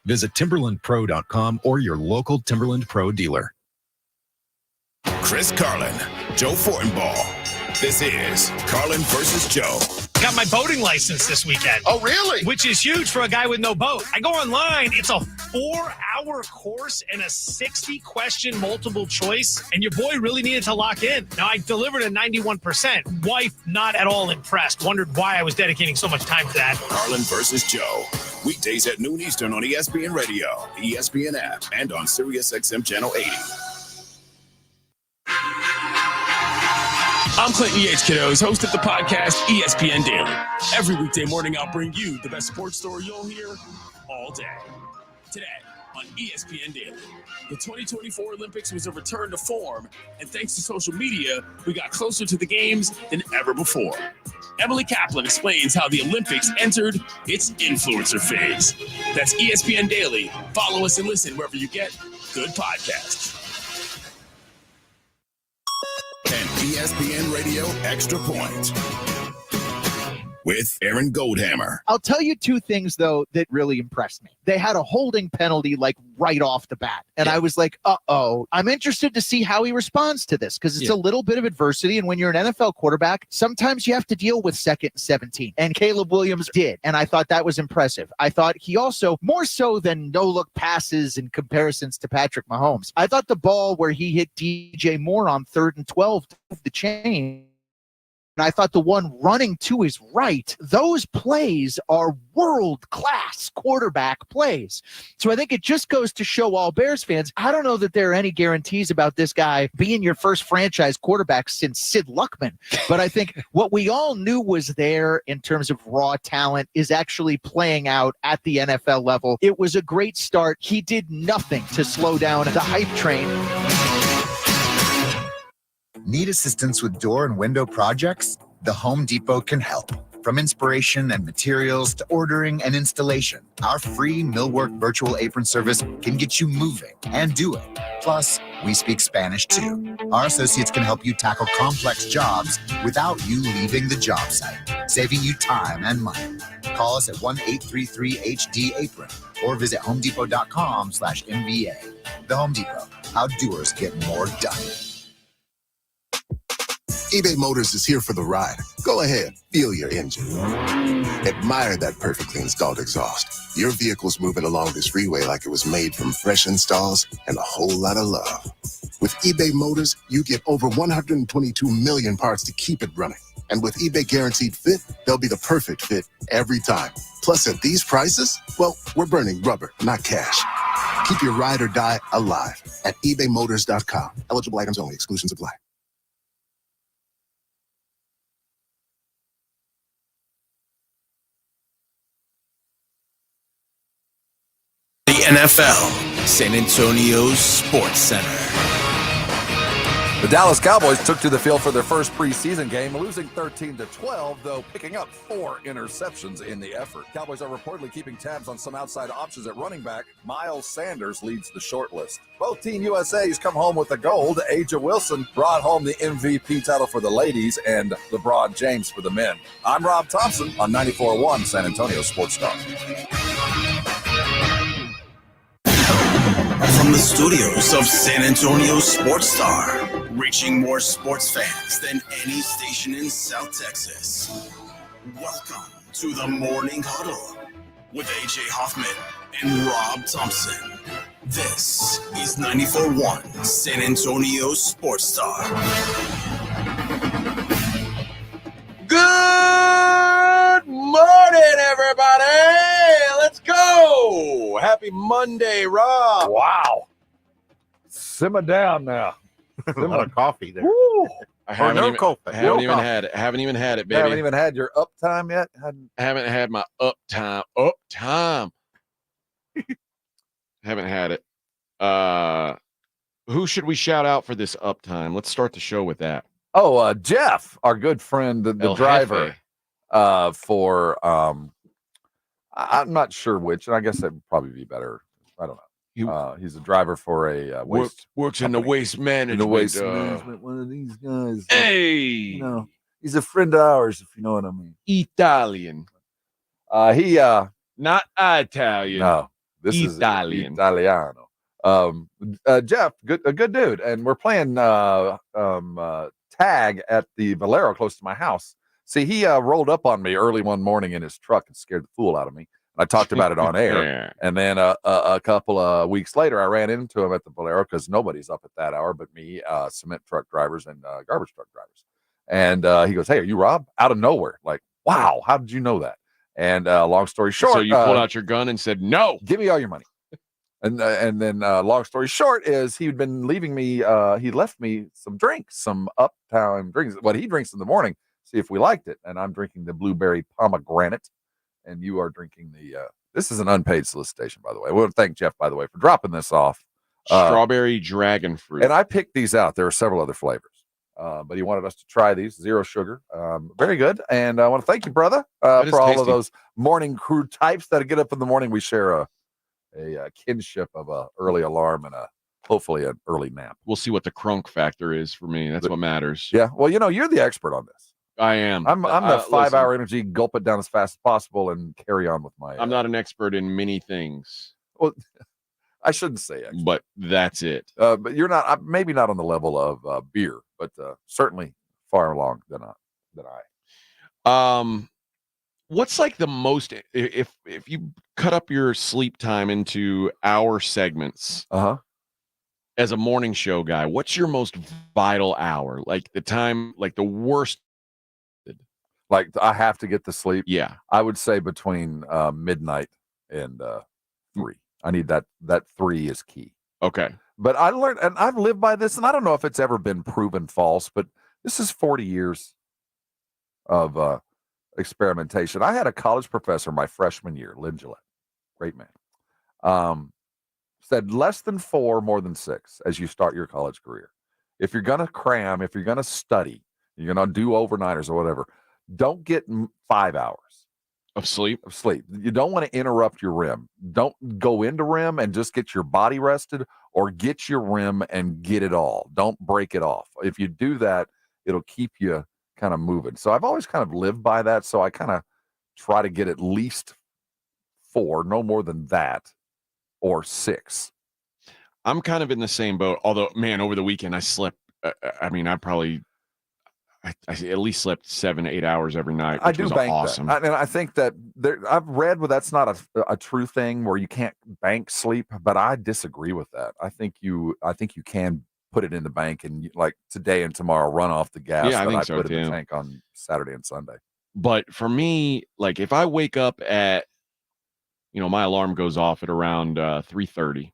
Visit TimberlandPro.com or your local Timberland Pro dealer. Chris Carlin, Joe Fortenbaugh. This is Carlin versus Joe. Got my boating license this weekend. Oh, really? Which is huge for a guy with no boat. I go online. It's a 4-hour course and a 60-question multiple choice. And your boy really needed to lock in. Now, I delivered a 91%. Wife not at all impressed. Wondered why I was dedicating so much time to that. Carlin versus Joe. Weekdays at noon Eastern on ESPN Radio, the ESPN app, and on SiriusXM Channel 80. I'm Clinton Yates, kiddos, host of the podcast ESPN Daily. Every weekday morning, I'll bring you the best sports story you'll hear all day. Today on ESPN Daily, the 2024 Olympics was a return to form, and thanks to social media, we got closer to the games than ever before. Emily Kaplan explains how the Olympics entered its influencer phase. That's ESPN Daily. Follow us and listen wherever you get good podcasts. And ESPN Radio Extra Point with Aaron Goldhammer. I'll tell you two things, though, that really impressed me. They had a holding penalty, like, right off the bat. And I was like, uh-oh. I'm interested to see how he responds to this because it's a little bit of adversity. And when you're an NFL quarterback, sometimes you have to deal with 2nd and 17. And Caleb Williams did. And I thought that was impressive. I thought he also, more so than no-look passes and comparisons to Patrick Mahomes, I thought the ball where he hit DJ Moore on 3rd and 12 to the chain, and I thought the one running to his right, those plays are world-class quarterback plays. So I think it just goes to show all Bears fans, I don't know that there are any guarantees about this guy being your first franchise quarterback since Sid Luckman. But I think what we all knew was there in terms of raw talent is actually playing out at the NFL level. It was a great start. He did nothing to slow down the hype train. Need assistance with door and window projects? The Home Depot can help. From inspiration and materials to ordering and installation, our free Millwork virtual apron service can get you moving and doing. Plus, we speak Spanish too. Our associates can help you tackle complex jobs without you leaving the job site, saving you time and money. Call us at 1-833-HD-APRON or visit homedepot.com/MVA. The Home Depot, how doers get more done. eBay Motors is here for the ride. Go ahead, feel your engine. Admire that perfectly installed exhaust. Your vehicle's moving along this freeway like it was made from fresh installs and a whole lot of love. With eBay Motors, you get over 122 million parts to keep it running. And with eBay Guaranteed Fit, they'll be the perfect fit every time. Plus, at these prices, well, we're burning rubber, not cash. Keep your ride or die alive at ebaymotors.com. Eligible items only. Exclusions apply. The NFL, San Antonio Sports Center. The Dallas Cowboys took to the field for their first preseason game, losing 13-12, though picking up 4 interceptions in the effort. Cowboys are reportedly keeping tabs on some outside options at running back. Miles Sanders leads the short list. Both Team USA's come home with the gold. Aja Wilson brought home the MVP title for the ladies and LeBron James for the men. I'm Rob Thompson on 94.1 San Antonio Sports Star. From the studios of San Antonio Sports Star, reaching more sports fans than any station in South Texas. Welcome to the Morning Huddle with AJ Hoffman and Rob Thompson. This is 94.1 San Antonio Sports Star. Good morning, everybody. Let's go. Happy Monday, Rob. Wow. Simmer down now. A lot of coffee there. Woo. I haven't even had it. Haven't even had it, baby. Haven't even had your up time yet? Haven't had my up time. Haven't had it. Who should we shout out for this uptime? Let's start the show with that. Oh, Jeff, our good friend, the driver, for I'm not sure which, and I guess that'd probably be better. I don't know. He's a driver for a waste works in the waste management. One of these guys. Hey, he's a friend of ours, if you know what I mean. Italian. He not Italian. No. This Italian. is Italiano. Jeff, a good dude, and we're playing tag at the Valero close to my house. See, he rolled up on me early one morning in his truck and scared the fool out of me. I talked about it on air, and then a couple of weeks later, I ran into him at the Valero because nobody's up at that hour but me, cement truck drivers, and garbage truck drivers. And he goes, "Hey, are you Rob?" Out of nowhere, like, "Wow, how did you know that?" And long story short, So you pulled out your gun and said, "No, give me all your money." And then long story short is he'd been leaving me. He left me some drinks, some uptown drinks. What he drinks in the morning. See if we liked it. And I'm drinking the blueberry pomegranate, and you are drinking the. This is an unpaid solicitation, by the way. I want to thank Jeff, by the way, for dropping this off. strawberry dragon fruit." And I picked these out. There are several other flavors, but he wanted us to try these. 0 sugar, very good. And I want to thank you, brother, for all of those morning crew types that get up in the morning. We share a kinship of a early alarm and hopefully an early nap. We'll see what the crunk factor is for me. That's what matters. Yeah. Well, you're the expert on this. I am. I'm the 5-hour energy, gulp it down as fast as possible and carry on with my. I'm not an expert in many things. Well, I shouldn't say expert. But that's it. But you're not, maybe not on the level of beer, but certainly far along than I. What's like the most, if you cut up your sleep time into hour segments, as a morning show guy, what's your most vital hour? Like the time, like the worst. Like I have to get to sleep. Yeah. I would say between midnight and 3. I need that 3 is key. Okay. But I learned, and I've lived by this, and I don't know if it's ever been proven false, but this is 40 years of experimentation. I had a college professor my freshman year, Lynn Gillette, great man, said less than 4, more than 6 as you start your college career. If you're going to cram, if you're going to study, you're going to do overnighters or whatever, don't get 5 hours of sleep. You don't want to interrupt your REM. Don't go into REM and just get your body rested, or get your REM and get it all. Don't break it off. If you do that, it'll keep you kind of moving. So I've always kind of lived by that. So I kind of try to get at least 4, no more than that, or 6. I'm kind of in the same boat. Although, man, over the weekend I slept. I at least slept 7 to 8 hours every night. Which I do was bank awesome. that. And I think that I've read where that's not a true thing where you can't bank sleep, but I disagree with that. I think you can put it in the bank and like today and tomorrow run off the gas Yeah, I that think I so put in too. the tank on Saturday and Sunday. But for me, like if I wake up at, my alarm goes off at around 3:30,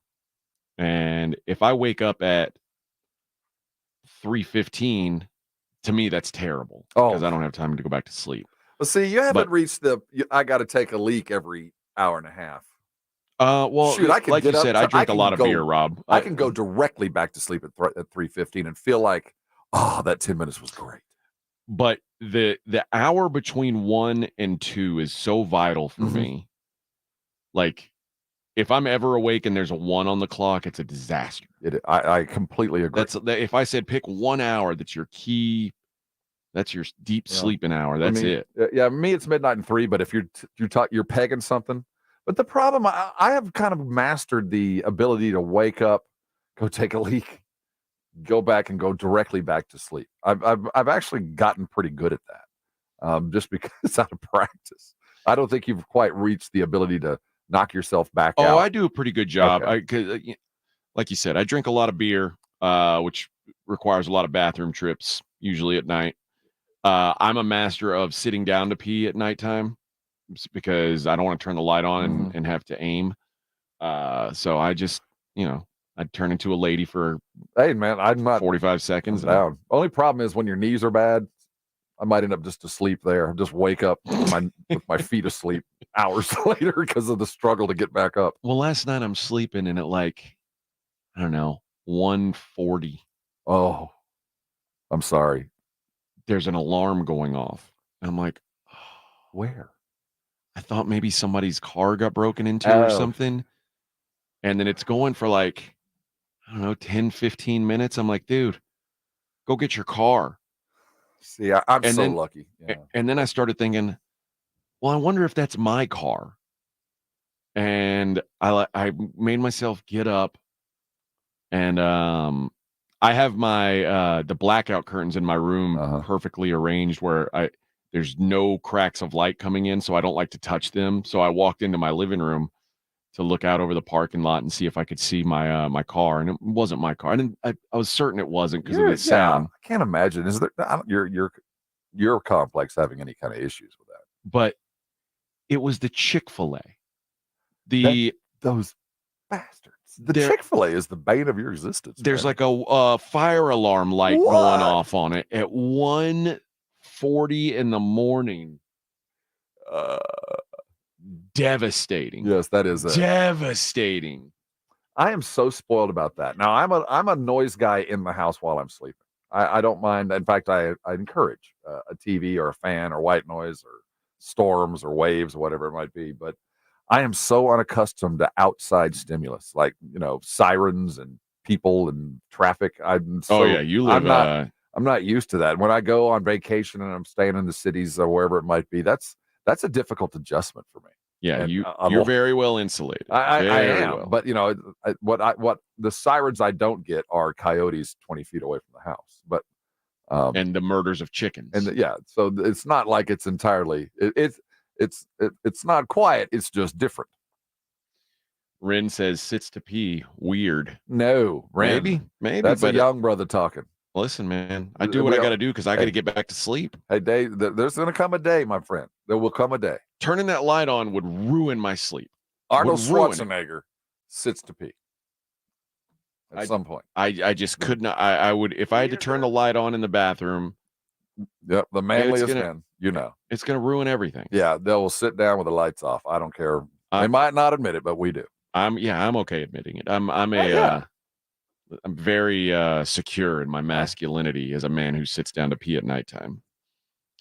and if I wake up at 3:15, to me that's terrible because I don't have time to go back to sleep. Well, see, you haven't reached I got to take a leak every hour and a half. Well, shoot, I can like you said, I drink a lot of beer, Rob. I can go directly back to sleep at 3:15 and feel like, that 10 minutes was great. But the hour between 1 and 2 is so vital for me. Like, if I'm ever awake and there's a 1 on the clock, it's a disaster. I completely agree. If I said pick 1 hour, that's your key. That's your deep sleeping hour. That's it. Yeah, me it's midnight and 3. But if you're pegging something. But the problem, I have kind of mastered the ability to wake up, go take a leak, go back and go directly back to sleep. I've actually gotten pretty good at that, just because it's out of practice. I don't think you've quite reached the ability to knock yourself back out. Oh, I do a pretty good job. Okay. Like you said, I drink a lot of beer, which requires a lot of bathroom trips, usually at night. I'm a master of sitting down to pee at nighttime because I don't want to turn the light on and have to aim. So I just, I'd turn into a lady for I'm not 45 seconds. Down. Only problem is when your knees are bad, I might end up just asleep there. Just wake up with my feet asleep hours later because of the struggle to get back up. Well, last night I'm sleeping and at 1:40. Oh, I'm sorry. There's an alarm going off. I'm like, where? I thought maybe somebody's car got broken into or something. And then it's going for 10, 15 minutes. I'm like, dude, go get your car. See, I'm so lucky. Yeah. And then I started thinking, well, I wonder if that's my car. and I made myself get up, and I have my the blackout curtains in my room perfectly arranged where there's no cracks of light coming in, so I don't like to touch them. So I walked into my living room to look out over the parking lot and see if I could see my my car, and it wasn't my car. I was certain it wasn't because of the sound. I can't imagine. Is there your complex having any kind of issues with that? But it was the Chick-fil-A. Those bastards. The Chick-fil-A is the bane of your existence. There's like a fire alarm light going off on it at 1:40 in the morning. Devastating. Yes, that is devastating. I am so spoiled about that. Now I'm a noise guy in the house while I'm sleeping. I don't mind. In fact, I encourage a TV or a fan or white noise or storms or waves or whatever it might be. But I am so unaccustomed to outside stimulus, like sirens and people and traffic. You live. I'm not used to that. When I go on vacation and I'm staying in the cities or wherever it might be, that's a difficult adjustment for me. Yeah, and you're very well insulated. I am, but what the sirens I don't get are coyotes 20 feet away from the house, but and the murders of chickens, and so it's not like it's entirely it's not quiet. It's just different. Ren says sits to pee. Weird. No, Ren, maybe that's a young brother talking. Listen, man, I do what I got to do because I got to get back to sleep. Hey, Dave, there's going to come a day, my friend. There will come a day. Turning that light on would ruin my sleep. Arnold Schwarzenegger sits to pee at some point. I just could not. I would, if I had to turn the light on in the bathroom. Yep, the manliest man, it's going to ruin everything. Yeah, they will sit down with the lights off. I don't care. They might not admit it, but we do. I'm okay admitting it. I'm very secure in my masculinity as a man who sits down to pee at nighttime.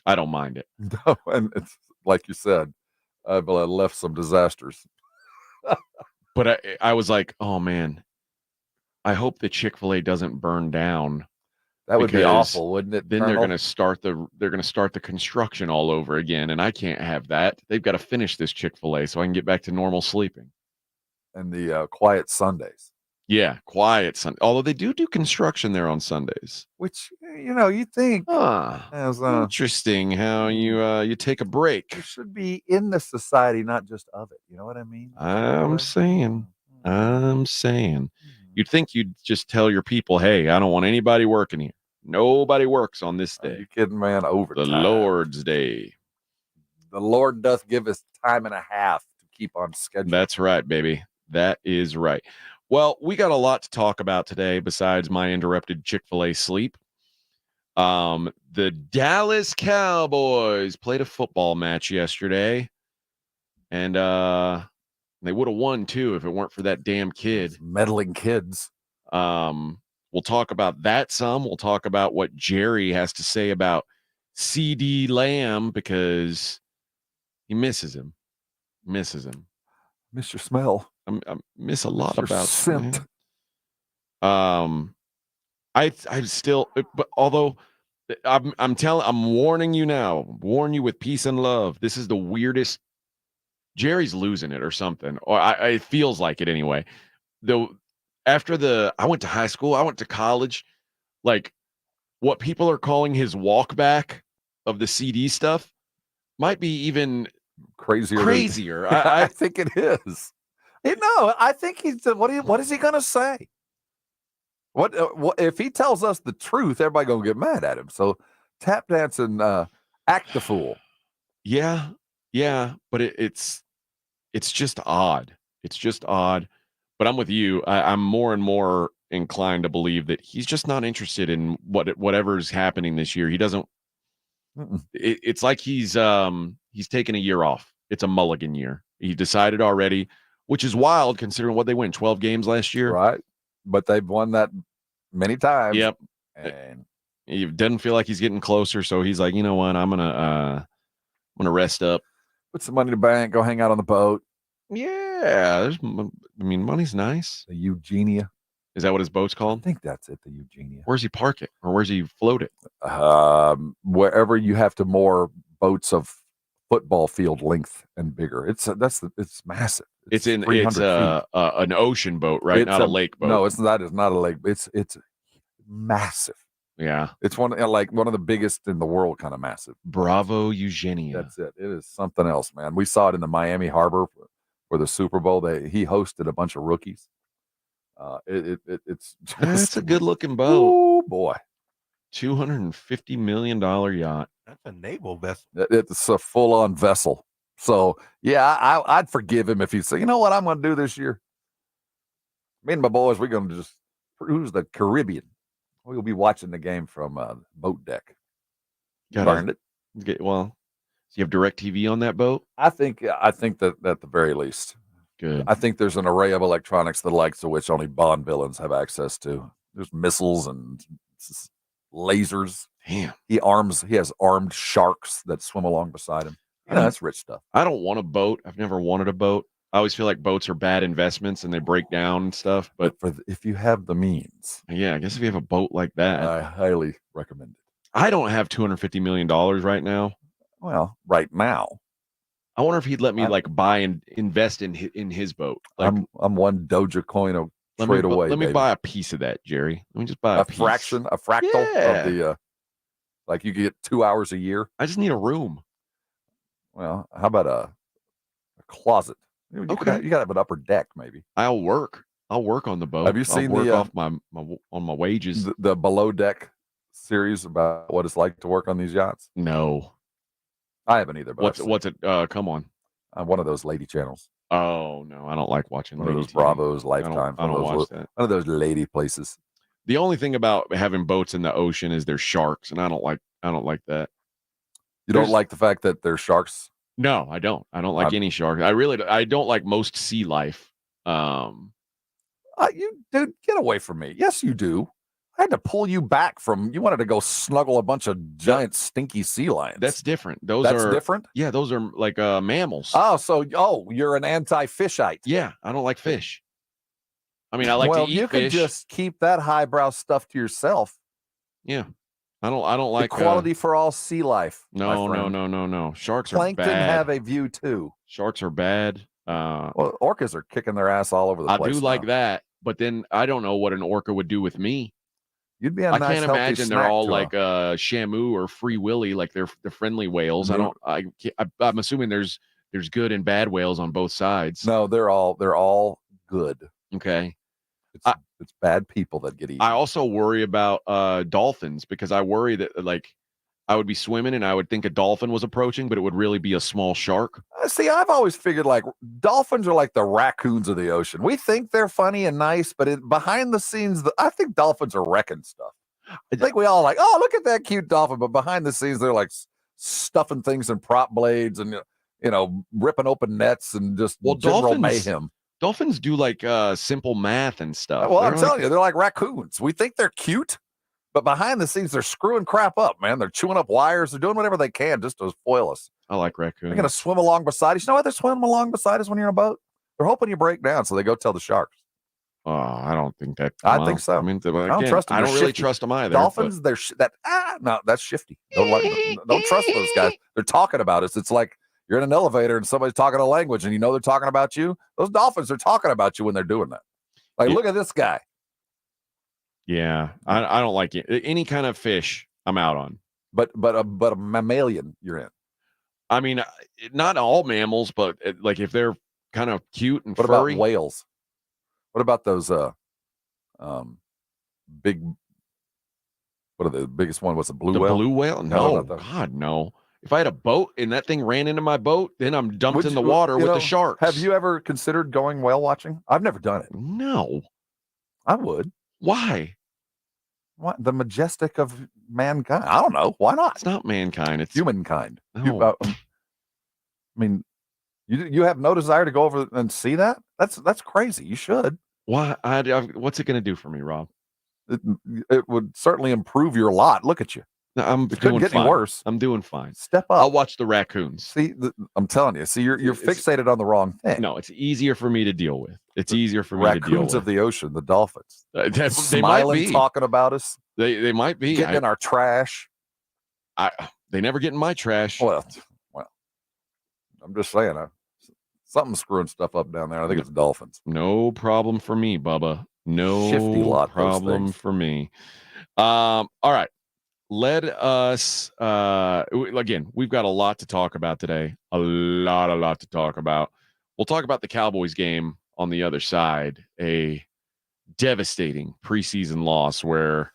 I don't mind it. No, and it's like you said, I've left some disasters. But I was like, oh man, I hope the Chick-fil-A doesn't burn down. That would be awful, wouldn't it? Then they're going to start the construction all over again, and I can't have that. They've got to finish this Chick-fil-A so I can get back to normal sleeping. And the quiet Sundays. Yeah, quiet Sunday. Although they do construction there on Sundays, which you think interesting how you take a break. You should be in the society, not just of it. You know what I mean? I'm saying. You'd think you'd just tell your people, "Hey, I don't want anybody working here. Nobody works on this day." Are you kidding, man? Overtime. The Lord's Day. The Lord doth give us time and a half to keep on schedule. That's right, baby. That is right. Well, we got a lot to talk about today besides my interrupted Chick-fil-A sleep. The Dallas Cowboys played a football match yesterday, and they would have won too if it weren't for that damn kid. Those meddling kids. We'll talk about that some. We'll talk about what Jerry has to say about CD Lamb because he misses him. Miss your smell. I miss a lot about scent. I still, but although I'm warning you now, warn you with peace and love. This is the weirdest. Jerry's losing it or something, or it feels like it anyway. Though after I went to high school, I went to college, like what people are calling his walk back of the CD stuff might be even crazier. I think it is. I think he's. What is he gonna say? What if he tells us the truth? Everybody gonna get mad at him. So tap dance and act the fool. Yeah, but it's just odd. It's just odd. But I'm with you. I'm more and more inclined to believe that he's just not interested in whatever's happening this year. He doesn't. It's like he's taken a year off. It's a mulligan year. He decided already. Which is wild considering what they win 12 games last year. Right. But they've won that many times. Yep. And it doesn't feel like he's getting closer. So he's like, you know what? I'm gonna rest up. Put some money in the bank, go hang out on the boat. Yeah. Money's nice. The Eugenia. Is that what his boat's called? I think that's it, the Eugenia. Where's he park it? Or where's he float it? Wherever you have to moor boats of football field length and bigger. It's massive. It's 300 feet. An ocean boat, right? Not a lake boat. No, that is not a lake. It's massive. Yeah. It's one of the biggest in the world, kind of massive. Bravo, Eugenia. That's it. It is something else, man. We saw it in the Miami Harbor for the Super Bowl. He hosted a bunch of rookies. It's That's a good looking boat. Oh boy. $250 million yacht. That's a naval vessel. It's a full-on vessel. So yeah, I'd forgive him if he said, you know what I'm going to do this year. Me and my boys, we're going to just cruise the Caribbean. We'll be watching the game from boat deck. Burned it. Well, so you have DirecTV on that boat? I think that at the very least. Good. I think there's an array of electronics, the likes of which only Bond villains have access to. There's missiles and lasers. Damn. He has armed sharks that swim along beside him. That's rich stuff. I don't want a boat. I've never wanted a boat. I always feel like boats are bad investments and they break down and stuff. But if you have the means, yeah, I guess if you have a boat like that, I highly recommend it. I don't have $250 million right now. Well, right now, I wonder if he'd let me buy and invest in his boat. Like, I'm one Doja coin trade away. Let me buy a piece of that, Jerry. Let me just buy a fraction, a fractal of the. Like you get 2 hours a year. I just need a room. Well, how about a closet? You gotta have an upper deck, maybe. I'll work on the boat. Have you seen off my wages? The below deck series about what it's like to work on these yachts? No, I haven't either. But what's it? Come on, one of those lady channels. Oh no, I don't like watching one of those TV. Bravos, Lifetime. I don't watch that. One of those lady places. The only thing about having boats in the ocean is there's sharks, and I don't like that. You don't like the fact that there's sharks? No, I don't. I don't like any sharks. I don't like most sea life. You dude, get away from me. Yes, you do. I had to pull you back from. You wanted to go snuggle a bunch of giant stinky sea lions. That's different. That's different. Yeah, those are like mammals. Oh, you're an anti-fishite. Yeah, I don't like fish. I mean, I like to eat you fish. Can just keep that highbrow stuff to yourself. Yeah. I don't like equality for all sea life. No. Sharks Plankton are bad. have a view too. Sharks are bad. Well, orcas are kicking their ass all over the place. I do like that, but then I don't know what an orca would do with me. You'd be a I nice, can't imagine they're all like Shamu or Free Willy, like they're the friendly whales. I'm assuming there's good and bad whales on both sides. No, they're all good. Okay. It's bad people that get eaten. I also worry about dolphins because I worry that like I would be swimming and I would think a dolphin was approaching, but it would really be a small shark. See, I've always figured like dolphins are like the raccoons of the ocean. We think they're funny and nice, but behind the scenes, I think dolphins are wrecking stuff. I think we all like, oh, look at that cute dolphin, but behind the scenes, they're like stuffing things in prop blades and ripping open nets and just general mayhem. Dolphins do like simple math and stuff. Well, I'm telling you, they're like raccoons. We think they're cute, but behind the scenes, they're screwing crap up, man. They're chewing up wires. They're doing whatever they can just to foil us. I like raccoons. They're going to swim along beside us. You know why they're swimming along beside us when you're in a boat? They're hoping you break down, so they go tell the sharks. Oh, I don't think that. I think so. I mean, again, I don't trust them. I don't really trust them either. Dolphins, no, that's shifty. Don't trust those guys. They're talking about us. It's like you're in an elevator and somebody's talking a language and you know they're talking about you. Those dolphins are talking about you when they're doing that. Like, look at this guy. Yeah, I don't like it. Any kind of fish, I'm out on. But a mammalian, you're in. I mean, not all mammals, but like if they're kind of cute and furry. What about whales? What about those big? What are the biggest one? What's a blue whale? Blue whale? No, God, no. If I had a boat and that thing ran into my boat, then I'm dumped in the water with the sharks. Have you ever considered going whale watching? I've never done it. No. I would. Why? What? The majestic of mankind. I don't know. Why not? It's not mankind. It's humankind. No. I mean, you have no desire to go over and see that? That's crazy. You should. Why? What's it going to do for me, Rob? It would certainly improve your lot. Look at you. I'm it couldn't get any worse. I'm doing fine. Step up. I'll watch the raccoons. See, I'm telling you. See, you're fixated on the wrong thing. No, it's easier for me to deal with. It's easier for me to deal with. Raccoons of the ocean, the dolphins. They smiling, might be talking about us. They might be getting in our trash. They never get in my trash. Well, I'm just saying. Something's screwing stuff up down there. I think it's dolphins. No problem for me, Bubba. No Shifty lot, problem for me. All right. Let us again, we've got a lot to talk about today. A lot to talk about. We'll talk about the Cowboys game on the other side. A devastating preseason loss where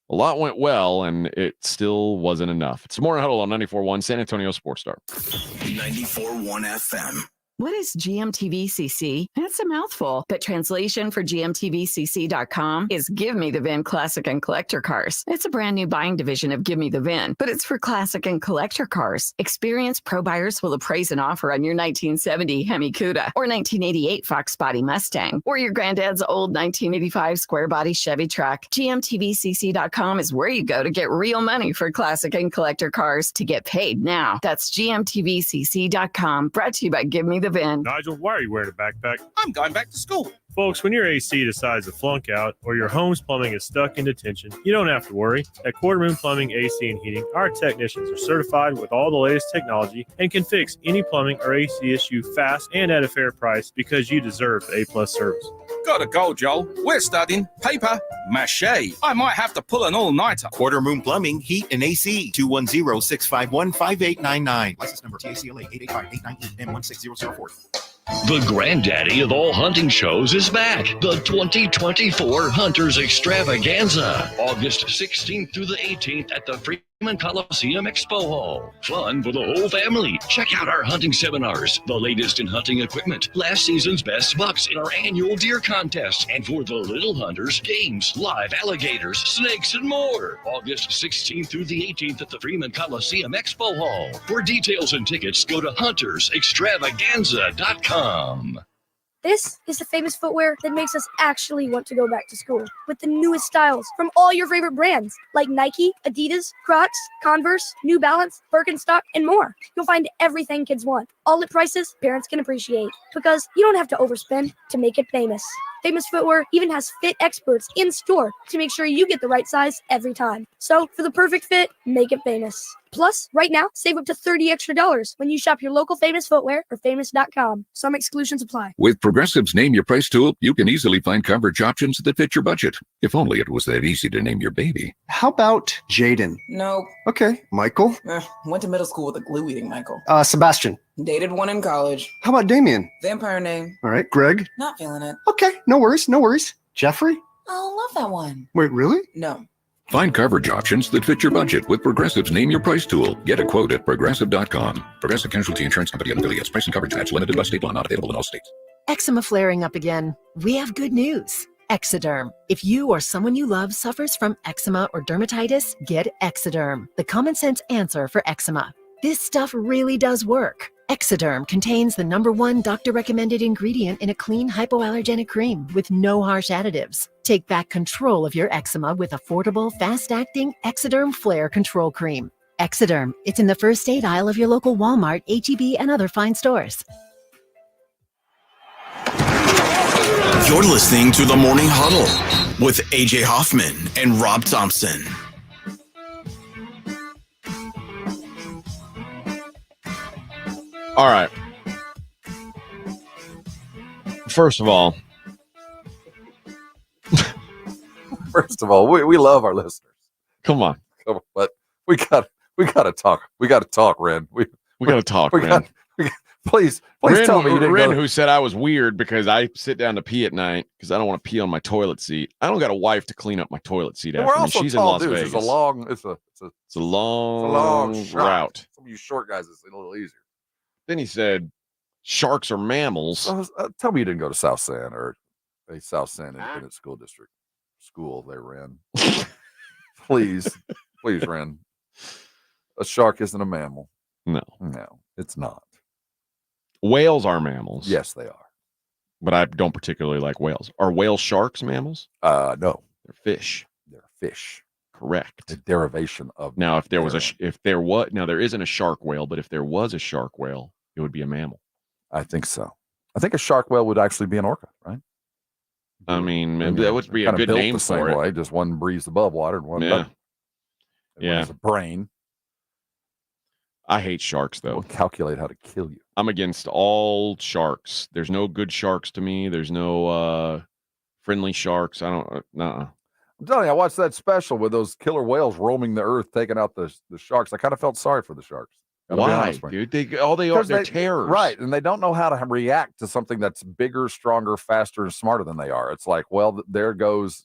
a lot went well and it still wasn't enough. It's the Morning Huddle on 94.1 San Antonio Sports Star. 94.1 FM. What is GMTVCC? It's a mouthful, but translation for GMTVCC.com is Give Me the VIN Classic and Collector Cars. It's a brand new buying division of Give Me the VIN, but it's for classic and collector cars. Experienced pro buyers will appraise an offer on your 1970 Hemi Cuda or 1988 Fox Body Mustang or your granddad's old 1985 square body Chevy truck. GMTVCC.com is where you go to get real money for classic and collector cars to get paid now. That's GMTVCC.com, brought to you by Give Me the VIN. Nigel, why are you wearing a backpack? I'm going back to school. Folks, when your AC decides to flunk out or your home's plumbing is stuck in detention, you don't have to worry. At Quarter Moon Plumbing, AC, and Heating, our technicians are certified with all the latest technology and can fix any plumbing or AC issue fast and at a fair price because you deserve A+ service. Gotta go, Joel. We're studying paper mache. I might have to pull an all-nighter. Quarter Moon Plumbing, Heat, and AC. 210-651-5899. License number TACLA 885-898-M16004. The granddaddy of all hunting shows is back. The 2024 Hunters Extravaganza. August 16th through the 18th at the Freeman Coliseum Expo Hall. Fun for the whole family. Check out our hunting seminars, the latest in hunting equipment, last season's best bucks in our annual deer contest, and for the little hunters, games, live alligators, snakes, and more. August 16th through the 18th at the Freeman Coliseum Expo Hall. For details and tickets, go to huntersextravaganza.com. This is the famous footwear that makes us actually want to go back to school. With the newest styles from all your favorite brands like Nike, Adidas, Crocs, Converse, New Balance, Birkenstock, and more. You'll find everything kids want, all at prices parents can appreciate. Because you don't have to overspend to make it famous. Famous Footwear even has fit experts in store to make sure you get the right size every time. So for the perfect fit, make it famous. Plus, right now, save up to $30 extra when you shop your local Famous Footwear or famous.com. Some exclusions apply. With Progressive's Name Your Price tool, you can easily find coverage options that fit your budget. If only it was that easy to name your baby. How about Jaden? No. Okay. Michael? Went to middle school with a glue-eating Michael. Sebastian? Dated one in college. How about Damien? Vampire name. All right. Greg? Not feeling it. Okay. No worries. No worries. Jeffrey? Oh, love that one. Wait, really? No. Find coverage options that fit your budget with Progressive's Name Your Price tool. Get a quote at Progressive.com. Progressive Casualty Insurance Company and affiliates. Price and coverage match limited by state law. Not available in all states. Eczema flaring up again? We have good news. Exoderm. If you or someone you love suffers from eczema or dermatitis, get Exoderm, the common sense answer for eczema. This stuff really does work. Exoderm contains the #1 doctor-recommended ingredient in a clean hypoallergenic cream with no harsh additives. Take back control of your eczema with affordable, fast-acting Exoderm Flare Control Cream. Exoderm. It's in the first aid aisle of your local Walmart, H-E-B, and other fine stores. You're listening to the Morning Huddle with AJ Hoffman and Rob Thompson. All right. First of all, we love our listeners. Come on. But we got to talk. We got to talk, Ren. We got to talk, Ren. Please Ren, tell me you didn't Ren, go. who said I was weird because I sit down to pee at night because I don't want to pee on my toilet seat. I don't got a wife to clean up my toilet seat And after we're me. also She's in tall Las dudes. Vegas. It's a long shot. route. Some of you short guys, it's a little easier. Then he said, "Sharks are mammals." Tell me you didn't go to South San or a South San Independent School District school they ran. please, Ren. A shark isn't a mammal. No, it's not. Whales are mammals. Yes, they are. But I don't particularly like whales. Are whale sharks mammals? No, they're fish. They're fish. Correct. The derivation of now. If there was now there isn't a shark whale, but if there was a shark whale, it would be a mammal. I think so. I think a shark whale would actually be an orca, right? I mean, that would be a good name for it. Way. Just one breathes above water and one doesn't. One has a brain. I hate sharks, though. We'll calculate how to kill you. I'm against all sharks. There's no good sharks to me. There's no friendly sharks. I don't. Nuh-uh. I'm telling you, I watched that special with those killer whales roaming the earth, taking out the sharks. I kind of felt sorry for the sharks. Why, dude? They're terrors, right? And they don't know how to react to something that's bigger, stronger, faster, and smarter than they are. It's like, well, there goes,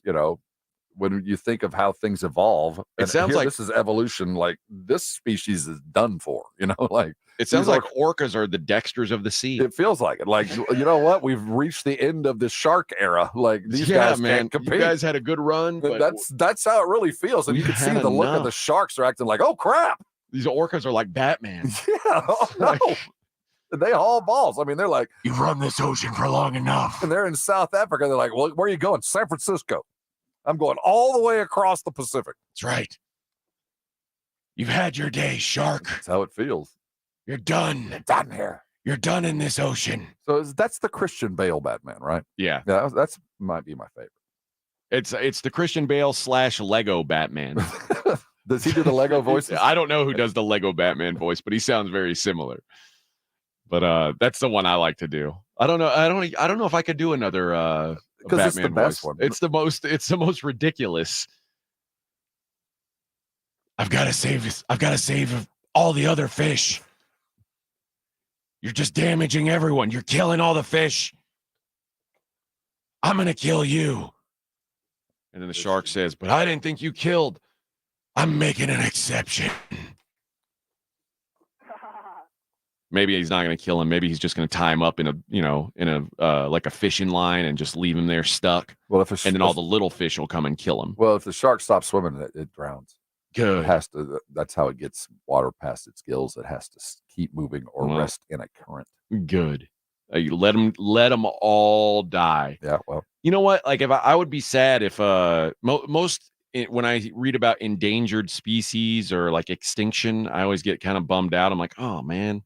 when you think of how things evolve. It sounds like this is evolution. Like this species is done for. Like it sounds like orcas are the Dexters of the sea. It feels like it. Like you know what? We've reached the end of the shark era. Like these guys can't compete. You guys had a good run, but that's how it really feels. And you can see the look of the sharks are acting like, oh crap. These orcas are like Batman. Yeah, no. They haul balls. I mean, they're like, you've run this ocean for long enough. And they're in South Africa. They're like, well, where are you going? San Francisco. I'm going all the way across the Pacific. That's right. You've had your day, shark. That's how it feels. You're done. You're done here. You're done in this ocean. So that's the Christian Bale Batman, right? Yeah. That's might be my favorite. It's the Christian Bale / Lego Batman. Does he do the Lego voices? I don't know who does the Lego Batman voice, but he sounds very similar. But that's the one I like to do. I don't know. I don't know if I could do another Batman it's the best voice. one. It's the most ridiculous. I've got to save all the other fish. You're just damaging everyone. You're killing all the fish. I'm going to kill you. And then the shark says, but I didn't think you killed. I'm making an exception. Maybe he's not going to kill him. Maybe he's just going to tie him up in a like a fishing line and just leave him there stuck. Well, and then all the little fish will come and kill him. Well, if the shark stops swimming, it drowns. Good. It has to. That's how it gets water past its gills. It has to keep moving or rest in a current. Good. You let them all die. Yeah. Well, you know what? Like if I would be sad if when I read about endangered species or like extinction, I always get kind of bummed out. I'm like, oh man,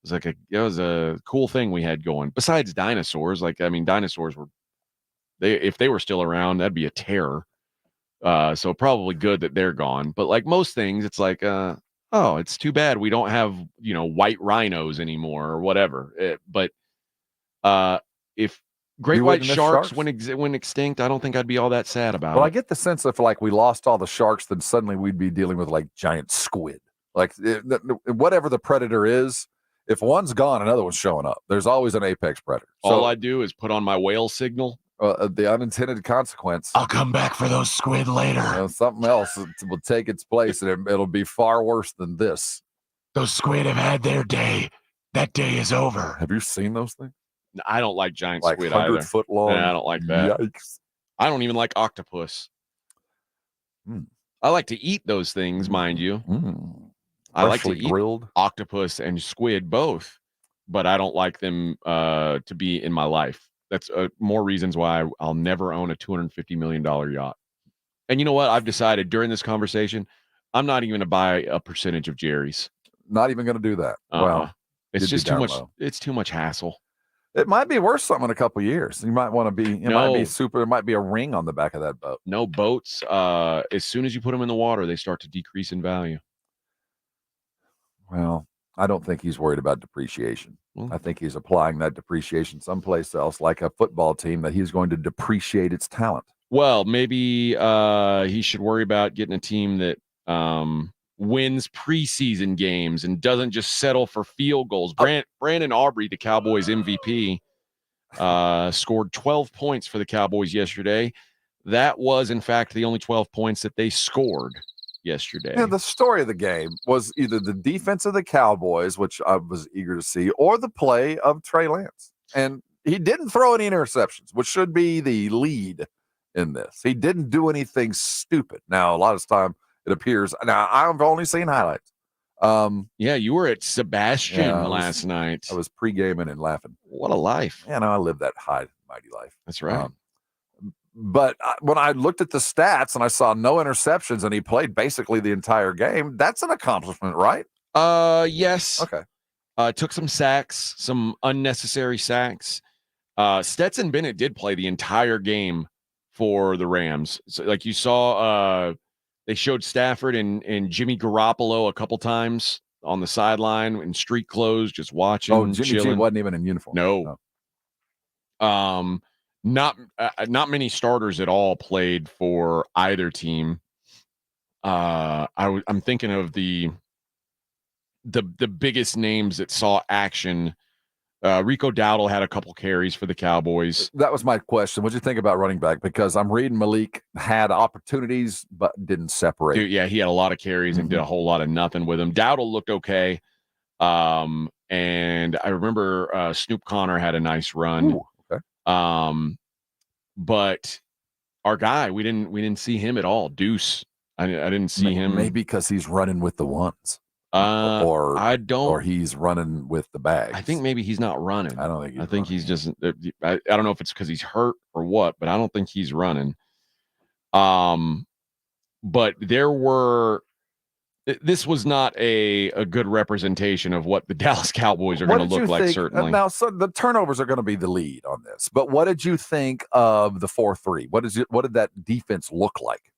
it was a cool thing we had going. Besides dinosaurs, dinosaurs if they were still around, that'd be a terror. So probably good that they're gone. But like most things, it's like, oh, it's too bad we don't have white rhinos anymore or whatever. But if great white sharks went extinct, I don't think I'd be all that sad about it. Well, I get the sense if like we lost all the sharks, then suddenly we'd be dealing with like giant squid. Like whatever the predator is, if one's gone, another one's showing up. There's always an apex predator. All I do is put on my whale signal. The unintended consequence. I'll come back for those squid later. Something else will take its place, and it'll be far worse than this. Those squid have had their day. That day is over. Have you seen those things? I don't like giant squid either. 100-foot long. I don't like that. Yikes. I don't even like octopus. I like to eat those things, mind you. I like to eat grilled octopus and squid both, but I don't like them to be in my life. That's more reasons why I'll never own a $250 million yacht. And you know what? I've decided during this conversation, I'm not even going to buy a percentage of Jerry's. Not even going to do that. Well, it's just too much. Low. It's too much hassle. It might be worth something in a couple of years. You might want to be. Might be super. There might be a ring on the back of that boat. No boats. As soon as you put them in the water, they start to decrease in value. Well, I don't think he's worried about depreciation. I think he's applying that depreciation someplace else, like a football team, that he's going to depreciate its talent. Well, maybe he should worry about getting a team that wins preseason games and doesn't just settle for field goals. Brandon Aubrey, the Cowboys MVP, scored 12 points for the Cowboys yesterday. That was, in fact, the only 12 points that they scored yesterday. Yeah, the story of the game was either the defense of the Cowboys, which I was eager to see, or the play of Trey Lance. And he didn't throw any interceptions, which should be the lead in this. He didn't do anything stupid. Now, a lot of time it appears. Now, I've only seen highlights. Yeah, you were at Sebastian last night. I was pre-gaming and laughing. What a life. Yeah, I live that high, mighty life. That's right. But when I looked at the stats and I saw no interceptions and he played basically the entire game, that's an accomplishment, right? Yes. Okay. Took some sacks, some unnecessary sacks. Stetson Bennett did play the entire game for the Rams. So, like you saw, they showed Stafford and Jimmy Garoppolo a couple times on the sideline in street clothes, just watching. Oh, Jimmy G chilling. wasn't even in uniform. No. Not many starters at all played for either team. I'm thinking of the biggest names that saw action. Rico Dowdle had a couple carries for the Cowboys. That was my question. What'd you think about running back? Because I'm reading Malik had opportunities but didn't separate. Dude, yeah, he had a lot of carries and did a whole lot of nothing with them. Dowdle looked okay. And I remember Snoop Connor had a nice run. Ooh, okay. But our guy, we didn't see him at all. Deuce, I didn't see him. Maybe because he's running with the ones. Or he's running with the bags. I think maybe he's not running. I don't think. I think he's just. I don't know if it's because he's hurt or what, but I don't think he's running. But there were. This was not a good representation of what the Dallas Cowboys are going to look like. Certainly. Now, so the turnovers are going to be the lead on this. But what did you think of the 4-3? What did that defense look like?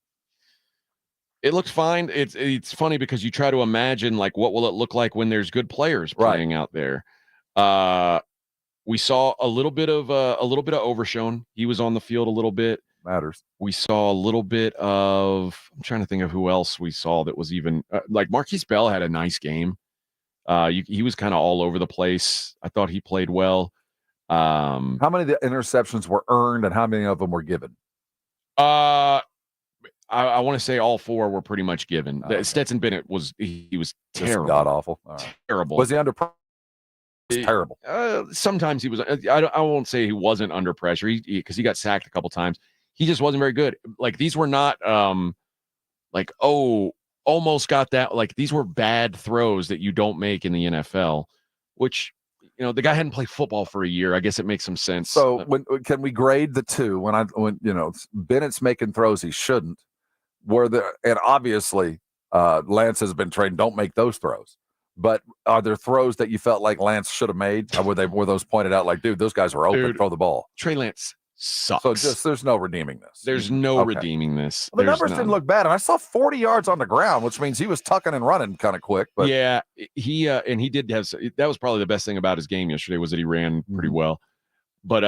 It looks fine. It's funny because you try to imagine like what will it look like when there's good players playing out there. We saw a little bit of Overshone. He was on the field a little bit. Matters. We saw a little bit of. I'm trying to think of who else we saw that was even like Marquise Bell had a nice game. He was kind of all over the place. I thought he played well. How many of the interceptions were earned and how many of them were given? I want to say all 4 were pretty much given. Okay. Stetson Bennett was terrible. God awful. Right. Terrible. Was he under pressure? Terrible. Sometimes he was. I won't say he wasn't under pressure because he got sacked a couple times. He just wasn't very good. Like these were not almost got that. Like these were bad throws that you don't make in the NFL, which the guy hadn't played football for a year. I guess it makes some sense. So can we grade the two when Bennett's making throws he shouldn't? And obviously Lance has been trained, don't make those throws. But are there throws that you felt like Lance should have made? Or were those pointed out like, dude, those guys were open, throw the ball? Trey Lance sucks. So there's no redeeming this. There's no redeeming this. Well, the numbers didn't look bad. And I saw 40 yards on the ground, which means he was tucking and running kind of quick. But yeah, he did have, that was probably the best thing about his game yesterday was that he ran pretty well. But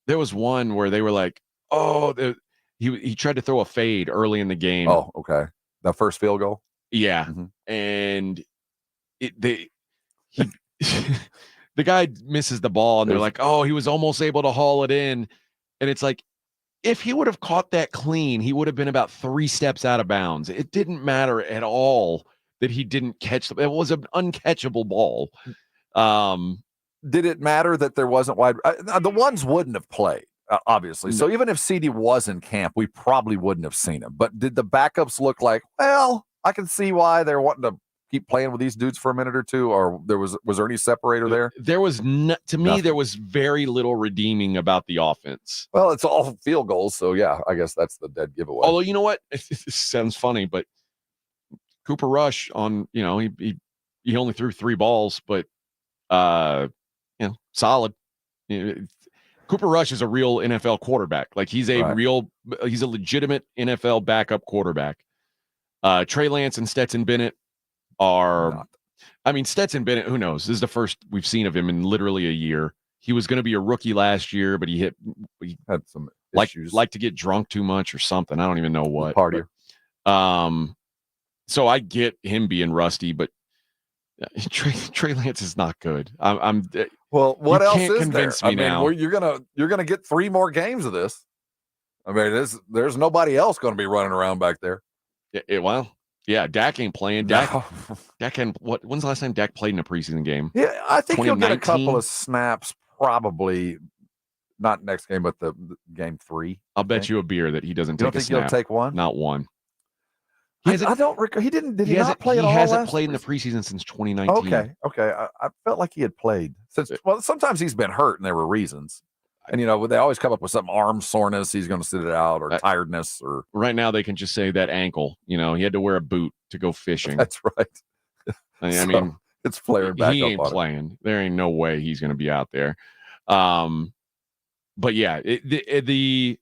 there was one where they were like, he tried to throw a fade early in the game. Oh, okay. The first field goal? Yeah. And the guy misses the ball and they're like, he was almost able to haul it in. And it's like, if he would have caught that clean, he would have been about 3 steps out of bounds. It didn't matter at all that he didn't catch it. It was an uncatchable ball. Did it matter that there wasn't wide? The ones wouldn't have played, obviously. So even if CD was in camp, we probably wouldn't have seen him. But did the backups look like, well, I can see why they're wanting to keep playing with these dudes for a minute or two, or was there any separator there? There was there was very little redeeming about the offense. Well, it's all field goals, so yeah, I guess that's the dead giveaway. Although you know what, it sounds funny, but Cooper Rush on he only threw 3 balls, but solid. Cooper Rush is a real NFL quarterback. Like he's a legitimate NFL backup quarterback. Trey Lance and Stetson Bennett Stetson Bennett, who knows? This is the first we've seen of him in literally a year. He was going to be a rookie last year, but he had some issues. Like to get drunk too much or something. I don't even know what. Partier. So I get him being rusty, but Trey Lance is not good. Well, what else is convince there? Me now. You're gonna get 3 more games of this. I mean, there's nobody else going to be running around back there. Yeah, Dak ain't playing. Dak can. When's the last time Dak played in a preseason game? Yeah, I think he'll get a couple of snaps, probably not next game, but the game 3. I'll bet you a beer that he doesn't take a snap. You don't think he'll take one? Not one. I don't recall. He didn't. Did he not play at all? He hasn't played in the preseason since 2019. Okay. I felt like he had played since. Well, sometimes he's been hurt, and there were reasons. And they always come up with some arm soreness. He's going to sit it out, or tiredness, or right now they can just say that ankle. He had to wear a boot to go fishing. That's right. I mean, it's flaring back. He ain't playing. There ain't no way he's going to be out there. But yeah, to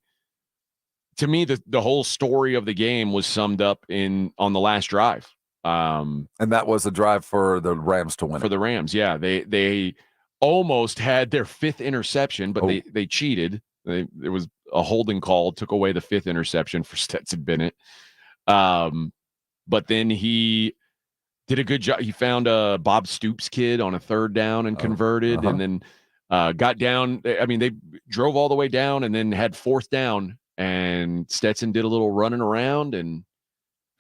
me, the whole story of the game was summed up on the last drive. And that was a drive for the Rams to win. For the Rams, yeah. They almost had their 5th interception, but they cheated. There was a holding call, took away the 5th interception for Stetson Bennett. But then he did a good job. He found a Bob Stoops kid on a 3rd down and converted, and then got down. I mean, they drove all the way down and then had 4th down, and Stetson did a little running around and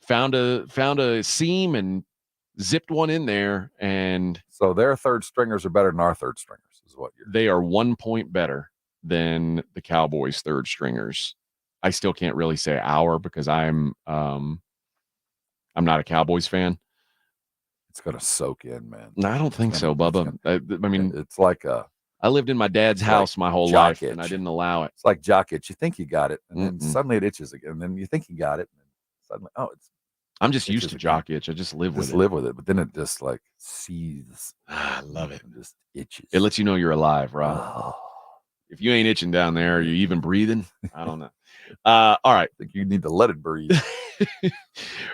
found a seam and zipped one in there. And so their 3rd stringers are better than our 3rd stringers, is what they are 1 point better than the Cowboys' 3rd stringers. I still can't really say our because I'm not a Cowboys fan. It's going to soak in, man. No, I don't think so, Bubba. I mean, it's like I lived in my dad's house my whole life, and I didn't allow it. It's like jock itch. You think you got it, and then suddenly it itches again. And then you think you got it, and then suddenly, I'm just used to jock itch. I just live with it. Live with it, but then it just like seethes. I love it. And just itches. It lets you know you're alive, Rob. Oh. If you ain't itching down there, are you even breathing? I don't know. All right. I think you need to let it breathe.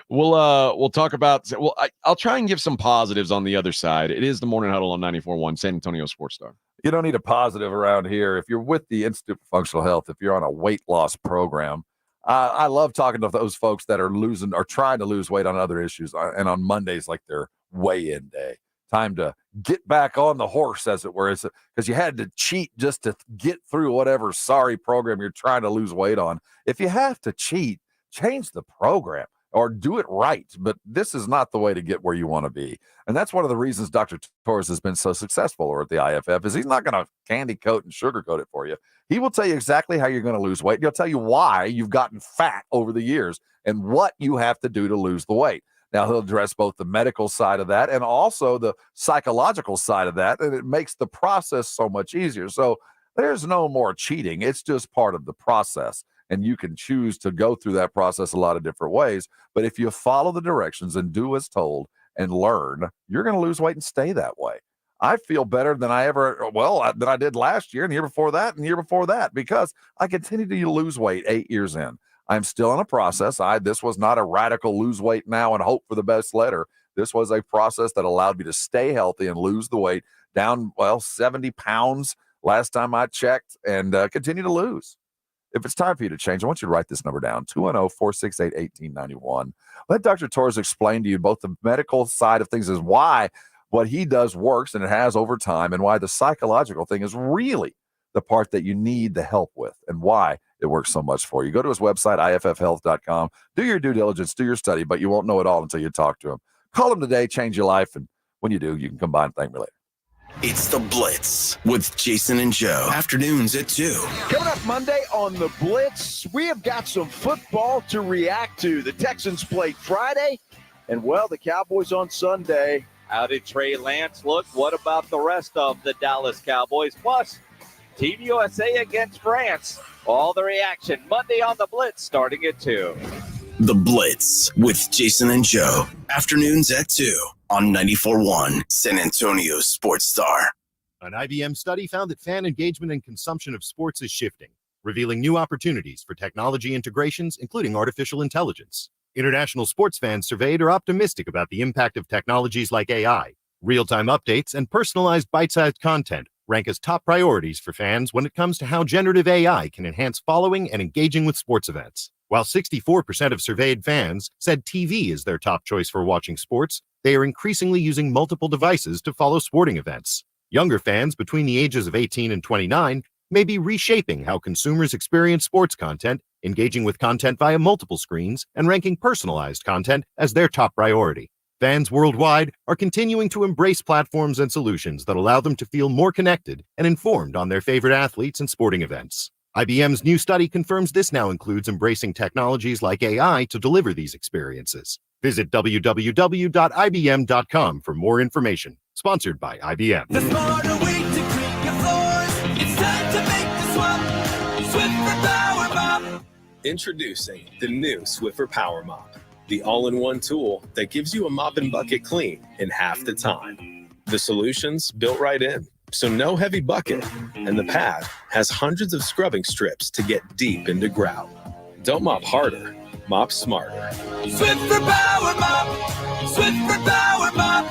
We'll talk about. Well, I'll try and give some positives on the other side. It is the Morning Huddle on 94.1 San Antonio Sports Star. You don't need a positive around here. If you're with the Institute for Functional Health, if you're on a weight loss program, I love talking to those folks that are losing or trying to lose weight on other issues. And on Mondays, like their weigh-in day, time to get back on the horse, as it were, because you had to cheat just to get through whatever sorry program you're trying to lose weight on. If you have to cheat, change the program or do it right. But this is not the way to get where you want to be. And that's one of the reasons Dr. Torres has been so successful over at the IFF is he's not going to candy coat and sugarcoat it for you. He will tell you exactly how you're going to lose weight. He'll tell you why you've gotten fat over the years and what you have to do to lose the weight. Now, he'll address both the medical side of that and also the psychological side of that, and it makes the process so much easier. So there's no more cheating. It's just part of the process, and you can choose to go through that process a lot of different ways. But if you follow the directions and do as told and learn, you're going to lose weight and stay that way. I feel better than than I did last year and the year before that and the year before that because I continue to lose weight 8 years in. I'm still in a process. This was not a radical lose weight now and hope for the best later. This was a process that allowed me to stay healthy and lose the weight down, 70 pounds last time I checked and continue to lose. If it's time for you to change, I want you to write this number down, 210-468-1891. Let Dr. Torres explain to you both the medical side of things is why what he does works and it has over time and why the psychological thing is really the part that you need the help with and why it works so much for you. Go to his website, iffhealth.com. Do your due diligence, do your study, but you won't know it all until you talk to him. Call him today, change your life, and when you do, you can come by and thank me later. It's The Blitz with Jason and Joe. Afternoons at 2. Coming up Monday on The Blitz, we have got some football to react to. The Texans played Friday, and, the Cowboys on Sunday. How did Trey Lance look? What about the rest of the Dallas Cowboys? Plus, Team USA against France. All the reaction Monday on The Blitz starting at 2. The Blitz with Jason and Joe. Afternoons at 2 on 94.1 San Antonio Sports Star. An IBM study found that fan engagement and consumption of sports is shifting, revealing new opportunities for technology integrations, including artificial intelligence. International sports fans surveyed are optimistic about the impact of technologies like AI. Real-time updates and personalized bite-sized content rank as top priorities for fans when it comes to how generative AI can enhance following and engaging with sports events. While 64% of surveyed fans said TV is their top choice for watching sports, they are increasingly using multiple devices to follow sporting events. Younger fans between the ages of 18 and 29 may be reshaping how consumers experience sports content, engaging with content via multiple screens, and ranking personalized content as their top priority. Fans worldwide are continuing to embrace platforms and solutions that allow them to feel more connected and informed on their favorite athletes and sporting events. IBM's new study confirms this now includes embracing technologies like AI to deliver these experiences. Visit www.ibm.com for more information. Sponsored by IBM. The smarter way to clean your floors. It's time to make the swap. Swiffer Power Mop. Introducing the new Swiffer Power Mop, the all-in-one tool that gives you a mop and bucket clean in half the time. The solution's built right in, so no heavy bucket, and the pad has hundreds of scrubbing strips to get deep into grout. Don't mop harder, mop smarter. Swift for Power Mop. Swift for Power Mop.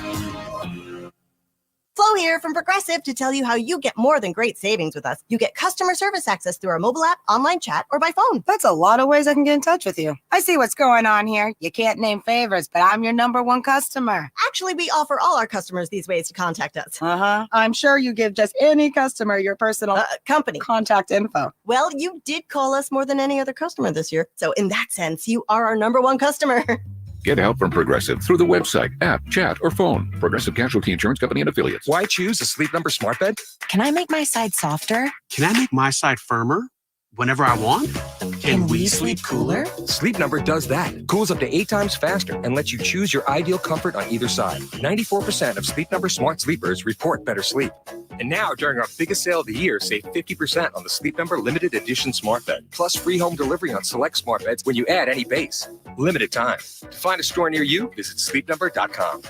Flo here from Progressive to tell you how you get more than great savings with us. You get customer service access through our mobile app, online chat, or by phone. That's a lot of ways I can get in touch with you. I see what's going on here. You can't name favorites, but I'm your #1 customer. Actually, we offer all our customers these ways to contact us. I'm sure you give just any customer your personal company contact info. Well, you did call us more than any other customer this year. So in that sense, you are our #1 customer. Get help from Progressive through the website, app, chat, or phone. Progressive Casualty Insurance Company and Affiliates. Why choose a Sleep Number smart bed? Can I make my side softer? Can I make my side firmer whenever I want? Can we sleep cooler? Sleep Number does that. Cools up to 8 times faster and lets you choose your ideal comfort on either side. 94% of Sleep Number smart sleepers report better sleep. And now, during our biggest sale of the year, save 50% on the Sleep Number limited edition smart bed. Plus free home delivery on select smart beds when you add any base. Limited time. To find a store near you, visit sleepnumber.com.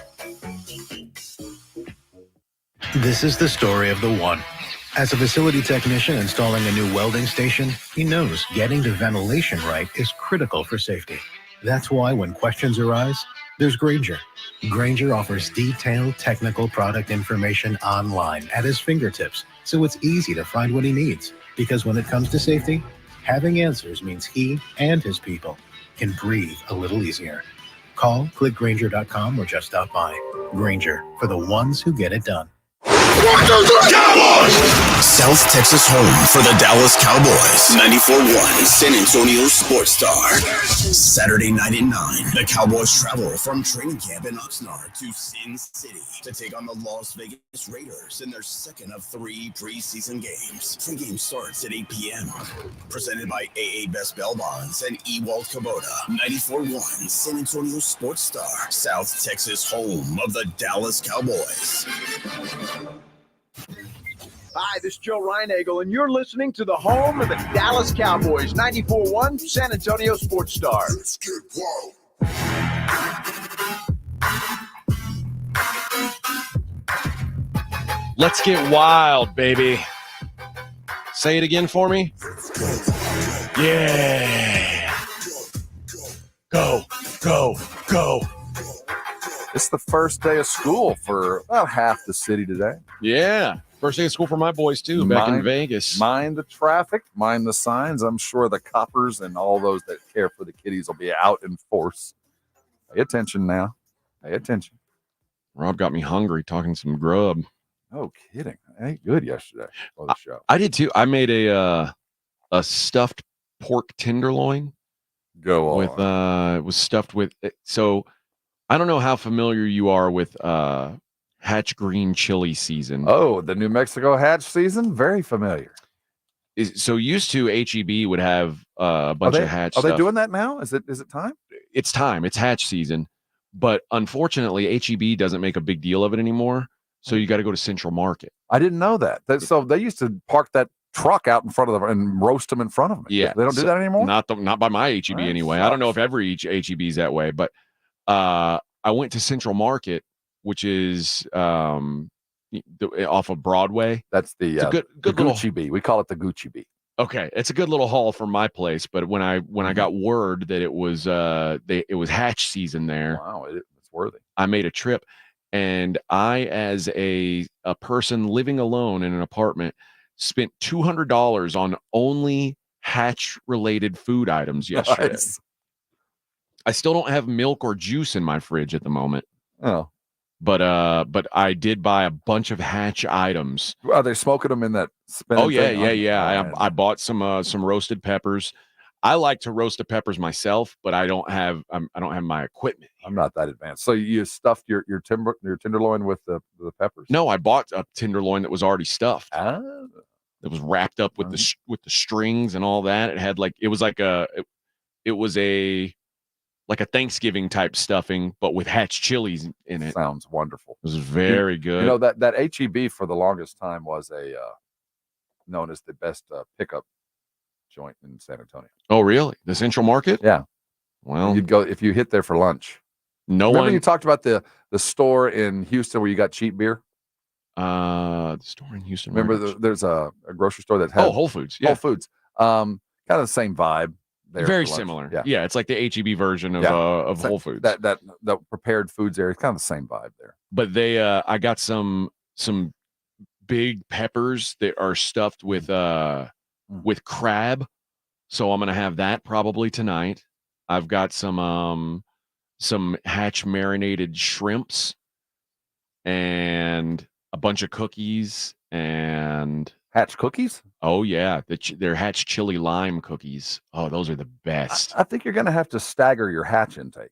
This is the story of the one. As a facility technician installing a new welding station, he knows getting the ventilation right is critical for safety. That's why when questions arise, there's Grainger. Grainger offers detailed technical product information online at his fingertips, so it's easy to find what he needs. Because when it comes to safety, having answers means he and his people can breathe a little easier. Call, click Grainger.com, or just stop by. Grainger, for the ones who get it done. Cowboys! South Texas home for the Dallas Cowboys. 94.1 San Antonio Sports Star. Saturday night at 9, the Cowboys travel from training camp in Oxnard to Sin City to take on the Las Vegas Raiders in their second of 3 preseason games. Pre-game starts at 8 p.m. Presented by AA Best Bell Bonds and Ewald Kubota. 94.1 San Antonio Sports Star. South Texas home of the Dallas Cowboys. Hi, this is Joe Reinagel, and you're listening to the home of the Dallas Cowboys, 94.1 San Antonio Sports Star. Let's get wild. Let's get wild, baby. Say it again for me. Yeah. Go, go, go. It's the first day of school for about half the city today. Yeah. First day of school for my boys, too, back in Vegas. Mind the traffic, mind the signs. I'm sure the coppers and all those that care for the kiddies will be out in force. Pay attention now. Pay attention. Rob got me hungry talking some grub. No kidding. I ate good yesterday for the show. I did, too. I made a stuffed pork tenderloin. Go on. With, it was stuffed with, so I don't know how familiar you are with Hatch green chili season. Oh, the New Mexico Hatch season? Very familiar. So used to HEB would have a bunch of Hatch Are stuff. they doing that now? Is it time? It's time. It's Hatch season. But unfortunately, HEB doesn't make a big deal of it anymore. So you got to go to Central Market. I didn't know that. So they used to park that truck out in front of them and roast them in front of them. Yeah. They don't do that anymore? Not by my HEB anyway. I don't know if every HEB is that way. But I went to Central Market, which is off of Broadway. That's the good Gucci Bee. We call it the Gucci Bee. Okay, it's a good little haul from my place. But when I got word that it was Hatch season there, wow, it's worthy. I made a trip, and I, as a person living alone in an apartment, spent $200 on only Hatch related food items yesterday. Nice. I still don't have milk or juice in my fridge at the moment. Oh. But I did buy a bunch of Hatch items. Are they smoking them in that spinning yeah. I bought some roasted peppers. I like to roast the peppers myself, but I don't have my equipment. I'm not that advanced. So you stuffed your tenderloin with the peppers? No, I bought a tenderloin that was already stuffed. Ah. It was wrapped up with the strings and all that. It was a Thanksgiving type stuffing, but with Hatch chilies in it. Sounds wonderful. It was very good. You know, that HEB for the longest time was known as the best pickup joint in San Antonio. Oh, really? The Central Market? Yeah. Well, you'd go if you hit there for lunch. Remember you talked about the store in Houston where you got cheap beer? The store in Houston. Remember there's a grocery store that has Whole Foods. Yeah. Whole Foods. Kind of the same vibe. there. Very for lunch. similar. Yeah, it's like the HEB version of It's Whole like Foods. That prepared foods area. It's kind of the same vibe there. But they, I got some big peppers that are stuffed with crab, so I'm gonna have that probably tonight. I've got some Hatch marinated shrimps and a bunch of cookies and Hatch cookies. Oh yeah, they're Hatch chili lime cookies. Oh, those are the best. I think you're going to have to stagger your Hatch intake.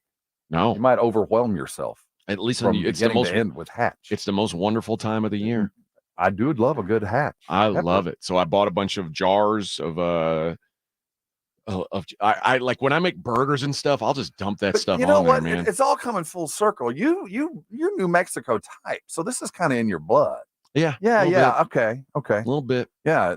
No, you might overwhelm yourself. At least from it's the beginning most to end with Hatch. It's the most wonderful time of the year. I do love a good Hatch. I love it. So I bought a bunch of jars of I like when I make burgers and stuff, I'll just dump that stuff You know on what? there, man. It's all coming full circle. You're New Mexico type, so this is kind of in your blood. Yeah. Okay. A little bit. Yeah,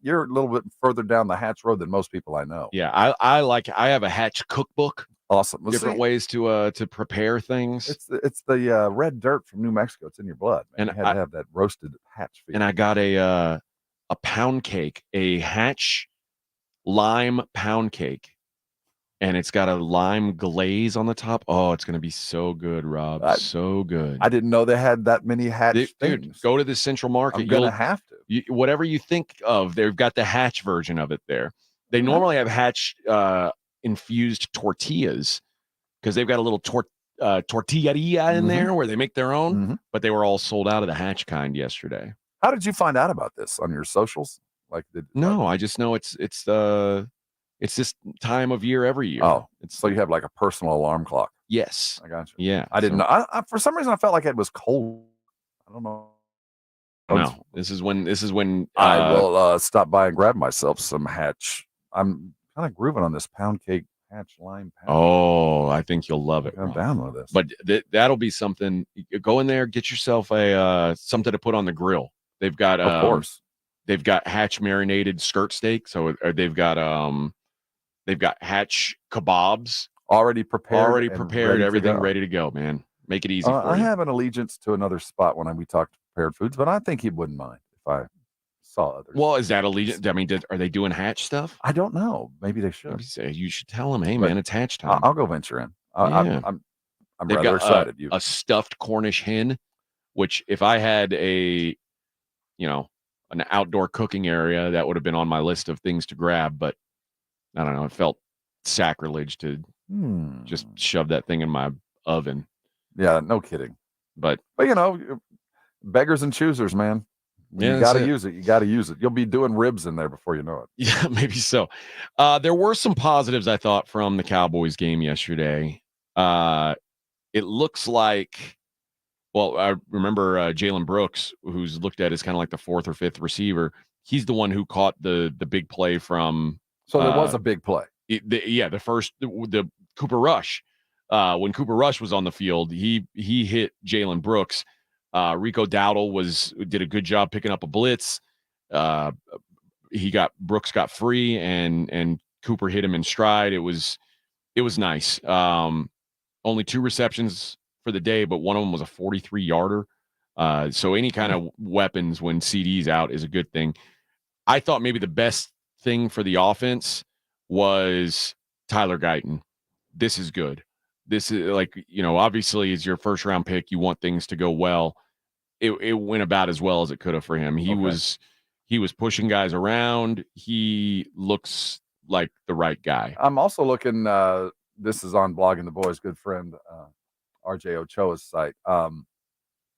you're a little bit further down the Hatch road than most people I know. Yeah, I have a Hatch cookbook. Awesome. Well, different ways to prepare things. It's the red dirt from New Mexico. It's in your blood, man. And you had to have that roasted Hatch feel. And I got a pound cake, a Hatch lime pound cake, and it's got a lime glaze on the top. Oh, it's gonna be so good, Rob. So good. I didn't know they had that many Hatch things. Dude, go to the Central Market. I'm gonna have to. Whatever you think of, they've got the Hatch version of it there. They normally have Hatch infused tortillas because they've got a little tortilleria in there where they make their own, but they were all sold out of the Hatch kind yesterday. How did you find out about this? On your socials? No, I just know it's this time of year every year. Oh, so you have like a personal alarm clock. Yes, I got you. Yeah, I didn't know. I for some reason I felt like it was cold. I don't know. No, this is when I will stop by and grab myself some Hatch. I'm kind of grooving on this pound cake Hatch lime pound. Oh, I think you'll love it. I'm down with this. But that'll be something. You go in there, get yourself a something to put on the grill. They've got of course. They've got Hatch marinated skirt steak. So they've got Hatch kebabs already prepared. Everything ready to go, man. Make it easy for I you. have an allegiance to another spot when we talk prepared foods, but I think he wouldn't mind if I saw others. Well, is that allegiance? I mean, are they doing Hatch stuff? I don't know. Maybe they should. You should tell them, hey, man, it's Hatch time. I'll go venture in. Yeah. I'm They've rather got excited. A stuffed Cornish hen, which if I had an outdoor cooking area, that would have been on my list of things to grab. But I don't know. It felt sacrilege to just shove that thing in my oven. Yeah, no kidding. But beggars and choosers, man. You got to use it. You got to use it. You'll be doing ribs in there before you know it. Yeah, maybe so. There were some positives, I thought, from the Cowboys game yesterday. It looks like, well, I remember Jalen Brooks, who's looked at as kind of like the fourth or fifth receiver. He's the one who caught the big play from. So there was a big play. The Cooper Rush. When Cooper Rush was on the field, he hit Jalen Brooks. Rico Dowdle did a good job picking up a blitz. Brooks got free and Cooper hit him in stride. It was nice. Only 2 receptions for the day, but one of them was a 43-yarder. So any kind of weapons when CD's out is a good thing. I thought maybe the best thing for the offense was Tyler Guyton. This is good. This is obviously as your first round pick, you want things to go well. It went about as well as it could have for him. He was pushing guys around. He looks like the right guy. I'm also looking, this is on Blogging the Boys, good friend, RJ Ochoa's site.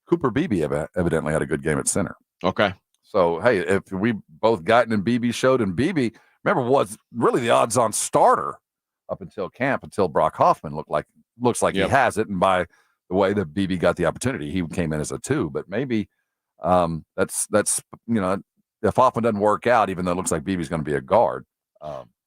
Cooper Beebe evidently had a good game at center. Okay. So, hey, if we both Guyton and Beebe showed, and Beebe, remember, was really the odds-on starter up until camp, until Brock Hoffman looks like he has it. And by the way that Beebe got the opportunity, he came in as a 2. But maybe that's if Hoffman doesn't work out, even though it looks like Beebe's going to be a guard.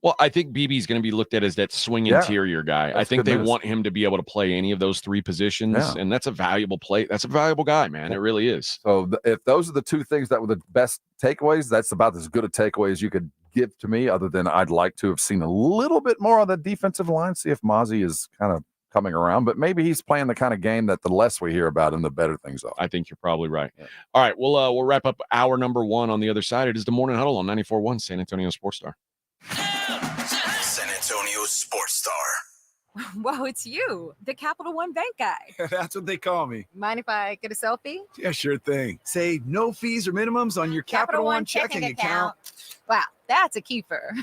Well, I think Beebe's going to be looked at as that swing interior guy. I think they want him to be able to play any of those 3 positions, and that's a valuable play. That's a valuable guy, man. It really is. So if those are the 2 things that were the best takeaways, that's about as good a takeaway as you could give to me, other than I'd like to have seen a little bit more on the defensive line, see if Mozzie is kind of coming around. But maybe he's playing the kind of game that the less we hear about him, the better things are. I think you're probably right. Yeah. All right, we'll wrap up hour number 1 on the other side. It is the Morning Huddle on 94.1 San Antonio Sports Star. San Antonio sports star. Whoa, it's you, the Capital One Bank guy. That's what they call me. Mind if I get a selfie? Yeah, sure thing. Say no fees or minimums on your Capital One checking account. Wow, that's a keeper.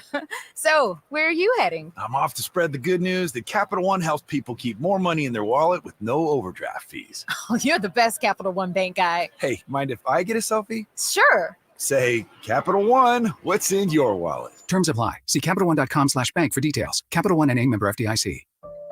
So, where are you heading? I'm off to spread the good news that Capital One helps people keep more money in their wallet with no overdraft fees. Oh, you're the best Capital One Bank guy. Hey, mind if I get a selfie? Sure. Say, Capital One, what's in your wallet? Terms apply. See CapitalOne.com/bank for details. Capital One NA, member FDIC.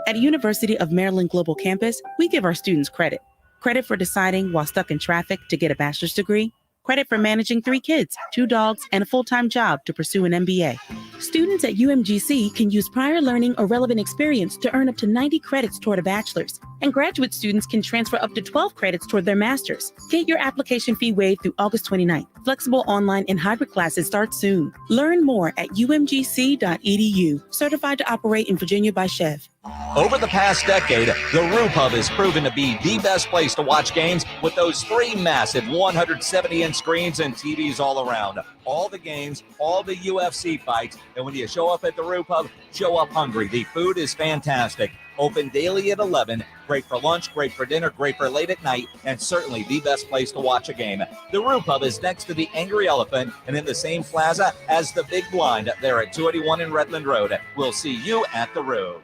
At University of Maryland Global Campus, we give our students credit. Credit for deciding while stuck in traffic to get a bachelor's degree. Credit for managing 3 kids, 2 dogs, and a full-time job to pursue an MBA. Students at UMGC can use prior learning or relevant experience to earn up to 90 credits toward a bachelor's. And graduate students can transfer up to 12 credits toward their master's. Get your application fee waived through August 29th. Flexible online and hybrid classes start soon. Learn more at umgc.edu. Certified to operate in Virginia by Chev. Over the past decade, the Roo Pub has proven to be the best place to watch games with those 3 massive 170-inch screens and TVs all around. All the games, all the UFC fights, and when you show up at the Roo Pub, show up hungry. The food is fantastic. Open daily at 11. Great for lunch, great for dinner, great for late at night, and certainly the best place to watch a game. The Roo Pub is next to the Angry Elephant and in the same plaza as the Big Blind there at 281 in Redland Road. We'll see you at the Roo.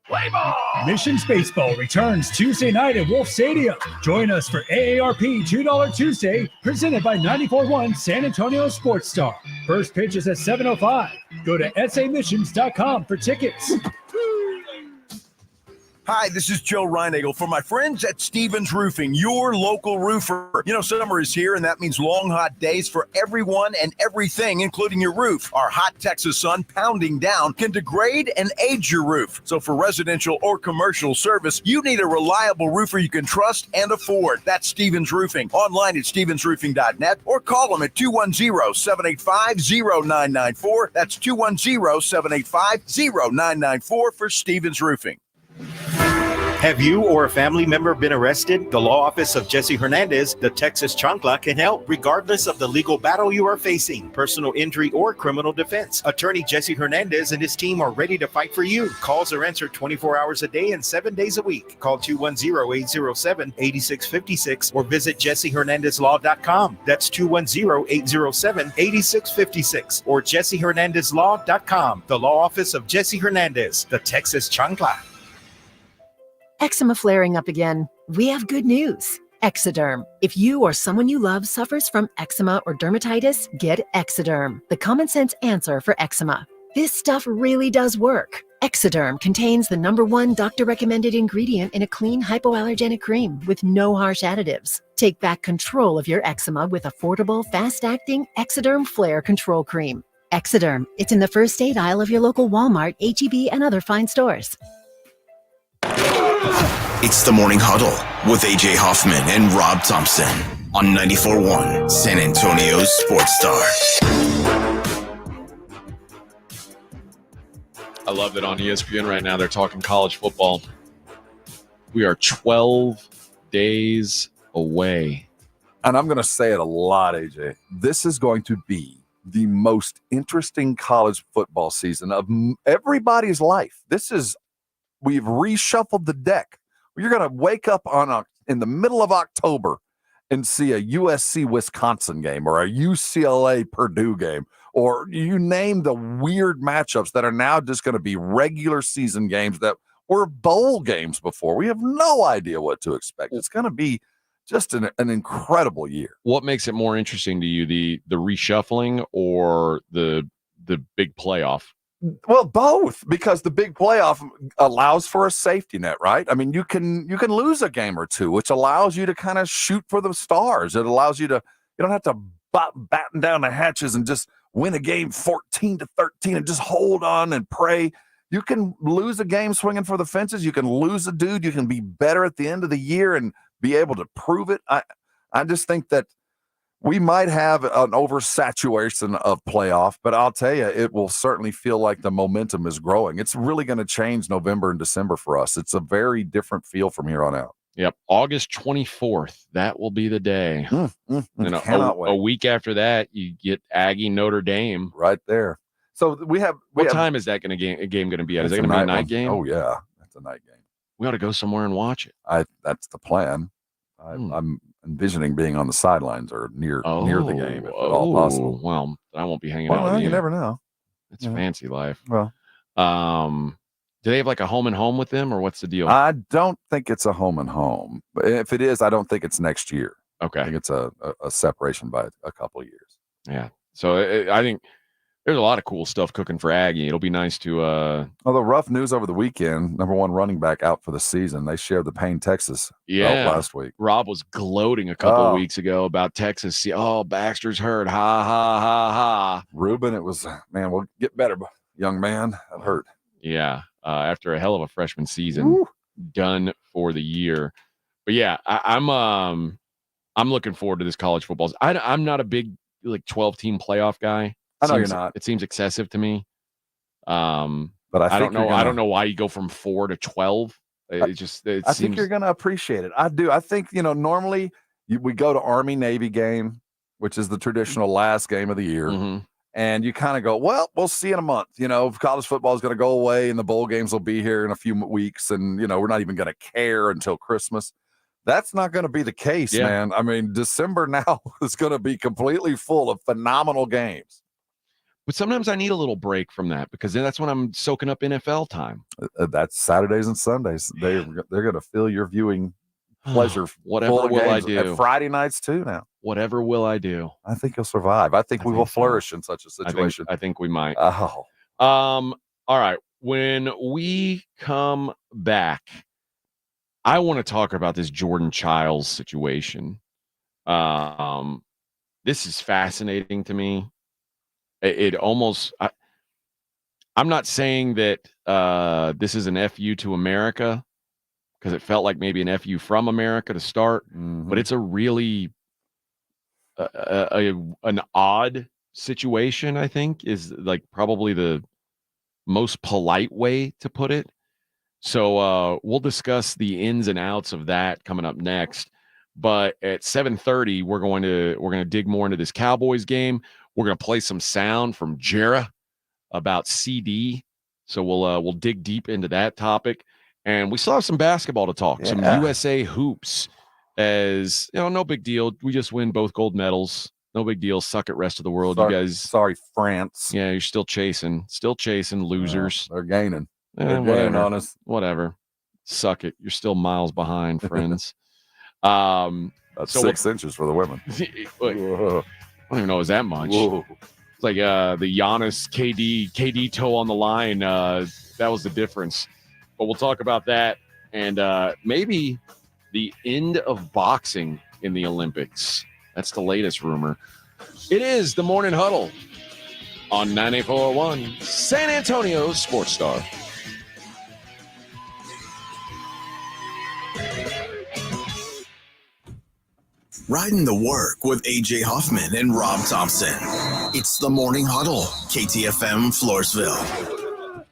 Play ball! Missions Baseball returns Tuesday night at Wolf Stadium. Join us for AARP $2 Tuesday, presented by 94.1 San Antonio Sports Star. First pitch is at 7:05. Go to samissions.com for tickets. Hi, this is Joe Reinagel for my friends at Stevens Roofing, your local roofer. You know, summer is here, and that means long, hot days for everyone and everything, including your roof. Our hot Texas sun pounding down can degrade and age your roof. So for residential or commercial service, you need a reliable roofer you can trust and afford. That's Stevens Roofing. Online at stevensroofing.net or call them at 210-785-0994. That's 210-785-0994 for Stevens Roofing. Have you or a family member been arrested? The law office of Jesse Hernandez, the Texas Chancla, can help regardless of the legal battle you are facing, personal injury or criminal defense. Attorney Jesse Hernandez and his team are ready to fight for you. Calls are answered 24 hours a day and 7 days a week. Call 210-807-8656 or visit jessehernandezlaw.com. That's 210-807-8656 or jessehernandezlaw.com. The law office of Jesse Hernandez, the Texas Chancla. Eczema flaring up again? We have good news. Exoderm. If you or someone you love suffers from eczema or dermatitis, get Exoderm, the common sense answer for eczema. This stuff really does work. Exoderm contains the #1 doctor-recommended ingredient in a clean hypoallergenic cream with no harsh additives. Take back control of your eczema with affordable, fast-acting Exoderm Flare Control Cream. Exoderm. It's in the first aid aisle of your local Walmart, H-E-B, and other fine stores. It's the Morning Huddle with AJ Hoffman and Rob Thompson on 94.1 San Antonio's Sports Star. I love that on ESPN right now they're talking college football. We are 12 days away. And I'm going to say it a lot, AJ. This is going to be the most interesting college football season of everybody's life. We've reshuffled the deck. You're going to wake up in the middle of October and see a USC-Wisconsin game or a UCLA-Purdue game, or you name the weird matchups that are now just going to be regular season games that were bowl games before. We have no idea what to expect. It's going to be just an incredible year. What makes it more interesting to you, the reshuffling or the big playoff? Well, both, because the big playoff allows for a safety net, right? I mean, you can lose a game or two, which allows you to kind of shoot for the stars. It allows you don't have to batten down the hatches and just win a game 14-13 and just hold on and pray. You can lose a game swinging for the fences. You can lose a dude. You can be better at the end of the year and be able to prove it. I just think that we might have an oversaturation of playoff, but I'll tell you, it will certainly feel like the momentum is growing. It's really going to change November and December for us. It's a very different feel from here on out. Yep. August 24th. That will be the day. Cannot wait. A week after that, you get Aggie Notre Dame. Right there. So we have. What time is that game going to be at? Is it going to be a night game? Oh yeah, that's a night game. We ought to go somewhere and watch it. That's the plan. I'm envisioning being on the sidelines or near the game if at all possible. Well, I won't be hanging out with you. You never know. It's fancy life. Well, do they have like a home and home with them, or what's the deal? I don't think it's a home and home, but if it is, I don't think it's next year. Okay, I think it's a separation by a couple of years. Yeah, so I think there's a lot of cool stuff cooking for Aggie. It'll be nice to. Although rough news over the weekend, number 1 running back out for the season. They shared the Payne, Texas belt last week. Rob was gloating a couple of weeks ago about Texas. Baxter's hurt. Ha ha ha ha. Ruben, it was man. We'll get better, young man. That hurt. Yeah, after a hell of a freshman season, done for the year. But yeah, I'm looking forward to this college football. I'm not a big 12-team playoff guy. I know you're not. It seems excessive to me. But I don't know. I don't know why you go from 4 to 12. I think you're going to appreciate it. I do. I think normally we go to Army Navy game, which is the traditional last game of the year, and you kind of go, well, we'll see in a month. College football is going to go away, and the bowl games will be here in a few weeks, and we're not even going to care until Christmas. That's not going to be the case, man. I mean, December now is going to be completely full of phenomenal games. But sometimes I need a little break from that because that's when I'm soaking up NFL time. That's Saturdays and Sundays. They're going to fill your viewing pleasure. Whatever will I do? And Friday nights too now. Whatever will I do? I think you'll survive. I think we will flourish in such a situation. I think we might. Oh. All right. When we come back, I want to talk about this Jordan Childs situation. This is fascinating to me. It almost, I'm not saying that this is an FU to America because it felt like maybe an FU from America to start, but it's a really an odd situation, I think, is like probably the most polite way to put it. So we'll discuss the ins and outs of that coming up next. But at 7:30, we're going to dig more into this Cowboys game. We're going to play some sound from Jera about CD. So we'll dig deep into that topic. And we still have some basketball to talk, some USA hoops. As no big deal. We just win both gold medals. No big deal. Suck it, rest of the world. You guys. Sorry, France. Yeah, you're still chasing losers. They're gaining. They're gaining on us. Whatever. Suck it. You're still miles behind, friends. That's 6 inches for the women. I don't even know it was that much. Whoa. It's like the Giannis KD toe on the line. That was the difference. But we'll talk about that and maybe the end of boxing in the Olympics. That's the latest rumor. It is the Morning Huddle on 94.1 San Antonio Sports Star. Riding the work with AJ Hoffman and Rob Thompson. It's the Morning Huddle, KTFM Floresville.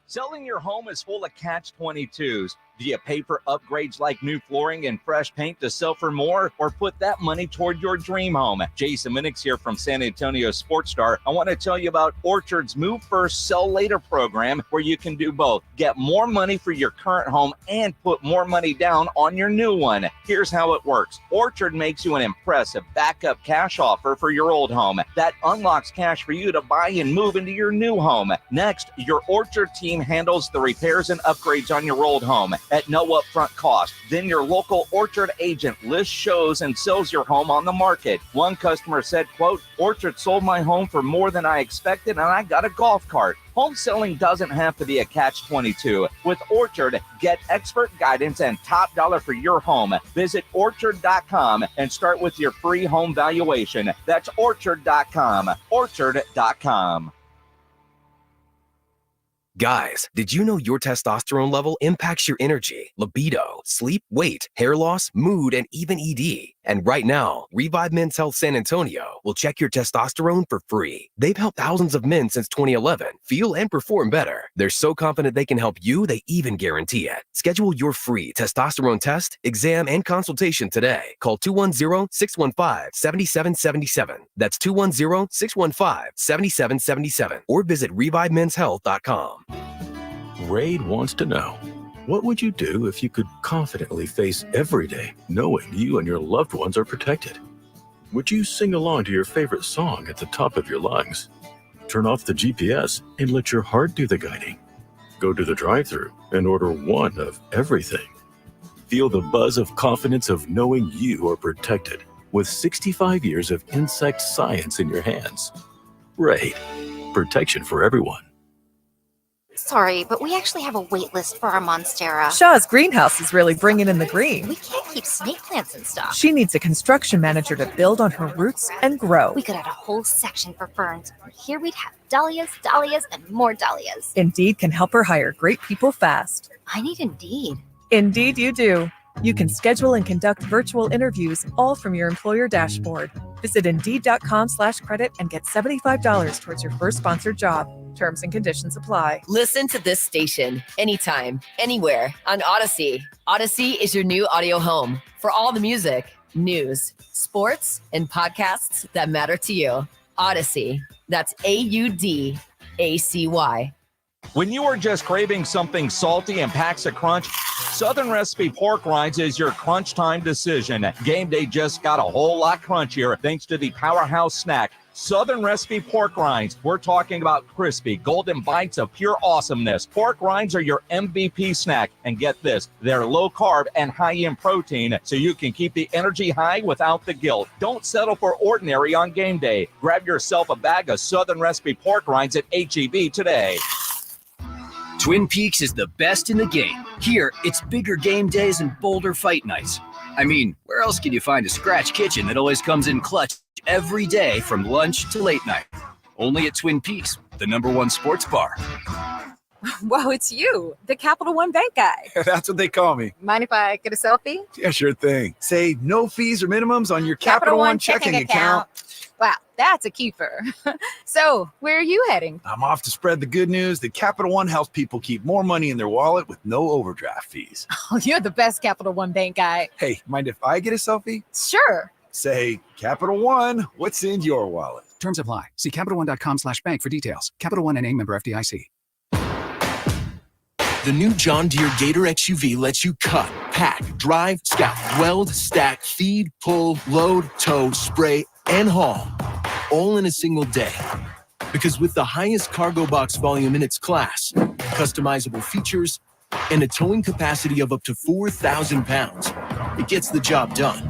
Selling your home is full of catch-22s. Do you pay for upgrades like new flooring and fresh paint to sell for more, or put that money toward your dream home? Jason Minix here from San Antonio Sports Star. I want to tell you about Orchard's Move First, Sell Later program, where you can do both. Get more money for your current home and put more money down on your new one. Here's how it works. Orchard makes you an impressive backup cash offer for your old home. That unlocks cash for you to buy and move into your new home. Next, your Orchard team handles the repairs and upgrades on your old home at no upfront cost. Then your local Orchard agent lists, shows, and sells your home on the market. One customer said, quote, Orchard sold my home for more than I expected and I got a golf cart. Home selling doesn't have to be a catch-22. With Orchard, get expert guidance and top dollar for your home. Visit Orchard.com and start with your free home valuation. That's Orchard.com. Orchard.com. Guys, did you know your testosterone level impacts your energy, libido, sleep, weight, hair loss, mood, and even ED? And right now, Revive Men's Health San Antonio will check your testosterone for free. They've helped thousands of men since 2011 feel and perform better. They're so confident they can help you, they even guarantee it. Schedule your free testosterone test, exam, and consultation today. Call 210-615-7777. That's 210-615-7777. Or visit ReviveMen'sHealth.com. Raid wants to know, what would you do if you could confidently face every day knowing you and your loved ones are protected? Would you sing along to your favorite song at the top of your lungs? Turn off the GPS and let your heart do the guiding. Go to the drive-thru and order one of everything. Feel the buzz of confidence of knowing you are protected with 65 years of insect science in your hands. Raid. Protection for everyone. Sorry, but we actually have a wait list for our Monstera. Shaw's greenhouse is really bringing in the green. We can't keep snake plants in stock. She needs a construction manager to build on her roots and grow. We could add a whole section for ferns. Here we'd have dahlias, dahlias, and more dahlias. Indeed can help her hire great people fast. I need Indeed. Indeed you do. You can schedule and conduct virtual interviews all from your employer dashboard. Visit Indeed.com/credit and get $75 towards your first sponsored job. Terms and conditions apply. Listen to this station anytime, anywhere on Odyssey. Odyssey is your new audio home for all the music, news, sports, and podcasts that matter to you. Odyssey. That's AUDACY. When you are just craving something salty and packs a crunch, Southern Recipe Pork Rinds is your crunch time decision. Game day just got a whole lot crunchier thanks to the powerhouse snack, Southern Recipe Pork Rinds. We're talking about crispy, golden bites of pure awesomeness. Pork rinds are your MVP snack. And get this, they're low carb and high in protein, so you can keep the energy high without the guilt. Don't settle for ordinary on game day. Grab yourself a bag of Southern Recipe Pork Rinds at H-E-B today. Twin Peaks is the best in the game. Here, it's bigger game days and bolder fight nights. I mean, where else can you find a scratch kitchen that always comes in clutch every day from lunch to late night? Only at Twin Peaks, the #1 sports bar. Whoa, it's you, the Capital One Bank guy. That's what they call me. Mind if I get a selfie? Yeah, sure thing. Say no fees or minimums on your Capital One checking account. Wow, that's a keeper. So, where are you heading? I'm off to spread the good news that Capital One helps people keep more money in their wallet with no overdraft fees. Oh, you're the best Capital One Bank guy. Hey, mind if I get a selfie? Sure. Say, Capital One, what's in your wallet? Terms apply. See CapitalOne.com/bank for details. Capital One NA, member FDIC. The new John Deere Gator XUV lets you cut, pack, drive, scout, weld, stack, feed, pull, load, tow, spray, and haul, all in a single day. Because with the highest cargo box volume in its class, customizable features, and a towing capacity of up to 4,000 pounds, it gets the job done.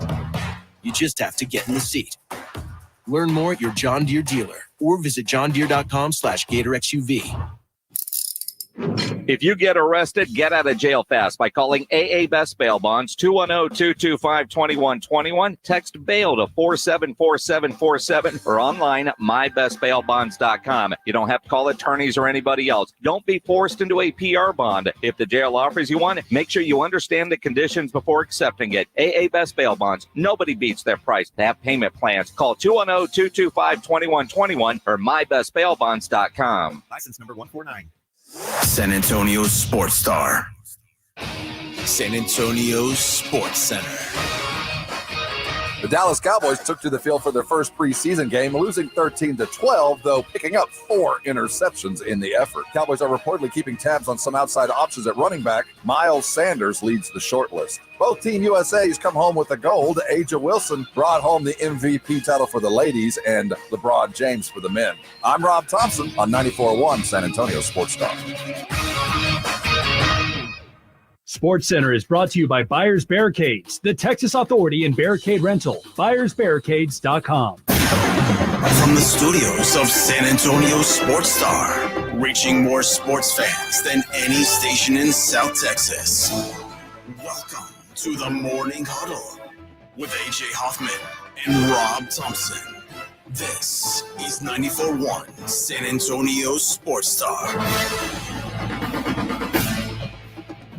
You just have to get in the seat. Learn more at your John Deere dealer or visit johndeere.com/Gator XUV. If you get arrested, get out of jail fast by calling AA Best Bail Bonds, 210-225-2121. Text bail to 474747 or online at mybestbailbonds.com. You don't have to call attorneys or anybody else. Don't be forced into a PR bond. If the jail offers you one, make sure you understand the conditions before accepting it. AA Best Bail Bonds. Nobody beats their price. They have payment plans. Call 210-225-2121 or mybestbailbonds.com. License number 149. San Antonio Sports Star. San Antonio Sports Center. The Dallas Cowboys took to the field for their first preseason game, losing 13-12, though picking up 4 interceptions in the effort. Cowboys are reportedly keeping tabs on some outside options at running back. Miles Sanders leads the short list. Both Team USA's come home with the gold. Aja Wilson brought home the MVP title for the ladies and LeBron James for the men. I'm Rob Thompson on 94.1 San Antonio Sports Star. Sports Center is brought to you by Buyers Barricades, the Texas authority in barricade rental. BuyersBarricades.com. From the studios of San Antonio Sports Star, reaching more sports fans than any station in South Texas. Welcome to the Morning Huddle with AJ Hoffman and Rob Thompson. This is 94.1 San Antonio Sports Star.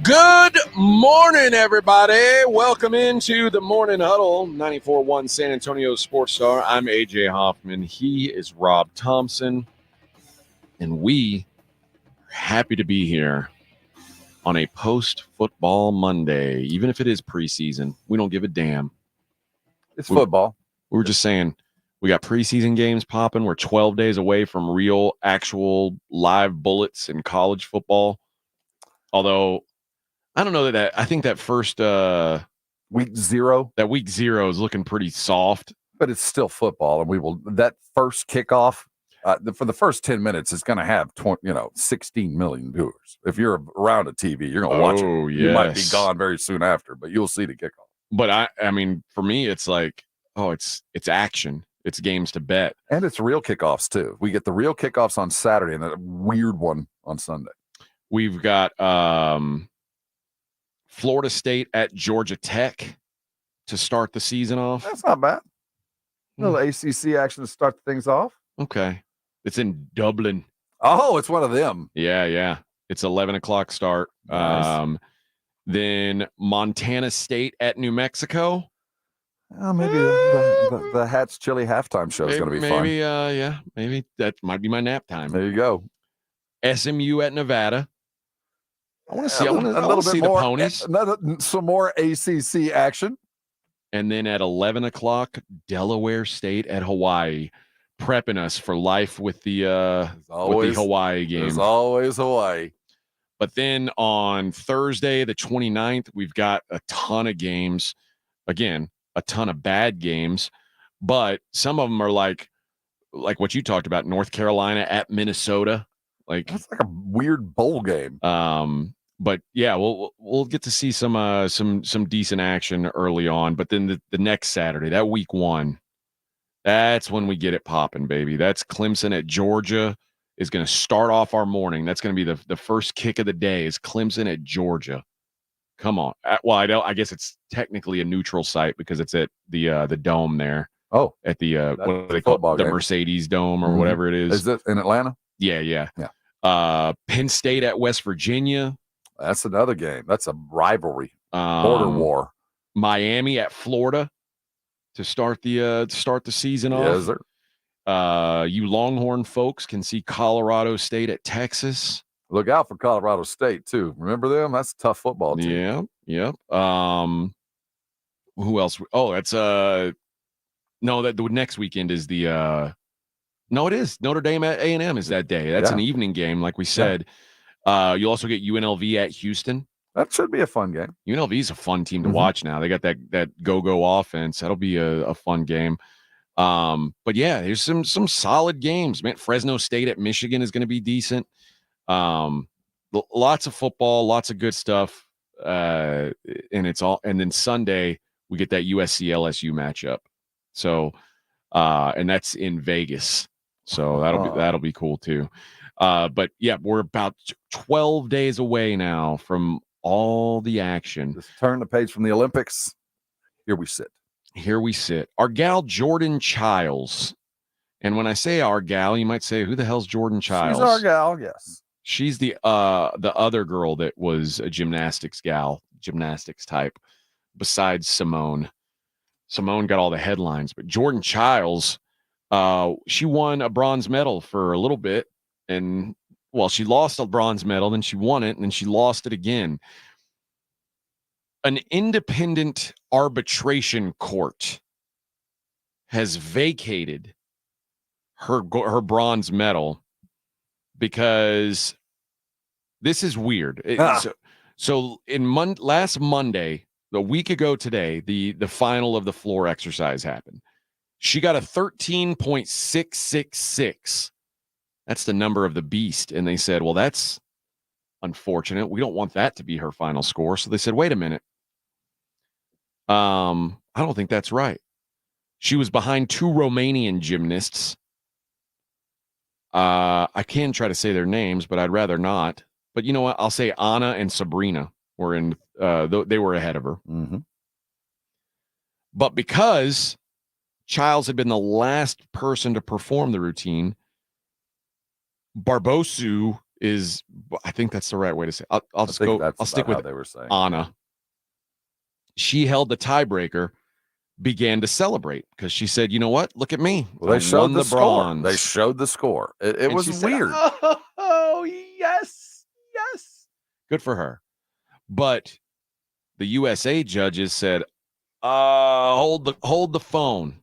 Good morning, everybody. Welcome into the Morning Huddle, 94.1 San Antonio Sports Star. I'm AJ Hoffman. He is Rob Thompson. And we are happy to be here on a post-football Monday. Even if it is preseason, we don't give a damn. It's football. We were just saying, we got preseason games popping. We're 12 days away from real, actual live bullets in college football. Although, I don't know that I think that first week zero is looking pretty soft, but it's still football, and that first kickoff for the first 10 minutes is going to have 16 million viewers. If you're around a TV, you're going to watch it. Yes. You might be gone very soon after, but you'll see the kickoff. But I mean, for me, it's like, it's action. It's games to bet, and it's real kickoffs too. We get the real kickoffs on Saturday, and a weird one on Sunday. We've got Florida State at Georgia Tech to start the season off. That's not bad. A little ACC action to start things off. Okay. It's in Dublin. Oh, it's one of them. Yeah. It's 11 o'clock start. Nice. Then Montana State at New Mexico. Maybe the Hats Chili halftime show is going to be fun. Maybe that might be my nap time. There you go. SMU at Nevada. I want to see. I want to see the ponies. Some more ACC action. And then at 11 o'clock, Delaware State at Hawaii, prepping us for life with the Hawaii game. There's always Hawaii. But then on Thursday, the 29th, we've got a ton of games. Again, a ton of bad games, but some of them are like what you talked about, North Carolina at Minnesota. That's like a weird bowl game. But yeah, we'll get to see some decent action early on. But then the next Saturday, that week 1, that's when we get it popping, baby. That's Clemson at Georgia is going to start off our morning. That's going to be the first kick of the day is Clemson at Georgia. Come on. Well, I guess it's technically a neutral site because it's at the dome there. Oh, at the what do they call it? The Mercedes Dome or whatever it is. Is it in Atlanta? Yeah. Penn State at West Virginia. That's another game. That's a rivalry, border war. Miami at Florida to start the season off. Yes, sir. You Longhorn folks can see Colorado State at Texas. Look out for Colorado State too. Remember them? That's a tough football team. Yeah. Who else? Oh, that's no. That the next weekend is the no, it is Notre Dame at A&M is that day. That's an evening game, like we said. You'll also get UNLV at Houston. That should be a fun game. UNLV is a fun team to watch now. They got that go offense. That'll be a fun game. But yeah, there's some solid games, man. Fresno State at Michigan is going to be decent. Lots of football, lots of good stuff. And then Sunday we get that USC LSU matchup. So, and that's in Vegas. So that'll be cool too. But yeah, we're about 12 days away now from all the action. Just turn the page from the Olympics. Here we sit. Our gal Jordan Childs. And when I say our gal, you might say, who the hell's Jordan Childs? She's our gal, yes. She's the other girl that was a gymnastics type, besides Simone. Simone got all the headlines, but Jordan Childs, she won a bronze medal for a little bit. And she lost a bronze medal, then she won it, and then she lost it again. An independent arbitration court has vacated her bronze medal because this is weird. So last Monday, a week ago today, the final of the floor exercise happened. She got a 13.666. That's the number of the beast. And they said, well, that's unfortunate. We don't want that to be her final score. So they said, wait a minute. I don't think that's right. She was behind 2 Romanian gymnasts. I can try to say their names, but I'd rather not. But you know what? I'll say Anna and Sabrina were in. They were ahead of her. Mm-hmm. But because Childs had been the last person to perform the routine, Barbosu I think that's the right way to say it. I'll just go. I'll stick with they were saying. Anna. She held the tiebreaker, began to celebrate because she said, "You know what? Look at me. Well, they I showed won the score. bronze." They showed the score. It And was she said, weird. Oh, yes. Good for her. But the USA judges said, hold the phone.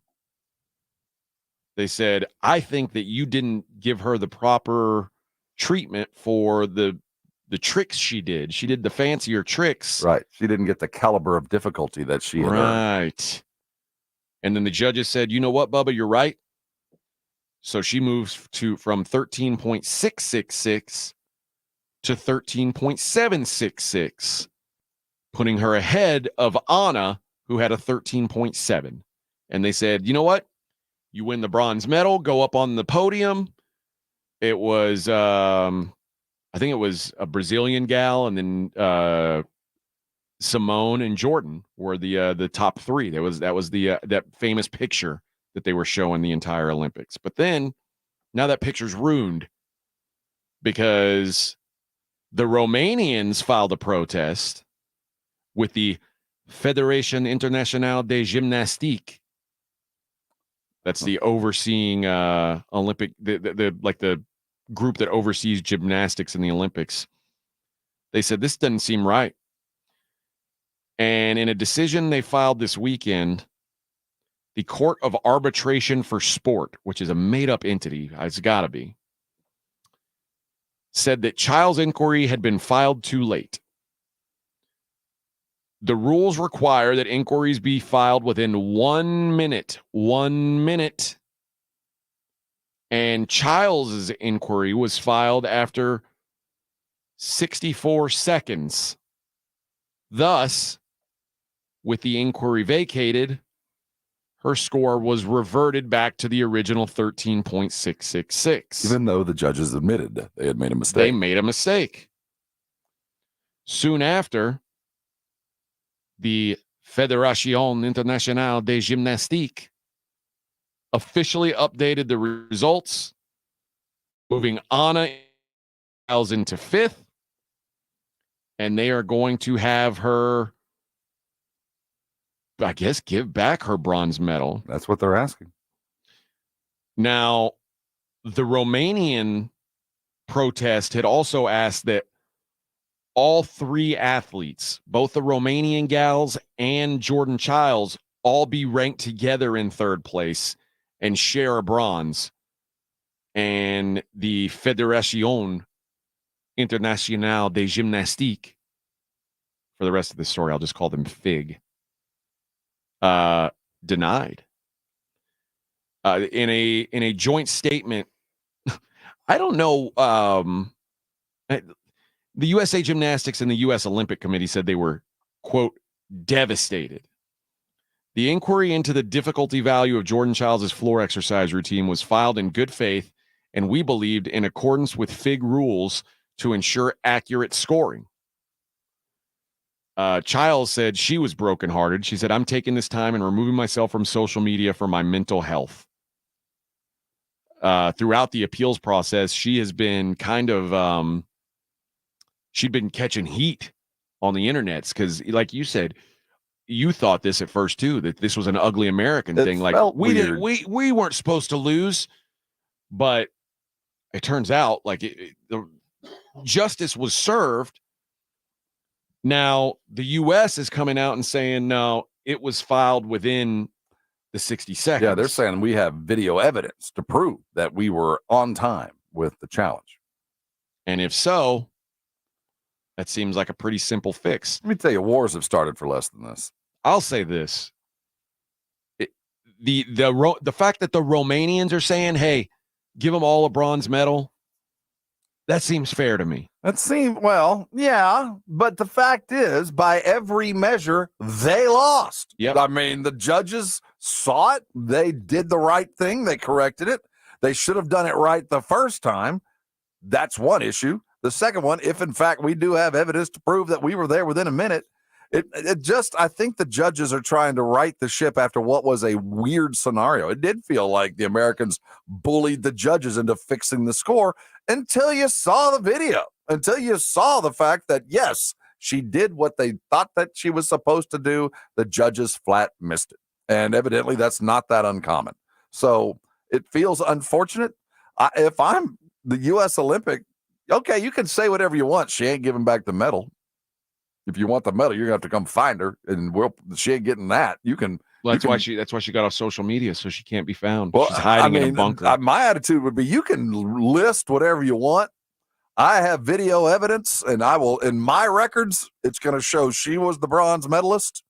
They said, I think that you didn't give her the proper treatment for the tricks she did. She did the fancier tricks. Right. She didn't get the caliber of difficulty that she had earned. Right. And then the judges said, you know what, Bubba, you're right. So she moves from 13.666 to 13.766, putting her ahead of Anna, who had a 13.7. And they said, you know what? You win the bronze medal, go up on the podium. It was, I think it was a Brazilian gal, and then Simone and Jordan were the top three. That was that famous picture that they were showing the entire Olympics. But then now that picture's ruined because the Romanians filed a protest with the Fédération Internationale de Gymnastique. That's the overseeing Olympic, the group that oversees gymnastics in the Olympics. They said this doesn't seem right. And in a decision they filed this weekend, the Court of Arbitration for Sport, which is a made-up entity, it's got to be, said that Child's inquiry had been filed too late. The rules require that inquiries be filed within 1 minute. 1 minute. And Child's inquiry was filed after 64 seconds. Thus, with the inquiry vacated, her score was reverted back to the original 13.666. Even though the judges admitted they had made a mistake. They made a mistake. Soon after, the Fédération Internationale de Gymnastique officially updated the results, moving Anna into fifth, and they are going to have her, I guess, give back her bronze medal. That's what they're asking. Now, the Romanian protest had also asked that all three athletes, both the Romanian gals and Jordan Childs, all be ranked together in third place and share a bronze. And the Fédération Internationale de Gymnastique, for the rest of the story, I'll just call them FIG, denied. In a joint statement, I don't know. The USA Gymnastics and the U.S. Olympic Committee said they were, quote, devastated. The inquiry into the difficulty value of Jordan Childs' floor exercise routine was filed in good faith, and we believed in accordance with FIG rules to ensure accurate scoring. Childs said she was brokenhearted. She said, I'm taking this time and removing myself from social media for my mental health. Throughout the appeals process, she has been kind of, she'd been catching heat on the internets because, like you said, you thought this at first too, that this was an ugly American thing. Like we weren't supposed to lose, but it turns out like the justice was served. Now the U.S. is coming out and saying no, it was filed within the 60 seconds. Yeah, they're saying we have video evidence to prove that we were on time with the challenge. And if so, that seems like a pretty simple fix. Let me tell you, wars have started for less than this. I'll say this. The fact that the Romanians are saying, hey, give them all a bronze medal, that seems fair to me. That seems, well, yeah, but the fact is, by every measure, they lost. Yep. I mean, the judges saw it. They did the right thing. They corrected it. They should have done it right the first time. That's one issue. The second one, if in fact we do have evidence to prove that we were there within a minute, it just, I think the judges are trying to right the ship after what was a weird scenario. It did feel like the Americans bullied the judges into fixing the score, until you saw the video, until you saw the fact that, yes, she did what they thought that she was supposed to do. The judges flat missed it. And evidently that's not that uncommon. So it feels unfortunate. If I'm the U.S. Olympic, okay, you can say whatever you want. She ain't giving back the medal. If you want the medal, you're gonna have to come find her, and she ain't getting that. You can. Well, that's why she got off social media, so she can't be found. Well, she's hiding in a bunker. My attitude would be, you can list whatever you want. I have video evidence, and I will, in my records, it's going to show she was the bronze medalist,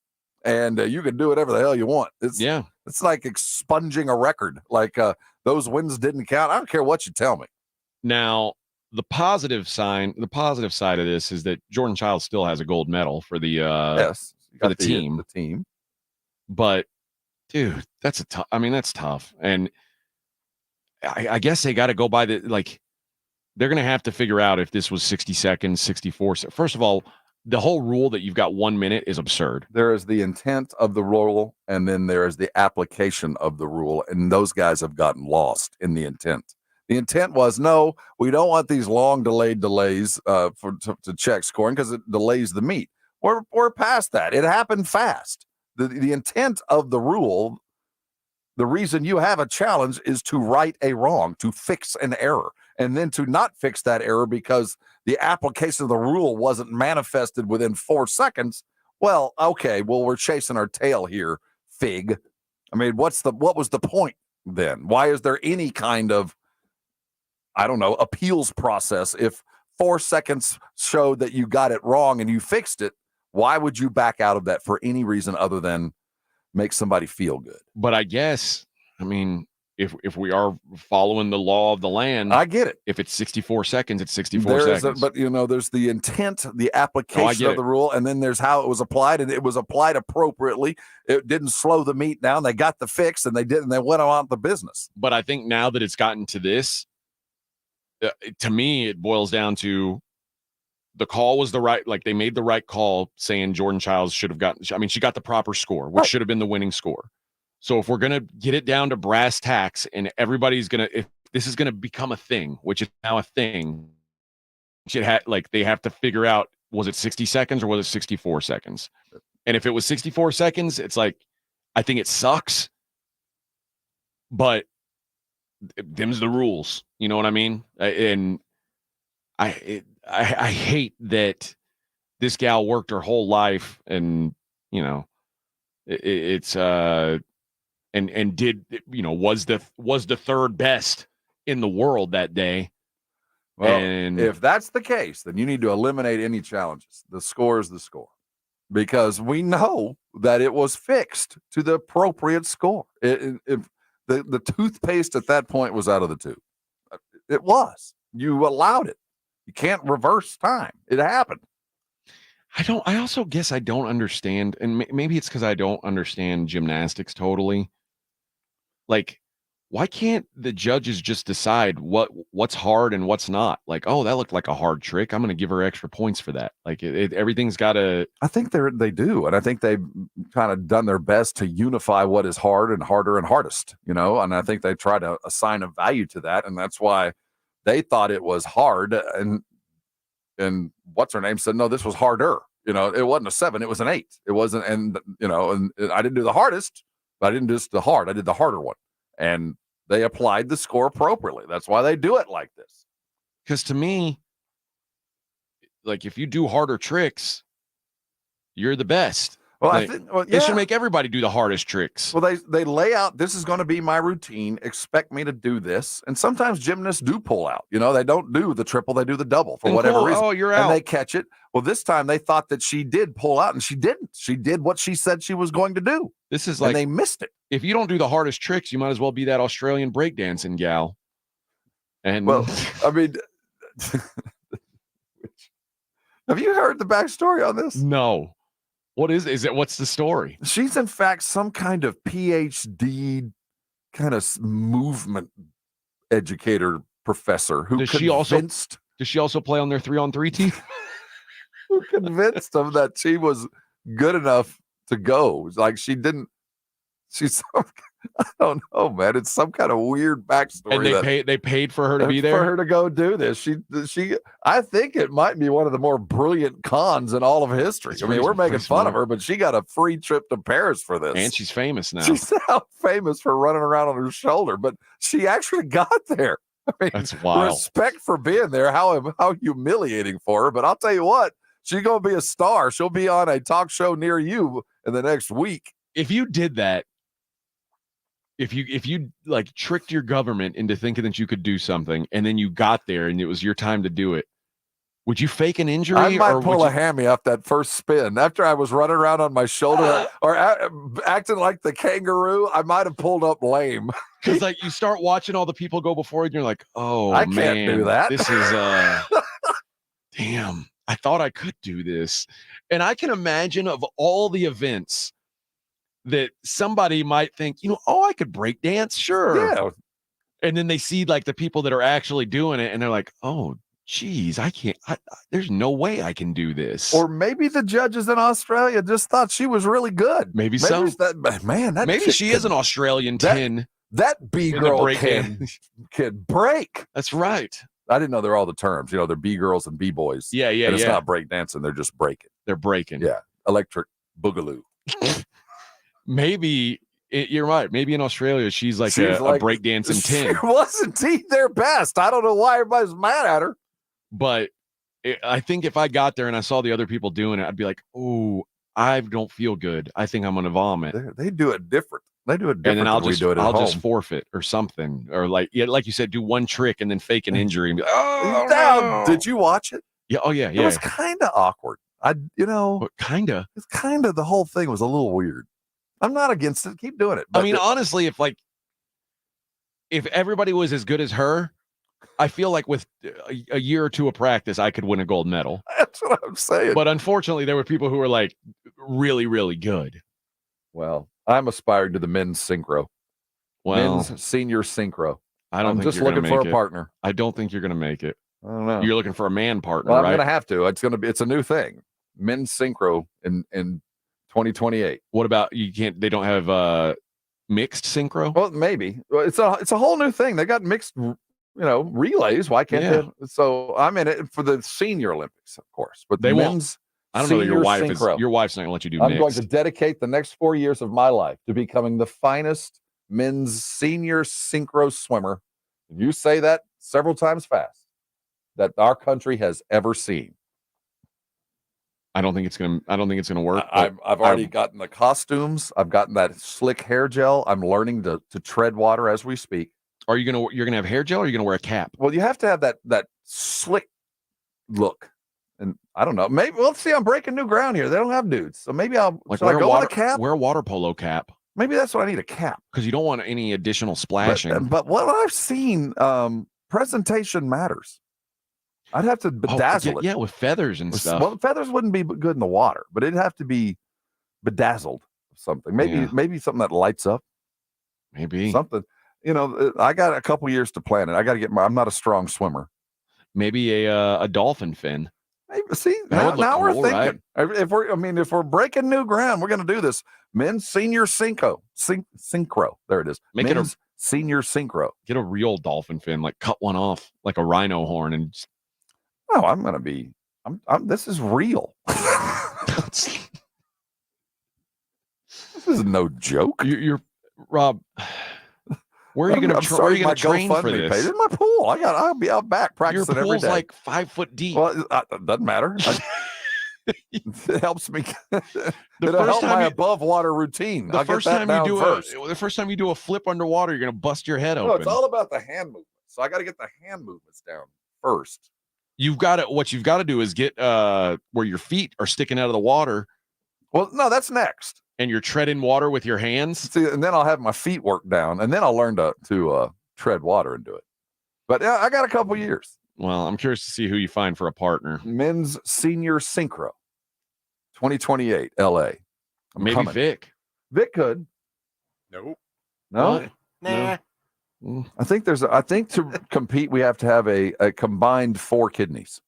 and you can do whatever the hell you want. It's like expunging a record. Like those wins didn't count. I don't care what you tell me. Now, the positive side of this is that Jordan Child still has a gold medal for the team. The team. But dude, that's tough. And I guess they got to go by they're going to have to figure out if this was 60 seconds, 64. First of all, the whole rule that you've got 1 minute is absurd. There is the intent of the rule, and then there is the application of the rule. And those guys have gotten lost in the intent. The intent was, no, we don't want these long delays to check scoring because it delays the meet. We're past that. It happened fast. The intent of the rule, the reason you have a challenge is to right a wrong, to fix an error, and then to not fix that error because the application of the rule wasn't manifested within 4 seconds. Well, okay, we're chasing our tail here, fig. I mean, what was the point then? Why is there any kind of, I don't know, appeals process? If 4 seconds showed that you got it wrong and you fixed it, why would you back out of that for any reason other than make somebody feel good? But I guess, I mean, if we are following the law of the land, I get it. If it's 64 seconds, it's 64 seconds. But there's the intent, the application of the rule, and then there's how it was applied, and it was applied appropriately. It didn't slow the meet down. They got the fix, and they went on the business. But I think now that it's gotten to this, to me, it boils down to the call was they made the right call saying Jordan Childs should have gotten, she got the proper score, which should have been the winning score. So if we're going to get it down to brass tacks and everybody's going to, if this is going to become a thing, which is now a thing, they have to figure out, was it 60 seconds or was it 64 seconds? And if it was 64 seconds, it's I think it sucks, but them's the rules. You know what I mean? And I hate that this gal worked her whole life and, it's and did, was the third best in the world that day. Well, and if that's the case, then you need to eliminate any challenges. The score is the score, because we know that it was fixed to the appropriate score. If the toothpaste at that point was out of the tube, it was. You allowed it. You can't reverse time. It happened. I also guess I don't understand, and maybe it's because I don't understand gymnastics totally. Why can't the judges just decide what's hard and what's not? Oh, that looked like a hard trick. I'm going to give her extra points for that. Everything's got to. I think they do, and I think they've kind of done their best to unify what is hard and harder and hardest. And I think they try to assign a value to that, and that's why they thought it was hard, and what's her name said, no, this was harder. It wasn't a 7, it was an 8. It wasn't, and I didn't do the hardest, but I didn't do the hard. I did the harder one. And they applied the score appropriately. That's why they do it like this. Because to me, if you do harder tricks, you're the best. Well, I think they should make everybody do the hardest tricks. Well, they lay out, this is going to be my routine. Expect me to do this. And sometimes gymnasts do pull out. They don't do the triple, they do the double for whatever reason. Oh, you're out. And they catch it. Well, this time they thought that she did pull out, and she didn't. She did what she said she was going to do. This is and they missed it. If you don't do the hardest tricks, you might as well be that Australian breakdancing gal. And well, have you heard the backstory on this? No. What is it? What's the story? She's in fact some kind of PhD kind of movement educator professor who does she also play on their 3-on-3 team? Who convinced them that she was good enough to go. She didn't She's I don't know, man. It's some kind of weird backstory. And they paid for her to be there? For her to go do this. She I think it might be one of the more brilliant cons in all of history. I mean, we're making fun of her, but she got a free trip to Paris for this. And she's famous now. She's now famous for running around on her shoulder, but she actually got there. I mean, that's wild. Respect for being there. How humiliating for her. But I'll tell you what, she's going to be a star. She'll be on a talk show near you in the next week. If you did that, if you like tricked your government into thinking that you could do something, and then you got there and it was your time to do it, would you fake an injury? I might pull a hammy off that first spin. After I was running around on my shoulder or acting like the kangaroo, I might have pulled up lame. Because like you start watching all the people go before you, and you're like, oh, I man, can't do that. This is damn. I thought I could do this, and I can imagine of all the events that somebody might think, oh, I could break dance, sure. Yeah. And then they see like the people that are actually doing it, and they're like, oh, geez, I can't. There's no way I can do this. Or maybe the judges in Australia just thought she was really good. Maybe so. Maybe she is an Australian 10. That B-girl can break. That's right. I didn't know they're all the terms. They're B-girls and B-boys. Yeah. And it's not break dancing. They're just breaking. They're breaking. Yeah. Electric boogaloo. Maybe you're right. Maybe in Australia, she's like a breakdancing 10. She wasn't their best. I don't know why everybody's mad at her. But I think if I got there and I saw the other people doing it, I'd be like, oh, I don't feel good. I think I'm going to vomit. They do it different. They do it different. And then I'll just home. forfeit or something. Or like you said, do one trick and then fake an injury. And be like, no. Did you watch it? Yeah. Oh, yeah. It was kind of awkward. Kind of. It's kind of the whole thing was a little weird. I'm not against it. Keep doing it. I mean, honestly, if everybody was as good as her, I feel like with a year or two of practice, I could win a gold medal. That's what I'm saying. But unfortunately, there were people who were like really, really good. Well, I'm aspiring to the men's synchro. Men's senior synchro. I'm just looking for a partner. I don't think you're going to make it. I don't know. You're looking for a man partner, well, right? I'm going to have to. It's a new thing. Men's synchro in 2028. What about they don't have mixed synchro? Well, maybe. It's a whole new thing. They got mixed relays. Why can't they? So I'm in it for the senior Olympics, of course. But they men's I don't know that your wife synchro. Your wife's not going to let you do I'm mixed. going to dedicate the next 4 years of my life to becoming the finest men's senior synchro swimmer. You say that several times fast that our country has ever seen. I don't think it's gonna work. I've already gotten the costumes. I've gotten that slick hair gel. I'm learning to tread water as we speak. Are you you're gonna have hair gel, or are you gonna wear a cap? Well, you have to have that slick look. And I don't know. Maybe we'll see. I'm breaking new ground here. They don't have dudes, so maybe I'll wear go with a cap. Wear a water polo cap. Maybe that's what I need, a cap, because you don't want any additional splashing. But what I've seen, presentation matters. I'd have to bedazzle it. Yeah, with feathers and stuff. Well, feathers wouldn't be good in the water, but it'd have to be bedazzled with something. Maybe something that lights up. Maybe something. I got a couple years to plan it. I got to get I'm not a strong swimmer. Maybe a dolphin fin. Maybe, see, now we're thinking. Right? If we're breaking new ground, we're going to do this. Men's senior synchro. There it is. Men's senior synchro. Get a real dolphin fin, like cut one off like a rhino horn and. No, I'm going to be. This is real. This is no joke. You're Rob. Where are you going to train for this? Page. In my pool. I'll be out back practicing every day. Your pool's like 5 foot deep. Well, it doesn't matter. It helps me. It'll help my above water routine. The first time you do a flip underwater, you're going to bust your head open. No, it's all about the hand movements. So I got to get the hand movements down first. What you've got to do is get where your feet are sticking out of the water. Well, no, that's next. And you're treading water with your hands. See, and then I'll have my feet work down, and then I'll learn to tread water and do it. But I got a couple years. Well, I'm curious to see who you find for a partner. Men's senior synchro, 2028, LA. Maybe coming. Vic could. Nope. No. What? Nah. No. I think to compete we have to have a combined 4 kidneys.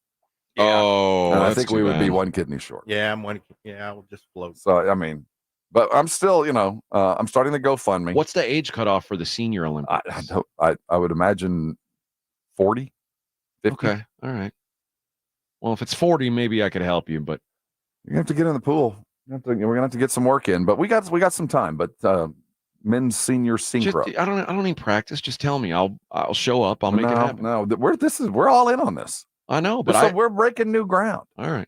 Yeah. Oh, and I think we would be 1 kidney short. Yeah, I'm one. Yeah, I will just float. So I mean, But I'm still, I'm starting the GoFundMe. What's the age cutoff for the Senior Olympics? I would imagine 40, 50. Okay, all right. Well, if it's 40, maybe I could help you, but you have to get in the pool. We're gonna have to get some work in, but we got some time. But men's senior synchro. I don't need practice. Just tell me. I'll show up. I'll make it happen. No, we're all in on this. I know, but we're breaking new ground. All right.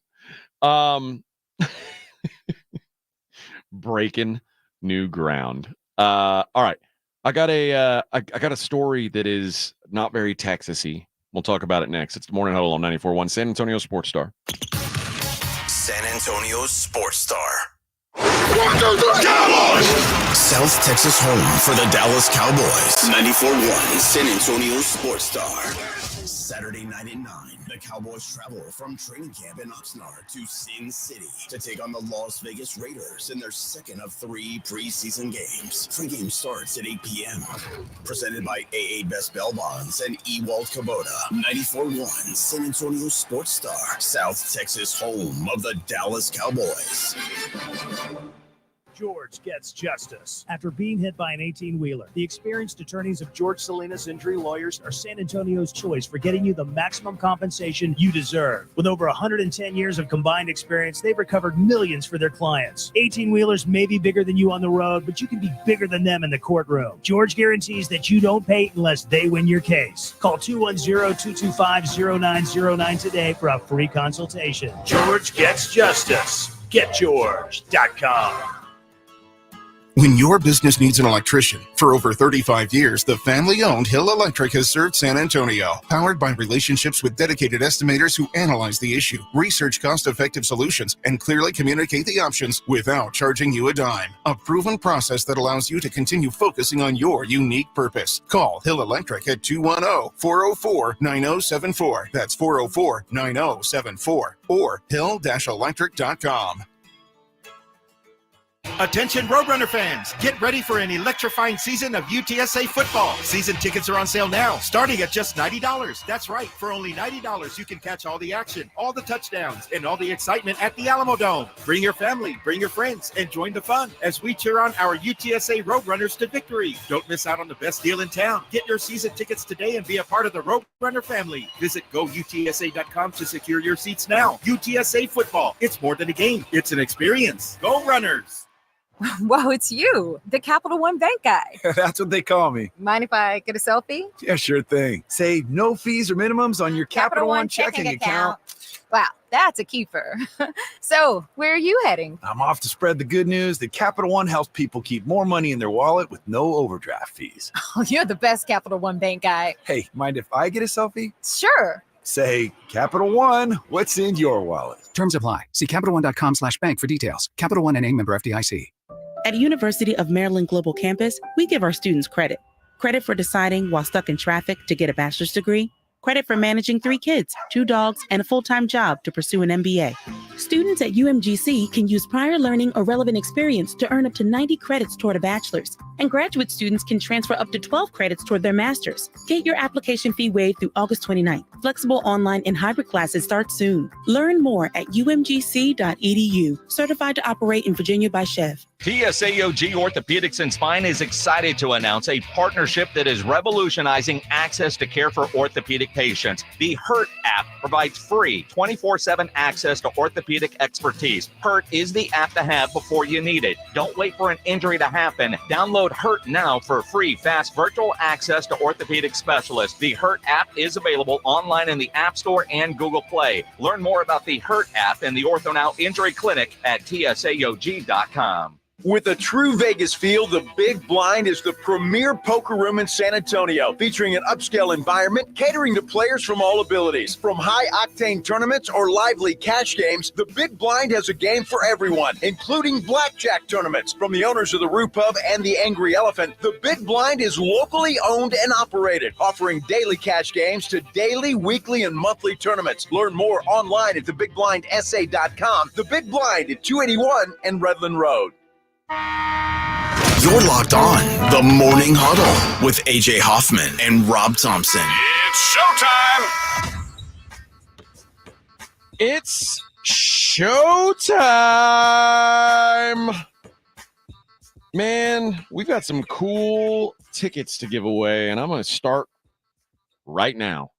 Breaking new ground. All right. I got a story that is not very Texas-y. We'll talk about it next. It's the Morning Huddle on 94.1 San Antonio Sports Star. San Antonio Sports Star. 1, 2, 3, Cowboys! South Texas home for the Dallas Cowboys. 94.1 San Antonio Sports Star. Saturday night at 9, the Cowboys travel from training camp in Oxnard to Sin City to take on the Las Vegas Raiders in their second of 3 preseason games. Pre-game starts at 8 p.m. Presented by AA Best Bell Bonds and Ewald Kubota. 94.1 San Antonio Sports Star. South Texas home of the Dallas Cowboys. George gets justice after being hit by an 18-wheeler. The experienced attorneys of George Salinas Injury Lawyers are San Antonio's choice for getting you the maximum compensation you deserve. With over 110 years of combined experience, they've recovered millions for their clients. 18-wheelers may be bigger than you on the road, but you can be bigger than them in the courtroom. George guarantees that you don't pay unless they win your case. Call 210-225-0909 today for a free consultation. George gets justice. GetGeorge.com. When your business needs an electrician, for over 35 years, the family-owned Hill Electric has served San Antonio. Powered by relationships with dedicated estimators who analyze the issue, research cost-effective solutions, and clearly communicate the options without charging you a dime. A proven process that allows you to continue focusing on your unique purpose. Call Hill Electric at 210-404-9074. That's 404-9074. Or hill-electric.com. Attention Roadrunner fans, get ready for an electrifying season of UTSA football. Season tickets are on sale now, starting at just $90. That's right, for only $90 you can catch all the action, all the touchdowns, and all the excitement at the Alamo Dome. Bring your family, bring your friends, and join the fun as we cheer on our UTSA Roadrunners to victory. Don't miss out on the best deal in town. Get your season tickets today and be a part of the Roadrunner family. Visit GoUTSA.com to secure your seats now. UTSA football, it's more than a game, it's an experience. Go Runners! Whoa, it's you, the Capital One Bank guy. That's what they call me. Mind if I get a selfie? Yeah, sure thing. Save no fees or minimums on your Capital One checking account. Wow, that's a keeper. So, where are you heading? I'm off to spread the good news that Capital One helps people keep more money in their wallet with no overdraft fees. Oh, you're the best Capital One Bank guy. Hey, mind if I get a selfie? Sure. Say, Capital One, what's in your wallet? Terms apply. See CapitalOne.com/bank for details. Capital One NA, member FDIC. At University of Maryland Global Campus, we give our students credit. Credit for deciding while stuck in traffic to get a bachelor's degree. Credit for managing 3 kids, 2 dogs, and a full-time job to pursue an MBA. Students at UMGC can use prior learning or relevant experience to earn up to 90 credits toward a bachelor's. And graduate students can transfer up to 12 credits toward their master's. Get your application fee waived through August 29th. Flexible online and hybrid classes start soon. Learn more at umgc.edu. Certified to operate in Virginia by Chev. TSAOG Orthopedics and Spine is excited to announce a partnership that is revolutionizing access to care for orthopedic patients. The HURT app provides free 24/7 access to orthopedic expertise. HURT is the app to have before you need it. Don't wait for an injury to happen. Download HURT now for free, fast virtual access to orthopedic specialists. The HURT app is available online in the App Store and Google Play. Learn more about the HURT app and the OrthoNow Injury Clinic at TSAOG.com. With a true Vegas feel, the Big Blind is the premier poker room in San Antonio, featuring an upscale environment catering to players from all abilities. From high-octane tournaments or lively cash games, the Big Blind has a game for everyone, including blackjack tournaments. From the owners of the Roo Pub and the Angry Elephant, the Big Blind is locally owned and operated, offering daily cash games to daily, weekly, and monthly tournaments. Learn more online at thebigblindsa.com. The Big Blind at 281 and Redland Road. You're locked on the Morning Huddle with AJ Hoffman and Rob Thompson. It's showtime. It's showtime. Man, we've got some cool tickets to give away, and I'm going to start right now.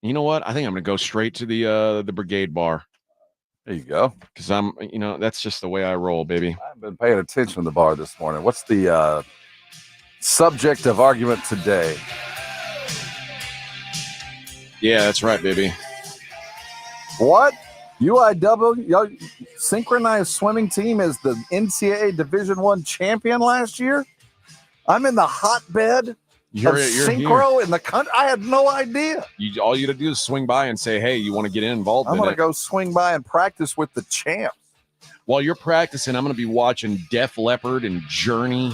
You know what? I think I'm going to go straight to the Brigade Bar. There you go. Because that's just the way I roll, baby. I've been paying attention to the bar this morning. What's the subject of argument today? Yeah, that's right, baby. What? UIW synchronized swimming team is the NCAA Division I champion last year? I'm in the hotbed of synchro here in the country. I had no idea. All you got to do is swing by and say, hey, you want to get involved I'm in going it? to go swing by and practice with the champ. While you're practicing, I'm going to be watching Def Leppard and Journey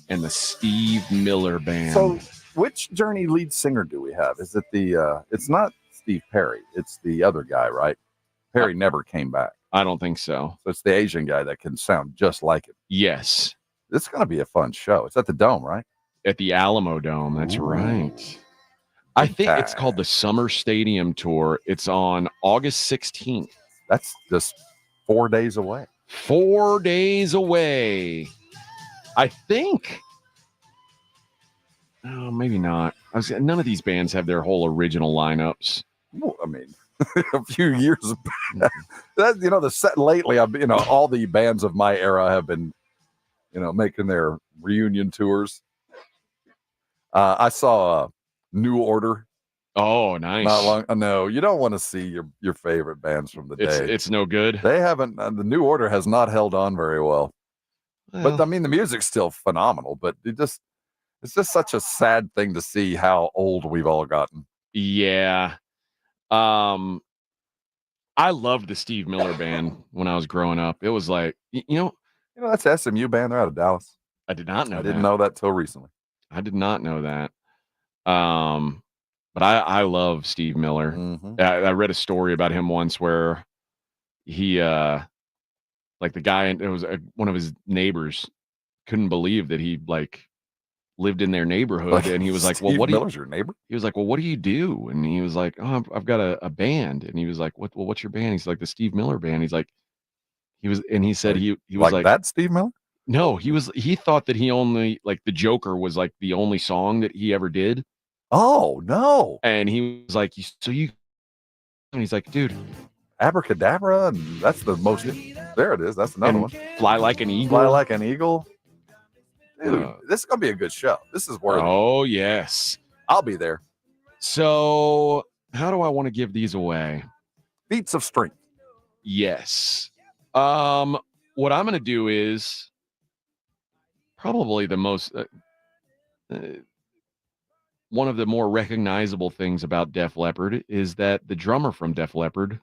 and the Steve Miller Band. So which Journey lead singer do we have? Is it it's not Steve Perry. It's the other guy, right? Perry never came back. I don't think so. So it's the Asian guy that can sound just like him. Yes. This is going to be a fun show. It's at the Dome, right? At the Alamo Dome. That's right. I think it's called the Summer Stadium Tour. It's on August 16th. That's just 4 days away. 4 days away. I think. Oh, maybe not. None of these bands have their whole original lineups. Well, I mean, a few years back. The set lately, all the bands of my era have been, making their reunion tours. I saw New Order. Oh, nice. Not long. No, you don't want to see your favorite bands from the day. It's no good. They haven't. The New Order has not held on very well. But I mean, the music's still phenomenal. But it's just such a sad thing to see how old we've all gotten. Yeah. I loved the Steve Miller Band when I was growing up. It was like, that's the SMU band. They're out of Dallas. I did not know. I didn't know that till recently. I did not know that. But I love Steve Miller. Mm-hmm. I read a story about him once where he, like the guy, it was one of his neighbors couldn't believe that he lived in their neighborhood, and he was like, "Well, Miller's your neighbor?" He was like, "Well, what do you do?" And he was like, "Oh, I've got a band." And he was like, what's your band?" He's like, "The Steve Miller Band." He's like, he said he was like that Steve Miller. No, he thought that he only the Joker was the only song that he ever did. Oh no! And he was like, and he's like, dude, Abracadabra, and that's the most. There it is. That's another one. Fly Like an Eagle. Fly Like an Eagle. Dude, this is gonna be a good show. This is worth it. Oh yes, I'll be there. So, how do I want to give these away? Feats of strength. Yes. What I'm gonna do is probably the most one of the more recognizable things about Def Leppard is that the drummer from Def Leppard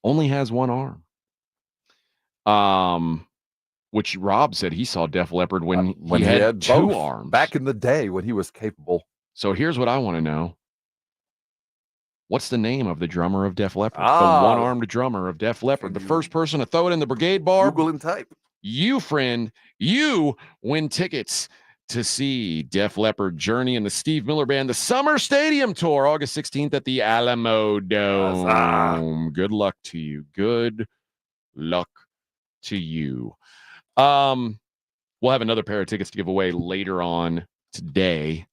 only has one arm. Which Rob said he saw Def Leppard when he had two arms. Back in the day when he was capable. So here's what I want to know. What's the name of the drummer of Def Leppard? The one-armed drummer of Def Leppard. The first person to throw it in the Brigade Bar. Google and type. You, friend, you win tickets to see Def Leppard, Journey, and the Steve Miller Band, the Summer Stadium Tour, August 16th at the Alamo Dome. Good luck to you. Good luck to you. We'll have another pair of tickets to give away later on today.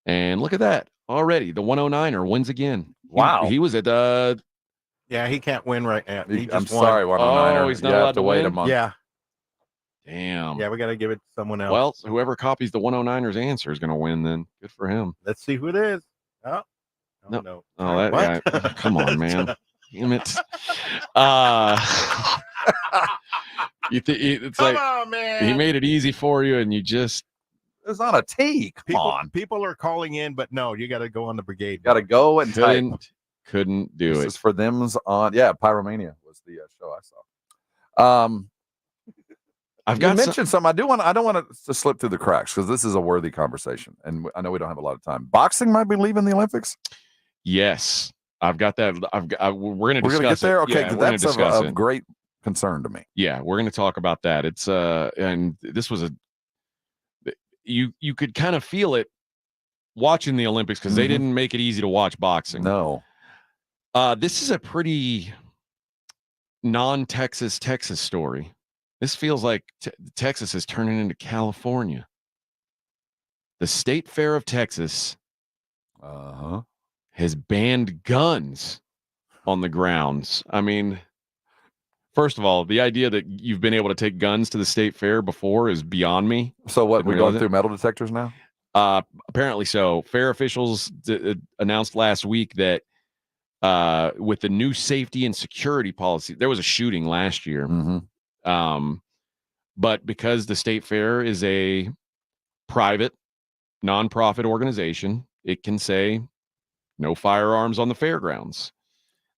And look at that. Already, the 109er wins again. Wow. He was at the... Yeah, he can't win right now. I'm sorry, 109er. Oh, he's not you allowed have to wait a month. Yeah. Damn. Yeah, we got to give it to someone else. Well, whoever copies the 109er's answer is going to win then. Good for him. Let's see who it is. Oh, no. Oh, that guy. Come on, man. Damn it. It's Come like on, man. he made it easy for you, and you just it's on a tee. Come on. People are calling in, but no, you got to go on the Brigade. Got to go and couldn't do this it. Is for them's on. Yeah, Pyromania was the show I saw. You mentioned something. I don't want it to slip through the cracks because this is a worthy conversation, and I know we don't have a lot of time. Boxing might be leaving the Olympics. Yes, I've got that. We're going to get there. Okay, yeah, that's of great concern to me. Yeah, we're going to talk about that. It's and this was you could kind of feel it watching the Olympics because they didn't make it easy to watch boxing. No, this is a pretty non-Texas story. This feels like Texas is turning into California. The State Fair of Texas has banned guns on the grounds. I mean, first of all, the idea that you've been able to take guns to the State Fair before is beyond me. So what, we're going through metal detectors now? Apparently so. Fair officials announced last week that with the new safety and security policy, there was a shooting last year. But because the State Fair is a private, nonprofit organization, it can say no firearms on the fairgrounds.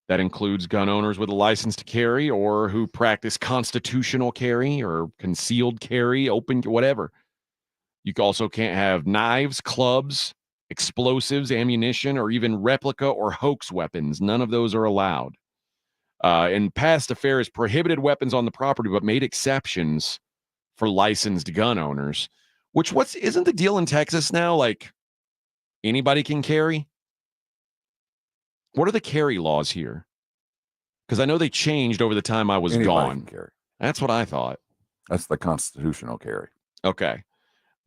That includes gun owners with a license to carry or who practice constitutional carry or concealed carry, open, whatever. You also can't have knives, clubs, explosives, ammunition, or even replica or hoax weapons. None of those are allowed. In past, the fair has prohibited weapons on the property, but made exceptions for licensed gun owners. Which isn't the deal in Texas now? Like anybody can carry? What are the carry laws here? Because I know they changed over the time I was gone. Can carry. That's what I thought. That's the constitutional carry. Okay.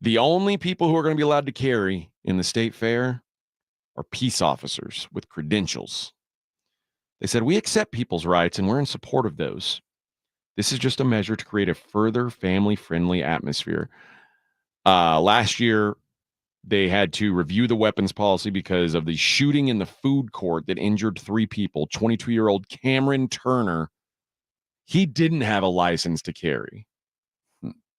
The only people who are going to be allowed to carry in the State Fair are peace officers with credentials. They said, we accept people's rights and we're in support of those. This is just a measure to create a further family-friendly atmosphere. Last year, they had to review the weapons policy because of the shooting in the food court that injured 3 people. 22-year-old Cameron Turner, he didn't have a license to carry.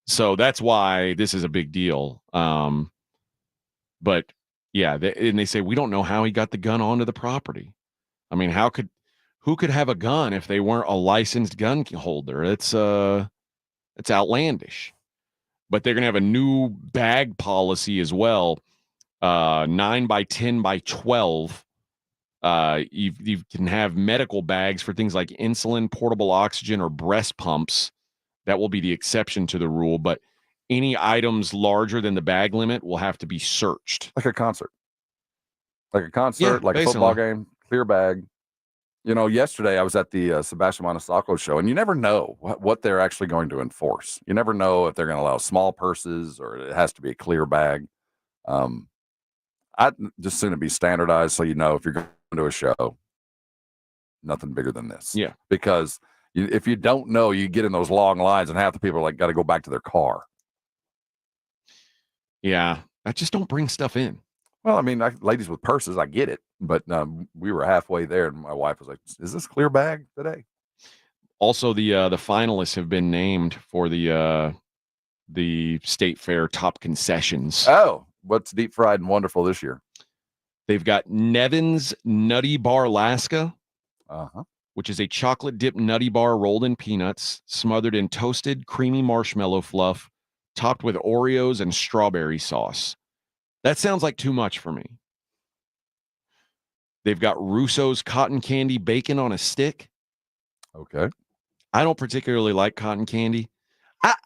So that's why this is a big deal. But yeah, and they say, we don't know how he got the gun onto the property. I mean, who could have a gun if they weren't a licensed gun holder? It's outlandish. But they're going to have a new bag policy as well. 9 by 10 by 12. You can have medical bags for things like insulin, portable oxygen, or breast pumps. That will be the exception to the rule. But any items larger than the bag limit will have to be searched. Like a concert. Like a football game, clear bag. You know, yesterday I was at the Sebastian Maniscalco show, and you never know what they're actually going to enforce. You never know if they're going to allow small purses or it has to be a clear bag. I'd just soon it be standardized so you know if you're going to a show, nothing bigger than this. Yeah. Because if you don't know, you get in those long lines and half the people are like, got to go back to their car. Yeah. I just don't bring stuff in. Well, I mean, ladies with purses, I get it. But we were halfway there, and my wife was like, is this clear bag today? Also, the finalists have been named for the State Fair top concessions. Oh, what's deep fried and wonderful this year? They've got Nevin's Nutty Bar Alaska, which is a chocolate dipped nutty bar rolled in peanuts, smothered in toasted creamy marshmallow fluff, topped with Oreos and strawberry sauce. That sounds like too much for me. They've got Russo's cotton candy bacon on a stick. Okay. I don't particularly like cotton candy.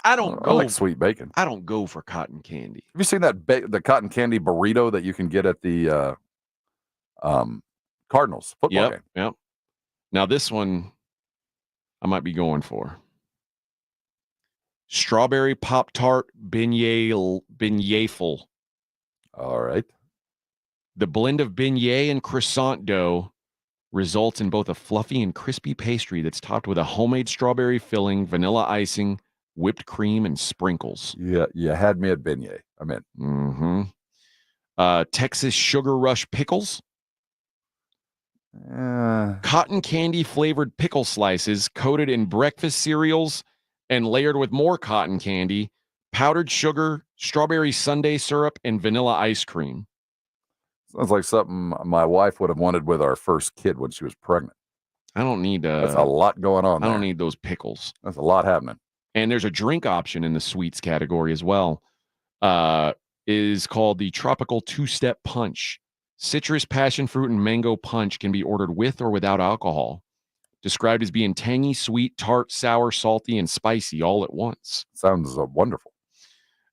I don't go I like sweet bacon. I don't go for cotton candy. Have you seen that the cotton candy burrito that you can get at the Cardinals football game? Yep. Now this one I might be going for. Strawberry Pop-Tart beignet-ful. All right. The blend of beignet and croissant dough results in both a fluffy and crispy pastry that's topped with a homemade strawberry filling, vanilla icing, whipped cream, and sprinkles. Yeah, you had me at beignet. I'm in. Mm-hmm. Texas Sugar Rush pickles. Cotton candy flavored pickle slices coated in breakfast cereals and layered with more cotton candy, powdered sugar, strawberry sundae syrup, and vanilla ice cream. Sounds like something my wife would have wanted with our first kid when she was pregnant. I don't need That's a lot going on. I don't need those pickles. That's a lot happening. And there's a drink option in the sweets category as well. Is called the Tropical Two-Step Punch. Citrus, passion fruit, and mango punch can be ordered with or without alcohol. Described as being tangy, sweet, tart, sour, salty, and spicy all at once. Sounds wonderful.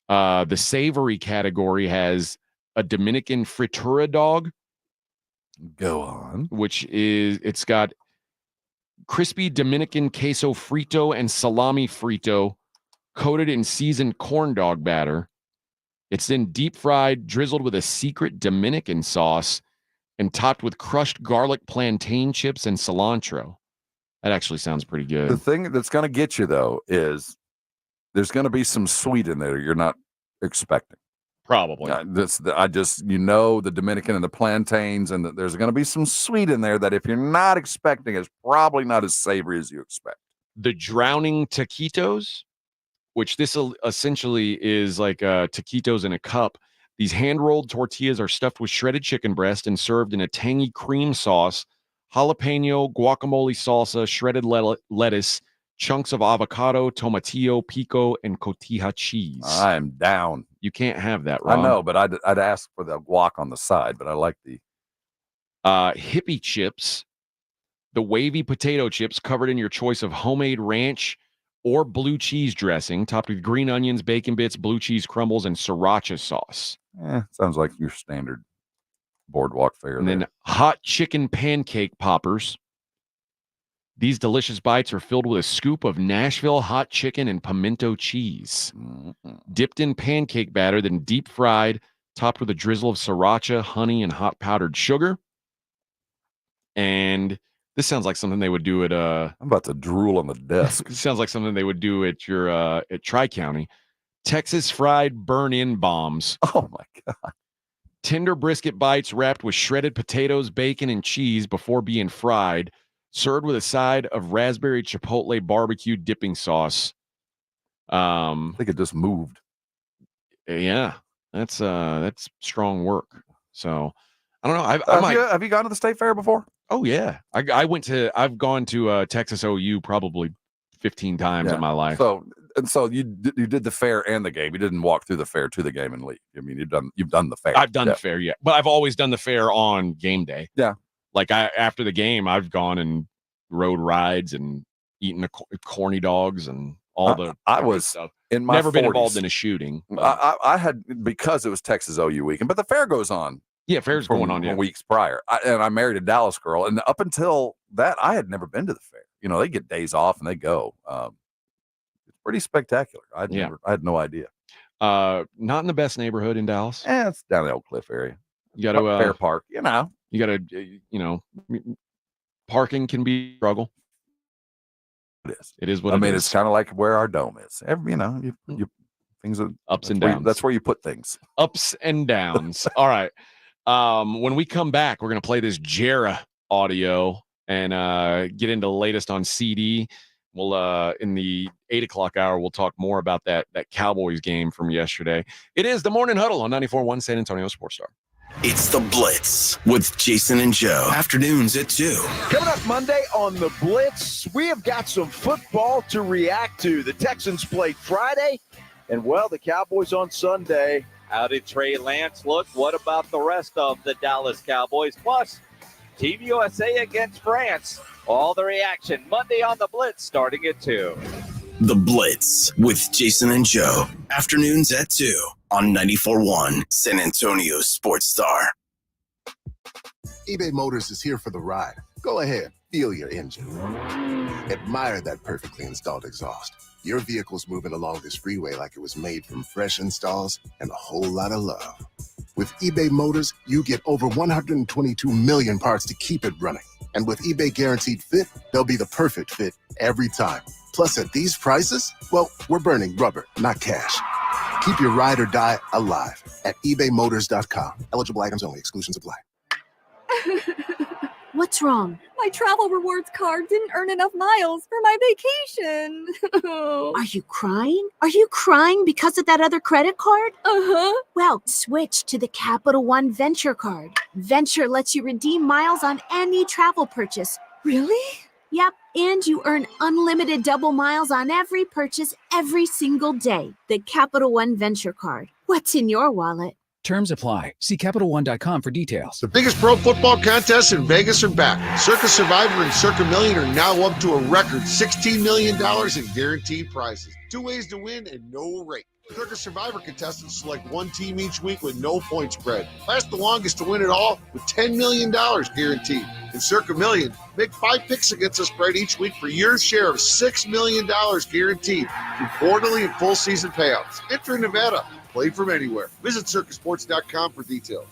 The savory category has a Dominican fritura dog. Go on. It's got crispy Dominican queso frito and salami frito coated in seasoned corn dog batter. It's then deep fried, drizzled with a secret Dominican sauce, and topped with crushed garlic plantain chips and cilantro. That actually sounds pretty good. The thing that's going to get you, though, is there's going to be some sweet in there you're not expecting. Probably. The Dominican and the plantains, and there's going to be some sweet in there that if you're not expecting, is probably not as savory as you expect. The drowning taquitos, which this essentially is like taquitos in a cup. These hand-rolled tortillas are stuffed with shredded chicken breast and served in a tangy cream sauce, jalapeno, guacamole salsa, shredded lettuce, chunks of avocado, tomatillo, pico, and cotija cheese. I'm down. You can't have that, Rob. I know, but I'd ask for the guac on the side, but I like the hippie chips, the wavy potato chips covered in your choice of homemade ranch or blue cheese dressing, topped with green onions, bacon bits, blue cheese crumbles, and sriracha sauce. Sounds like your standard boardwalk fare. And then hot chicken pancake poppers. These delicious bites are filled with a scoop of Nashville hot chicken and pimento cheese, dipped in pancake batter, then deep fried, topped with a drizzle of sriracha, honey, and hot powdered sugar. And this sounds like something they would do at I'm about to drool on the desk. This sounds like something they would do at your at Tri-County. Texas fried burn-in bombs. Oh my God. Tender brisket bites wrapped with shredded potatoes, bacon, and cheese before being fried, served with a side of raspberry chipotle barbecue dipping sauce. I think it just moved. Yeah, that's strong work. So I don't know. Have you gone to the state fair before? Oh yeah, I've gone to Texas OU probably 15 times in my life. So you did the fair and the game. You didn't walk through the fair to the game and leave. I mean, you've done the fair. I've done the fair, yeah, but I've always done the fair on game day. Yeah, like after the game, I've gone and rode rides and eaten corny dogs and all the. I was stuff. In my never 40s. Been involved in a shooting. I had, because it was Texas OU weekend, but the fair goes on. Yeah, fair's going on weeks prior. I married a Dallas girl, and up until that, I had never been to the fair. You know, they get days off and they go. It's pretty spectacular. I had no idea. Not in the best neighborhood in Dallas. It's down the Oak Cliff area. You got to Fair Park. You know, you got to parking can be a struggle. It is what I mean. It's kind of like where our dome is. You things are ups and downs. That's where you put things. Ups and downs. All right. When we come back, we're going to play this Jera audio and get into the latest on CD. We'll in the 8:00 hour, we'll talk more about that Cowboys game from yesterday. It is the Morning Huddle on 94.1 San Antonio Sports Star. It's the Blitz with Jason and Joe. Afternoons at 2. Coming up Monday on the Blitz, we have got some football to react to. The Texans played Friday, and the Cowboys on Sunday. How did Trey Lance look? What about the rest of the Dallas Cowboys? Plus, Team USA against France. All the reaction Monday on the Blitz starting at 2. The Blitz with Jason and Joe. Afternoons at 2 on 94.1 San Antonio Sports Star. eBay Motors is here for the ride. Go ahead, feel your engine. Admire that perfectly installed exhaust. Your vehicle's moving along this freeway like it was made from fresh installs and a whole lot of love. With eBay Motors, you get over 122 million parts to keep it running. And with eBay Guaranteed Fit, they'll be the perfect fit every time. Plus, at these prices, we're burning rubber, not cash. Keep your ride or die alive at ebaymotors.com. Eligible items only. Exclusions apply. What's wrong? My travel rewards card didn't earn enough miles for my vacation. Are you crying? Are you crying because of that other credit card? Uh-huh. Well, switch to the Capital One Venture card. Venture lets you redeem miles on any travel purchase. Really? Yep, and you earn unlimited double miles on every purchase every single day. The Capital One Venture card. What's in your wallet? Terms apply. See CapitalOne.com for details. The biggest pro football contests in Vegas are back. Circa Survivor and Circa Million are now up to a record $16 million in guaranteed prizes. 2 ways to win and no rate. Circa Survivor contestants select one team each week with no point spread. Last the longest to win it all with $10 million guaranteed. In Circa Million, make 5 picks against the spread each week for your share of $6 million guaranteed through quarterly and full season payouts. Enter in Nevada. Play from anywhere. Visit circusports.com for details.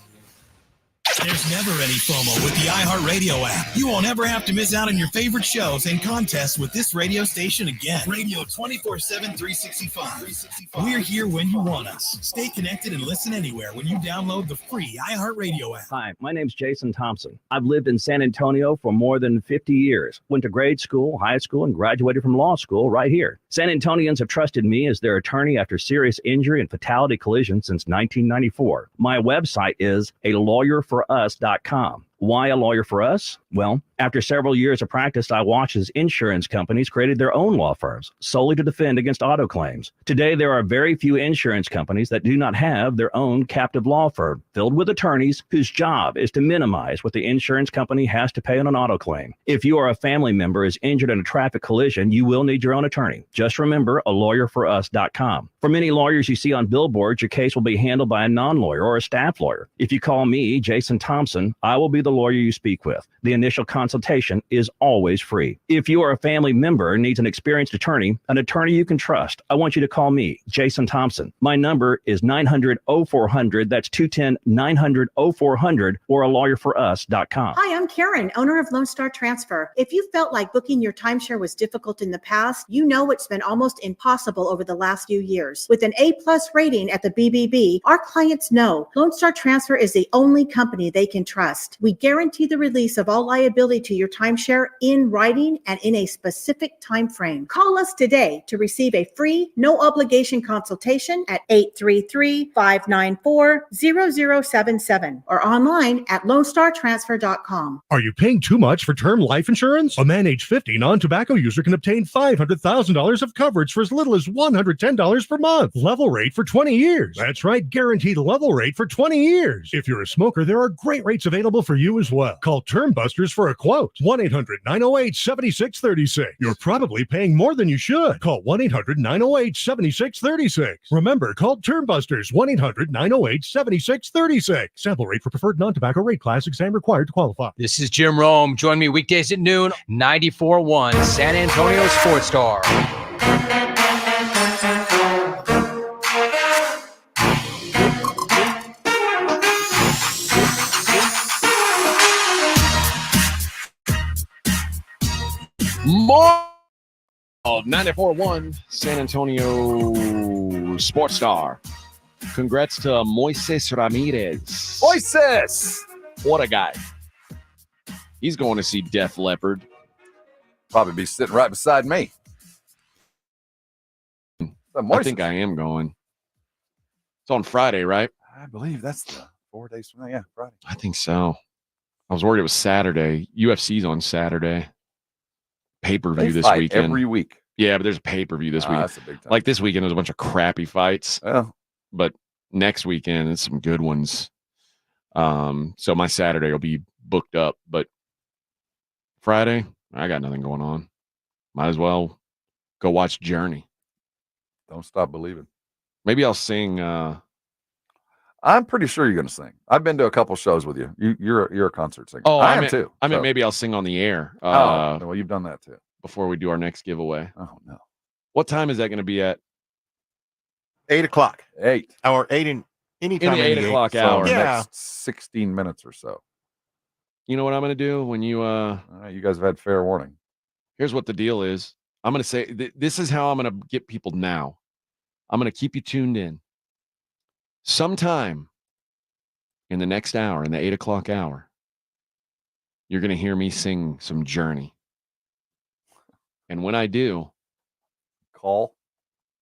There's never any FOMO with the iHeartRadio app. You won't ever have to miss out on your favorite shows and contests with this radio station again. Radio 24/7, 365. We're here when you want us. Stay connected and listen anywhere when you download the free iHeartRadio app. Hi, my name's Jason Thompson. I've lived in San Antonio for more than 50 years. Went to grade school, high school, and graduated from law school right here. San Antonians have trusted me as their attorney after serious injury and fatality collision since 1994. My website is alawyer4us.com. Why a lawyer for us? Well, after several years of practice, I watched as insurance companies created their own law firms solely to defend against auto claims. Today, there are very few insurance companies that do not have their own captive law firm filled with attorneys whose job is to minimize what the insurance company has to pay on an auto claim. If you or a family member is injured in a traffic collision, you will need your own attorney. Just remember alawyer4us.com. For many lawyers you see on billboards, your case will be handled by a non-lawyer or a staff lawyer. If you call me, Jason Thompson, I will be the lawyer you speak with. The initial consultation is always free. If you or a family member needs an experienced attorney you can trust, I want you to call me, Jason Thompson. My number is 900-0400. That's 210-900-0400 or alawyer4us.com. Hi, I'm Karen, owner of Lone Star Transfer. If you felt like booking your timeshare was difficult in the past, you know it's been almost impossible over the last few years. With an A+ rating at the BBB, our clients know Lone Star Transfer is the only company they can trust. We guarantee the release of all liability to your timeshare in writing and in a specific time frame. Call us today to receive a free, no obligation consultation at 833-594-0077 or online at lonestartransfer.com. Are you paying too much for term life insurance? A man age 50 non-tobacco user can obtain $500,000 of coverage for as little as $110 per month. Level rate for 20 years. That's right, guaranteed level rate for 20 years. If you're a smoker, there are great rates available for you as well. Call Term Busters for a quote. 1-800-908-7636. You're probably paying more than you should. Call 1-800-908-7636. Remember, call Term Busters. 1-800-908-7636. Sample rate for preferred non-tobacco rate class. Exam required to qualify. This is Jim Rome. Join me weekdays at noon, 94.1 San Antonio Sports Star. More 94.1 San Antonio Sports Star. Congrats to Moises Ramirez. Moises! What a guy. He's going to see Def Leppard. Probably be sitting right beside me. I think I am going. It's on Friday, right? I believe that's the 4 days from now. Yeah, Friday. I think so. I was worried it was Saturday. UFC's on Saturday. Pay-per-view this weekend. Every week. Yeah, but there's a pay-per-view this weekend. That's a big time. Like this weekend, there's a bunch of crappy fights. Well, but next weekend, it's some good ones. So my Saturday will be booked up. But Friday, I got nothing going on. Might as well go watch Journey. Don't stop believing. Maybe I'll sing. I'm pretty sure you're going to sing. I've been to a couple shows with you. You're a concert singer. Oh, I am too. I mean, maybe I'll sing on the air. Well, you've done that too. Before we do our next giveaway. Oh no! What time is that going to be at? 8 o'clock. 8 or 8 in anytime in the 8 o'clock So hour. next 16 minutes or so. You know what I'm going to do when you? You guys have had fair warning. Here's what the deal is. I'm going to say this is how I'm going to get people now. I'm going to keep you tuned in. Sometime in the next hour, in the 8 o'clock hour, you're going to hear me sing some Journey. And when I do,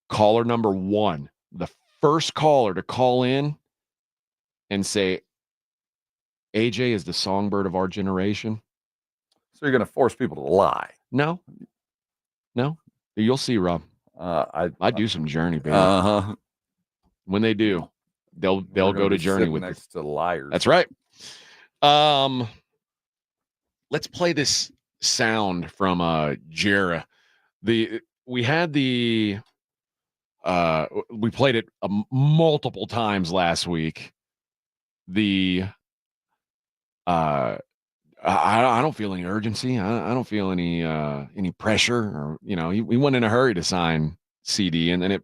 caller number 1, the first caller to call in and say, AJ is the songbird of our generation. So you're going to force people to lie? No. You'll see, Rob. I do some Journey, baby. Uh-huh. When they do, they'll go to Journey with next to liars. That's right. Let's play this sound from Jera. We played it multiple times last week. I don't feel any urgency. I don't feel any pressure, or we went in a hurry to sign CD, and then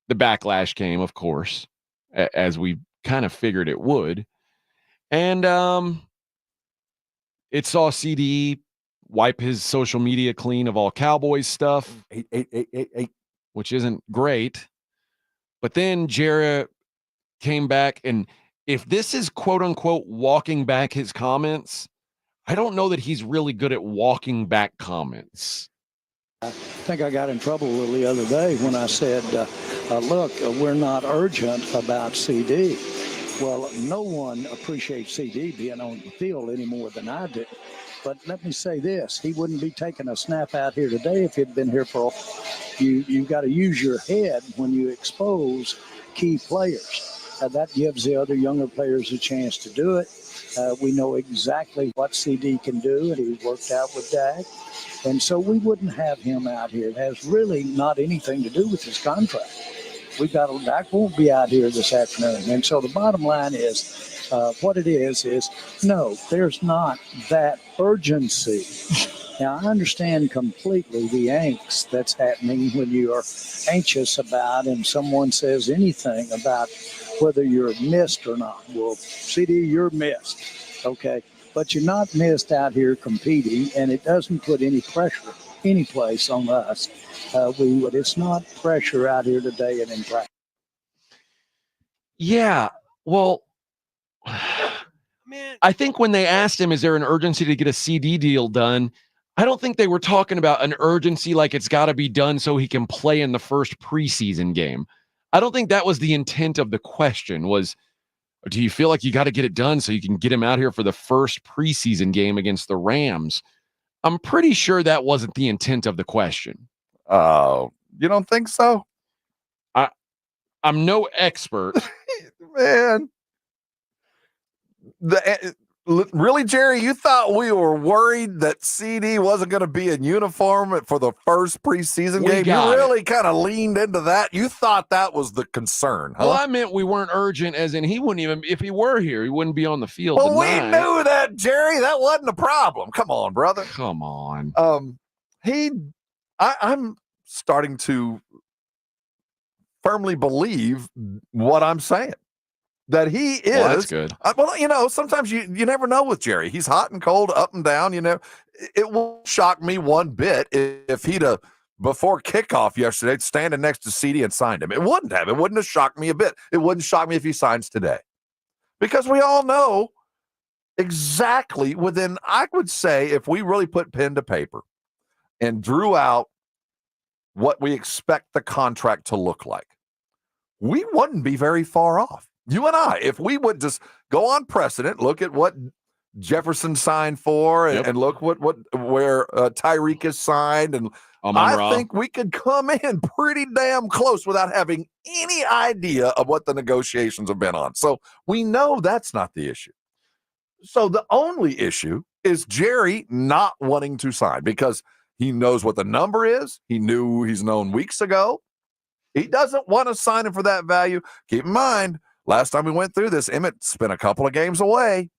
the backlash came, of course, as we kind of figured it would, and it saw CD wipe his social media clean of all Cowboys stuff, which isn't great. But then Jarrett came back, and if this is quote unquote walking back his comments, I don't know that he's really good at walking back comments. I think I got in trouble a little the other day when I said, look, we're not urgent about CD. Well, no one appreciates CD being on the field any more than I do. But let me say this, he wouldn't be taking a snap out here today if he'd been here for you got to use your head when you expose key players. That gives the other younger players a chance to do it. We know exactly what CD can do, and he worked out with Dak. And so we wouldn't have him out here. It has really not anything to do with his contract. Dak won't be out here this afternoon. And so the bottom line is, what it is no, there's not that urgency. Now, I understand completely the angst that's happening when you are anxious about and someone says anything about whether you're missed or not. Well, CD, you're missed, okay? But you're not missed out here competing, and it doesn't put any pressure any place on us. It's not pressure out here today and in practice. Yeah, well, man, I think when they asked him, is there an urgency to get a CD deal done? I don't think they were talking about an urgency like it's got to be done so he can play in the first preseason game. I don't think that was the intent of the question was, do you feel like you got to get it done so you can get him out here for the first preseason game against the Rams? I'm pretty sure that wasn't the intent of the question. Oh, you don't think so? I'm no expert. Man. Really, Jerry, you thought we were worried that CD wasn't going to be in uniform for the first preseason game? You really kind of leaned into that. You thought that was the concern, huh? Well, I meant we weren't urgent, as in he wouldn't even, if he were here, he wouldn't be on the field. Well, we knew that, Jerry. That wasn't a problem. Come on, brother. Come on. I'm starting to firmly believe what I'm saying. That he is. Well, that's good. Sometimes you never know with Jerry. He's hot and cold, up and down. It won't shock me one bit if he'd before kickoff yesterday, standing next to CD and signed him. It wouldn't have. It wouldn't have shocked me a bit. It wouldn't shock me if he signs today. Because we all know exactly within, I would say, if we really put pen to paper and drew out what we expect the contract to look like, we wouldn't be very far off. You and I, if we would just go on precedent, look at what Jefferson signed for, and look where Tyreek is signed, and I think we could come in pretty damn close without having any idea of what the negotiations have been on. So we know that's not the issue. So the only issue is Jerry not wanting to sign because he knows what the number is. He's known weeks ago. He doesn't want to sign him for that value. Keep in mind, last time we went through this, Emmett spent a couple of games away.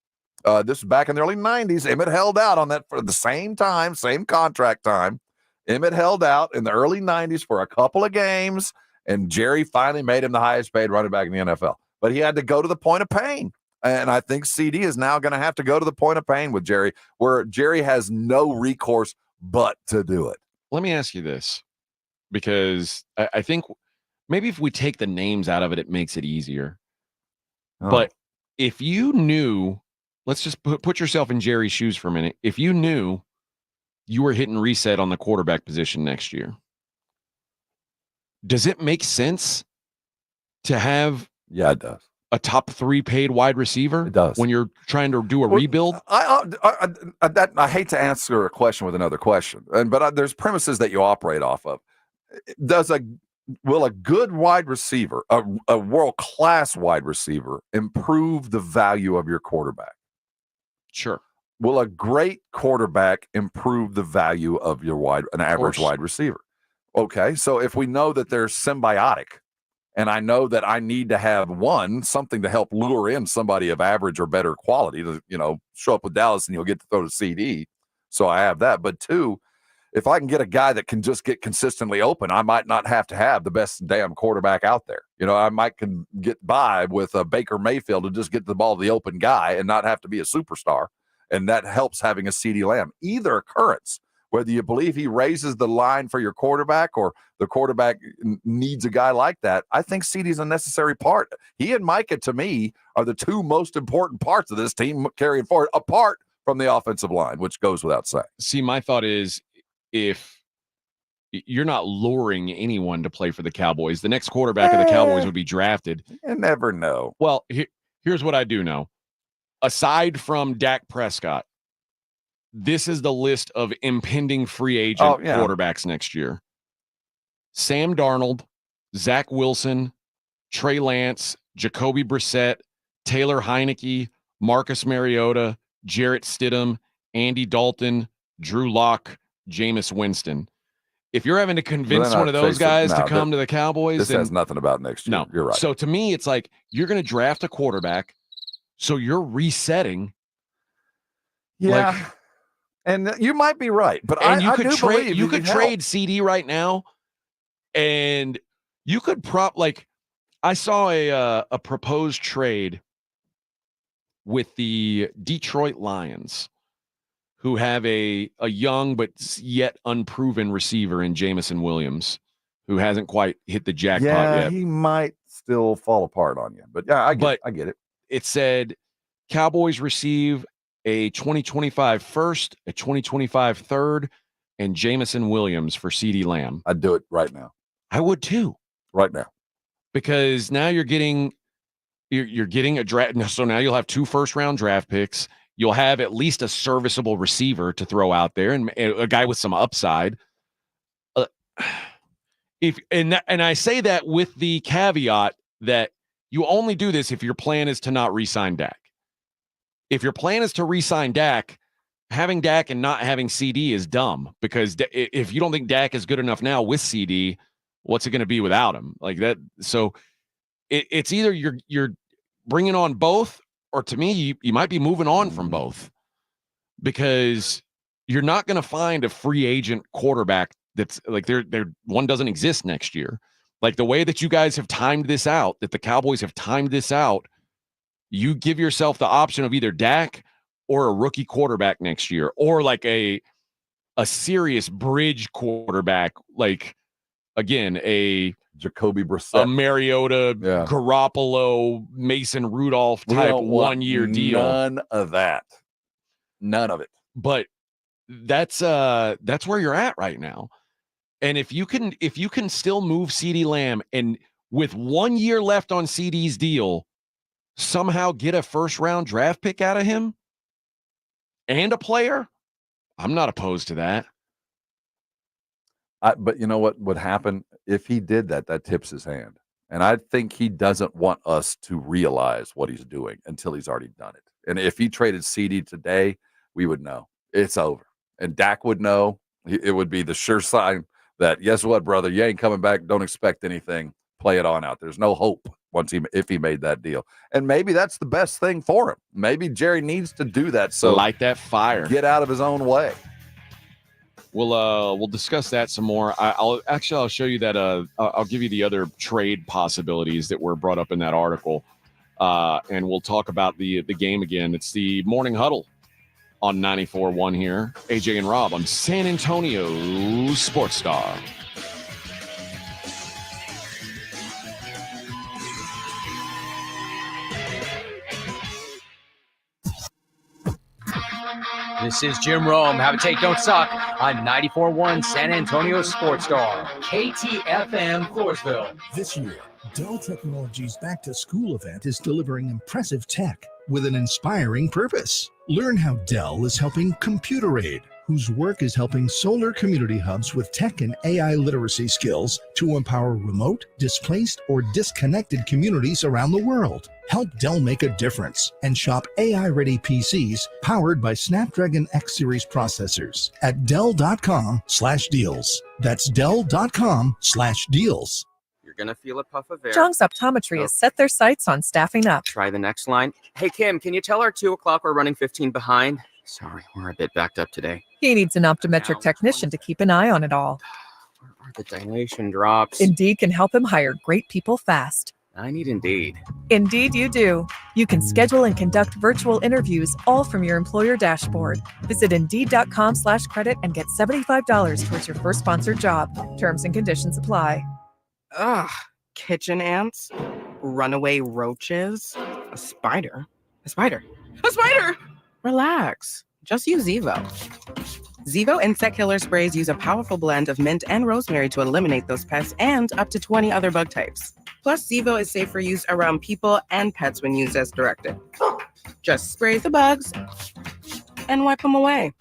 This was back in the early 90s. Emmett held out on that for the same time, same contract time. Emmett held out in the early 90s for a couple of games, and Jerry finally made him the highest paid running back in the NFL. But he had to go to the point of pain. And I think CD is now going to have to go to the point of pain with Jerry, where Jerry has no recourse but to do it. Let me ask you this, because I think maybe if we take the names out of it, it makes it easier. Oh. But if you knew, let's just put yourself in Jerry's shoes for a minute. If you knew you were hitting reset on the quarterback position next year, does it make sense to have it does. A top 3 paid wide receiver? It does. When you're trying to do a rebuild? I hate to answer a question with another question, but there's premises that you operate off of. Does a will a good wide receiver, a world-class wide receiver, improve the value of your quarterback? Sure. Will a great quarterback improve the value of your an average wide receiver? Okay, so if we know that they're symbiotic, and I know that I need to have something to help lure in somebody of average or better quality to, show up with Dallas and you'll get to throw to CD. So I have that. But two, if I can get a guy that can just get consistently open, I might not have to have the best damn quarterback out there. I might can get by with a Baker Mayfield to just get the ball to the open guy and not have to be a superstar. And that helps having a CeeDee Lamb. Either occurrence, whether you believe he raises the line for your quarterback or the quarterback needs a guy like that, I think CeeDee's a necessary part. He and Micah, to me, are the two most important parts of this team carrying forward, apart from the offensive line, which goes without saying. See, my thought is, if you're not luring anyone to play for the Cowboys, the next quarterback of the Cowboys would be drafted. You never know. Well, here's what I do know. Aside from Dak Prescott, this is the list of impending free agent quarterbacks next year. Sam Darnold, Zach Wilson, Trey Lance, Jacoby Brissett, Taylor Heineke, Marcus Mariota, Jarrett Stidham, Andy Dalton, Drew Lock, Jameis Winston. If you're having to convince one of those guys to come to the Cowboys, this has nothing about next year. No, you're right. So to me, it's like you're going to draft a quarterback, so you're resetting. Yeah, and you might be right, but you could trade CD right now, and you could I saw a proposed trade with the Detroit Lions, who have a young but yet unproven receiver in Jameson Williams, who hasn't quite hit the jackpot yet. Yeah, he might still fall apart on you, but I get it. It said Cowboys receive a 2025 first, a 2025 third, and Jameson Williams for CeeDee Lamb. I'd do it right now. I would too. Right now. Because now you're getting a draft. So now you'll have 2 first-round draft picks. You'll have at least a serviceable receiver to throw out there and a guy with some upside. And I say that with the caveat that you only do this if your plan is to not re-sign Dak. If your plan is to re-sign Dak, having Dak and not having CD is dumb, because if you don't think Dak is good enough now with CD, what's it going to be without him? Like that. So it's either you're bringing on both, or to me, you might be moving on from both, because you're not going to find a free agent quarterback that's like one doesn't exist next year. Like the way that you guys have timed this out, that the Cowboys have timed this out, you give yourself the option of either Dak or a rookie quarterback next year, or like a serious bridge quarterback, like again, a Jacoby Brissett, a Mariota, Garoppolo, Mason Rudolph type 1-year deal. None of that. None of it. But that's where you're at right now. And if you can still move CeeDee Lamb, and with 1 year left on CD's deal, somehow get a first-round draft pick out of him and a player, I'm not opposed to that. But you know what would happen if he did that? That tips his hand. And I think he doesn't want us to realize what he's doing until he's already done it. And if he traded CD today, we would know it's over. And Dak would know. It would be the sure sign that, guess what, brother, you ain't coming back. Don't expect anything. Play it on out. There's no hope if he made that deal. And maybe that's the best thing for him. Maybe Jerry needs to do that. So light that fire. Get out of his own way. We'll discuss that some more. I'll show you that. I'll give you the other trade possibilities that were brought up in that article, and we'll talk about the game again. It's the Morning Huddle on 94.1 here. AJ and Rob on San Antonio Sports Star. This is Jim Rome. Have a take, don't suck on 94.1 San Antonio Sports Star. KTFM Floresville. This year, Dell Technologies Back to School event is delivering impressive tech with an inspiring purpose. Learn how Dell is helping computer aid, whose work is helping solar community hubs with tech and AI literacy skills to empower remote, displaced, or disconnected communities around the world. Help Dell make a difference and shop AI-ready PCs powered by Snapdragon X Series processors at Dell.com/deals. That's Dell.com/deals. You're going to feel a puff of air. Jones Optometry has set their sights on staffing up. Try the next line. Hey, Kim, can you tell our 2 o'clock we're running 15 behind? Sorry, we're a bit backed up today. He needs an optometric technician to keep an eye on it all. Where are the dilation drops? Indeed can help him hire great people fast. I need Indeed. Indeed you do. You can schedule and conduct virtual interviews all from your employer dashboard. Visit Indeed.com/credit and get $75 towards your first sponsored job. Terms and conditions apply. Ugh, kitchen ants, runaway roaches, a spider. Relax, just use Zevo. Zevo insect killer sprays use a powerful blend of mint and rosemary to eliminate those pests and up to 20 other bug types. Plus, Zevo is safe for use around people and pets when used as directed. Just spray the bugs and wipe them away.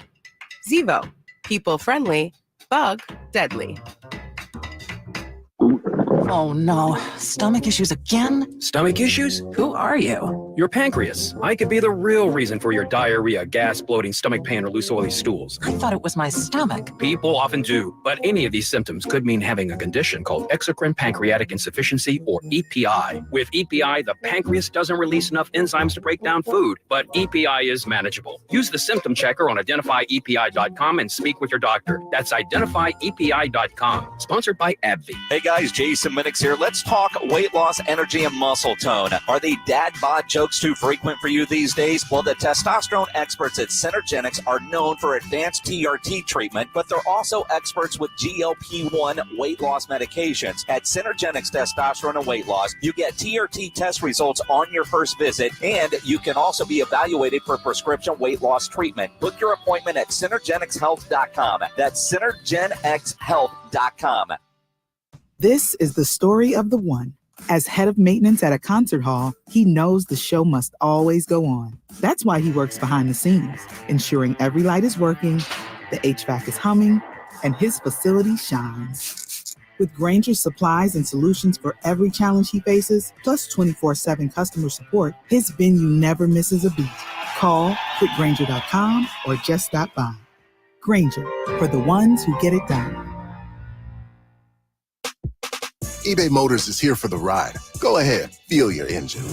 Zevo, people friendly, bug deadly. Oh no, stomach issues again? Stomach issues? Who are you? Your pancreas. I could be the real reason for your diarrhea, gas, bloating, stomach pain, or loose oily stools. I thought it was my stomach. People often do, but any of these symptoms could mean having a condition called exocrine pancreatic insufficiency, or EPI. With EPI, the pancreas doesn't release enough enzymes to break down food, but EPI is manageable. Use the symptom checker on identifyepi.com and speak with your doctor. That's identifyepi.com. Sponsored by AbbVie. Hey guys, Jason Minix here. Let's talk weight loss, energy, and muscle tone. Are the dad bod jokes too frequent for you these days? Well, the testosterone experts at Synergenics are known for advanced TRT treatment, but they're also experts with GLP-1 weight loss medications. At Synergenics Testosterone and Weight Loss, you get TRT test results on your first visit, and you can also be evaluated for prescription weight loss treatment. Book your appointment at synergenicshealth.com. That's synergenxhealth.com. This is the story of the one. As head of maintenance at a concert hall, he knows the show must always go on. That's why he works behind the scenes, ensuring every light is working, the HVAC is humming, and his facility shines. With Grainger's supplies and solutions for every challenge he faces, plus 24/7 customer support, his venue never misses a beat. Call quickgrainger.com or just stop by. Grainger, for the ones who get it done. eBay Motors is here for the ride. Go ahead, feel your engine.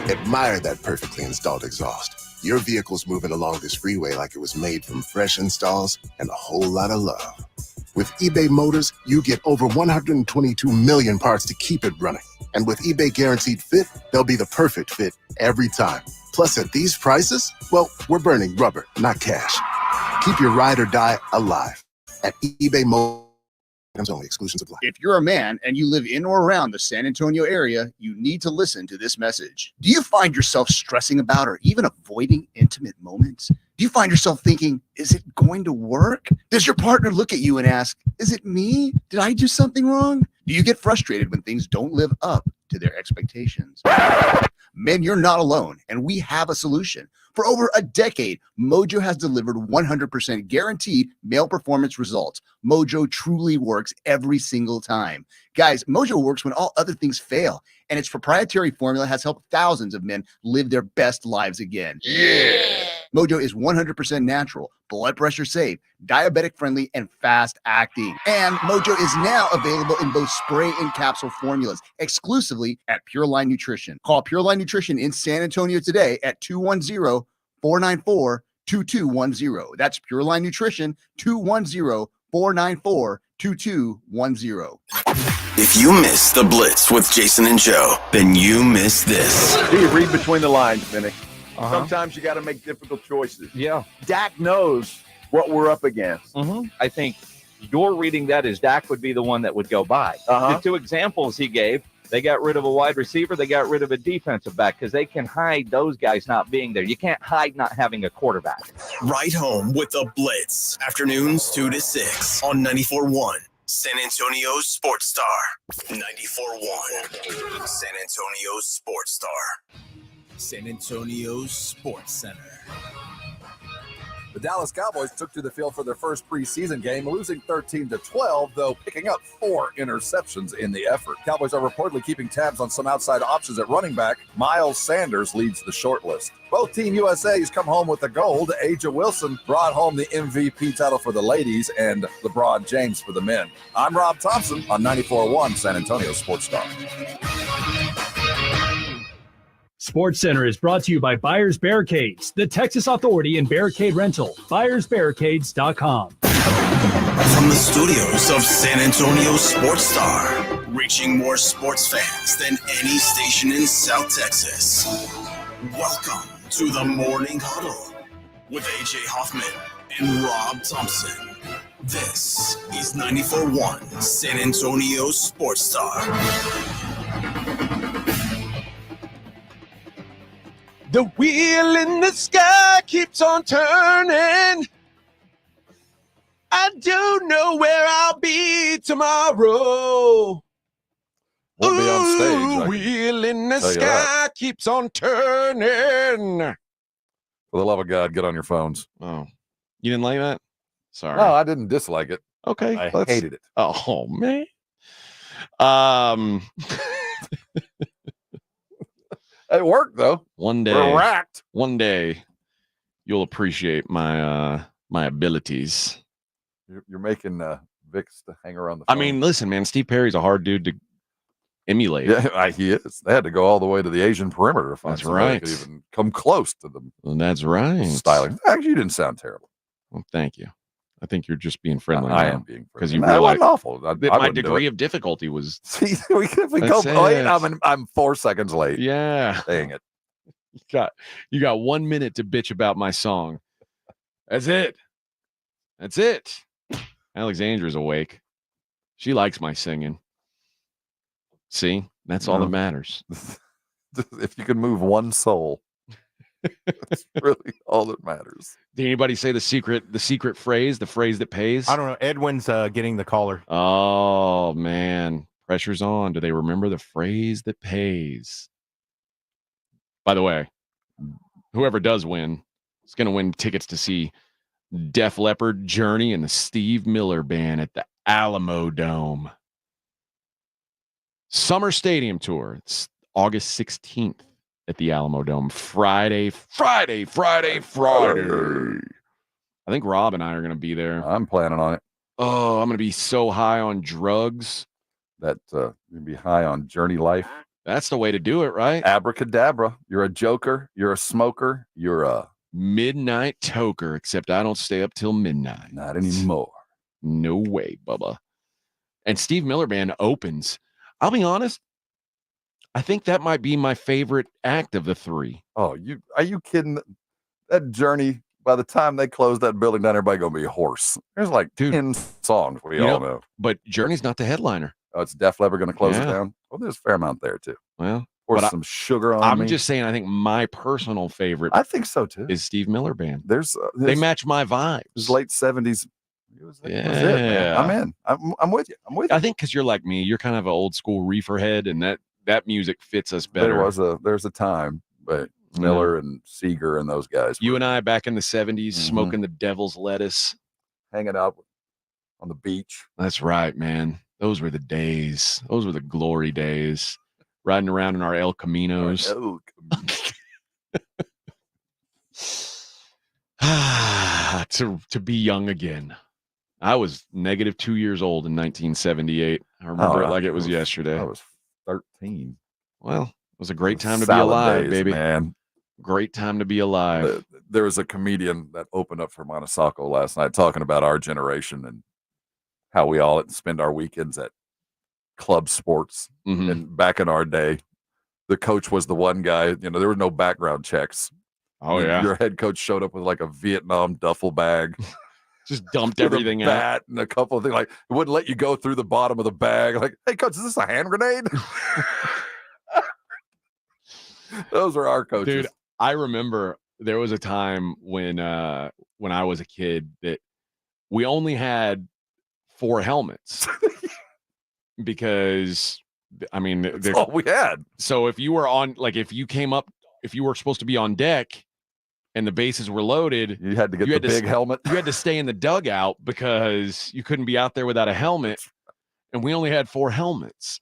Admire that perfectly installed exhaust. Your vehicle's moving along this freeway like it was made from fresh installs and a whole lot of love. With eBay Motors, you get over 122 million parts to keep it running. And with eBay Guaranteed Fit, they'll be the perfect fit every time. Plus, at these prices, well, we're burning rubber, not cash. Keep your ride or die alive at eBay Motors. Only exclusions apply. If you're a man and you live in or around the San Antonio area, you need to listen to this message. Do you find yourself stressing about or even avoiding intimate moments? Do you find yourself thinking, is it going to work? Does your partner look at you and ask, is it me? Did I do something wrong? Do you get frustrated when things don't live up to their expectations? Men, you're not alone, and we have a solution. For over a decade, Mojo has delivered 100% guaranteed male performance results. Mojo truly works every single time. Guys, Mojo works when all other things fail, and its proprietary formula has helped thousands of men live their best lives again. Yeah! Mojo is 100% natural, blood pressure safe, diabetic friendly, and fast acting. And Mojo is now available in both spray and capsule formulas, exclusively at Pure Line Nutrition. Call Pure Line Nutrition in San Antonio today at 210-494-2210. That's Pure Line Nutrition, 210-494-2210. If you miss the Blitz with Jason and Joe, then you miss this. Do you read between the lines, Vinny? Sometimes you got to make difficult choices. Yeah. Dak knows what we're up against. I think you're reading that as Dak would be the one that would go by. The two examples he gave, they got rid of a wide receiver, they got rid of a defensive back because they can hide those guys not being there. You can't hide not having a quarterback. Right home with the Blitz. Afternoons 2 to 6 on 94.1. San Antonio Sports Star. 94.1. San Antonio Sports Star. San Antonio Sports Center. The Dallas Cowboys took to the field for their first preseason game, losing 13-12, though picking up 4 interceptions in the effort. Cowboys are reportedly keeping tabs on some outside options at running back. Miles Sanders leads the short list. Both Team USA's come home with the gold. Aja Wilson brought home the MVP title for the ladies and LeBron James for the men. I'm Rob Thompson on 94.1 San Antonio Sports Star. Sports Center is brought to you by Buyers Barricades, the Texas authority in barricade rental. BuyersBarricades.com. From the studios of San Antonio Sports Star, reaching more sports fans than any station in South Texas. Welcome to the Morning Huddle with AJ Hoffman and Rob Thompson. This is 94.1 San Antonio Sports Star. The wheel in the sky keeps on turning. I don't know where I'll be tomorrow. Won't be on stage. The wheel in the sky keeps on turning. For the love of God, get on your phones. Oh, you didn't like that? Sorry. No, I didn't dislike it. Okay. I hated it. Oh, man. It worked, though. One day. We're racked. One day, you'll appreciate my abilities. You're making Vicks to hang around the phone. I mean, listen, man, Steve Perry's a hard dude to emulate. Yeah, he is. They had to go all the way to the Asian perimeter to find That's somebody right. that could even come close to them. That's right. Styling. Actually, you didn't sound terrible. Well, thank you. I think you're just being friendly. I now, am being friendly. because you No, it realize wasn't awful. that I my wouldn't do degree it. of difficulty was. See, we go That's late. it. I'm 4 seconds late. Yeah. Dang it. You got 1 minute to bitch about my song. That's it. That's it. Alexandra's awake. She likes my singing. See, that's all that matters. If you can move one soul, that's really all that matters. Did anybody say the secret phrase, the phrase that pays? I don't know. Edwin's getting the caller. Oh man, pressure's on. Do they remember the phrase that pays? By the way, whoever does win is going to win tickets to see Def Leppard, Journey, and the Steve Miller Band at the Alamo Dome. Summer Stadium Tour. It's August 16th at the Alamo Dome. Friday. I think Rob and I are going to be there. I'm planning on it. Oh, I'm going to be so high on drugs. That you'll be high on Journey Life. That's the way to do it, right? Abracadabra. You're a joker. You're a smoker. You're a midnight toker, except I don't stay up till midnight. Not anymore. No way, Bubba. And Steve Miller Band opens. I'll be honest. I think that might be my favorite act of the three. Oh, are you kidding? That Journey, by the time they close that building down, everybody gonna be hoarse. There's like 10 songs we all know. But Journey's not the headliner. Oh, it's Def Leppard going to close it down? Well, there's a fair amount there, too. Well, or some sugar on I'm me. just saying, I think my personal favorite I think so, too. is Steve Miller Band. They match my vibes. It was late 70s. It was it, man. I'm in. I'm with you. I think because you're like me, you're kind of an old school reefer head, and that music fits us better. There's a time, but Miller and Seeger and those guys. You and I back in the 70s, smoking the devil's lettuce. Hanging out on the beach. That's right, man. Those were the days. Those were the glory days. Riding around in our El Caminos. To be young again. I was negative 2 years old in 1978. I remember it like it was yesterday. I was 13. Well, it was a great time to be alive, days, baby. Man. Great time to be alive. There was a comedian that opened up for Montesacco last night talking about our generation and how we all spend our weekends at club sports. Mm-hmm. And back in our day, the coach was the one guy, there were no background checks. Oh, yeah. Your head coach showed up with like a Vietnam duffel bag. Just dumped everything out. Bat and a couple of things. Like, it wouldn't let you go through the bottom of the bag. Like, hey, coach, is this a hand grenade? Those are our coaches. Dude, I remember there was a time when I was a kid that we only had 4 helmets because that's all we had. So if you were on, like, if you came up, if you were supposed to be on deck, and the bases were loaded, you had to get the big helmet. You had to stay in the dugout because you couldn't be out there without a helmet. And we only had 4 helmets.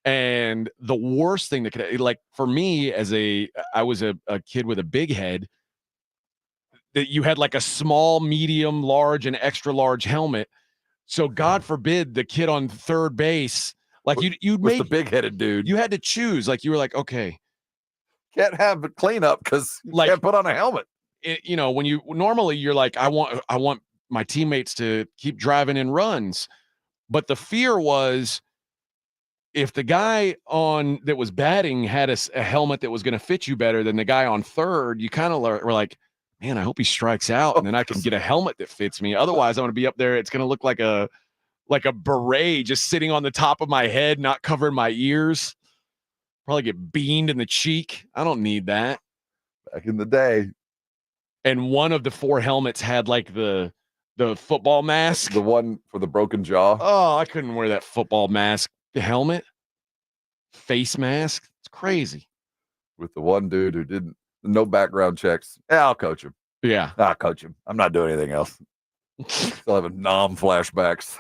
And the worst thing that could, like, for me, I was a kid with a big head, that you had like a small, medium, large, and extra large helmet. So God forbid the kid on third base, like you made the big-headed dude. You had to choose. Like, you were like, okay, can't have a cleanup because you can't put on a helmet. When you normally you're like, I want my teammates to keep driving in runs, but the fear was, if the guy that was batting had a helmet that was going to fit you better than the guy on third, you kind of were like, man, I hope he strikes out, and then I can get a helmet that fits me. Otherwise, I'm going to be up there. It's going to look like a beret just sitting on the top of my head, not covering my ears. Probably get beamed in the cheek. I don't need that. Back in the day. And one of the 4 helmets had like the football mask. The one for the broken jaw. Oh, I couldn't wear that football mask. The helmet, face mask. It's crazy. With the one dude who didn't, no background checks. Yeah, I'll coach him. Yeah. I'll coach him. I'm not doing anything else. Still having flashbacks.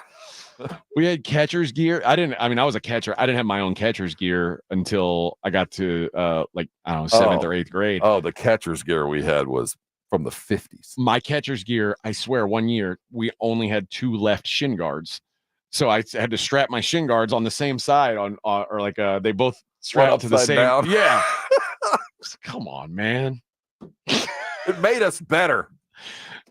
We had catcher's gear. I was a catcher. I didn't have my own catcher's gear until I got to 7th or 8th grade. Oh, the catcher's gear we had was from the 50s. My catcher's gear, I swear, one year we only had 2 left shin guards. So I had to strap my shin guards on the same side they both strapped to the same. Down. Yeah. Come on, man. It made us better.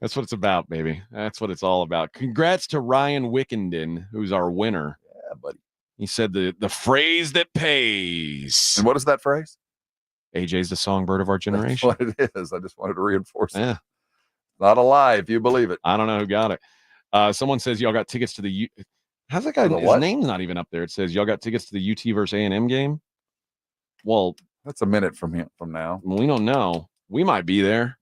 That's what it's about, baby. That's what it's all about. Congrats to Ryan Wickenden, who's our winner. Yeah, buddy. He said the phrase that pays. And what is that phrase? AJ's the songbird of our generation. That's what it is. I just wanted to reinforce it. Not a lie if you believe it. I don't know who got it. Someone says y'all got tickets to the how's that guy? His name's not even up there. It says y'all got tickets to the UT versus A&M game. Well, that's a minute from now. We don't know. We might be there.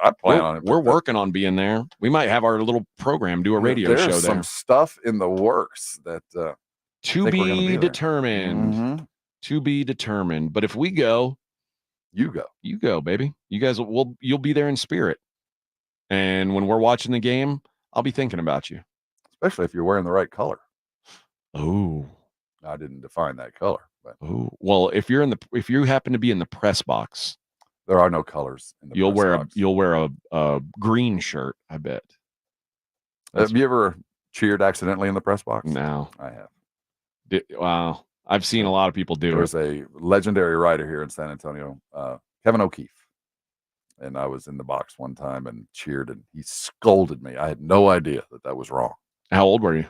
I plan on it. We're working on being there. We might have our little program, do a radio show there. There's some stuff in the works that to be determined. Mm-hmm. To be determined. But if we go, you go. You go, baby. You guys you'll be there in spirit. And when we're watching the game, I'll be thinking about you. Especially if you're wearing the right color. Oh. I didn't define that color. But well, if you happen to be in the press box, there are no colors in the you'll wear a green shirt, I bet. Have you ever cheered accidentally in the press box? No. I have. Wow. I've seen a lot of people do it. There's a legendary writer here in San Antonio, Kevin O'Keefe. And I was in the box one time and cheered, and he scolded me. I had no idea that was wrong. How old were you?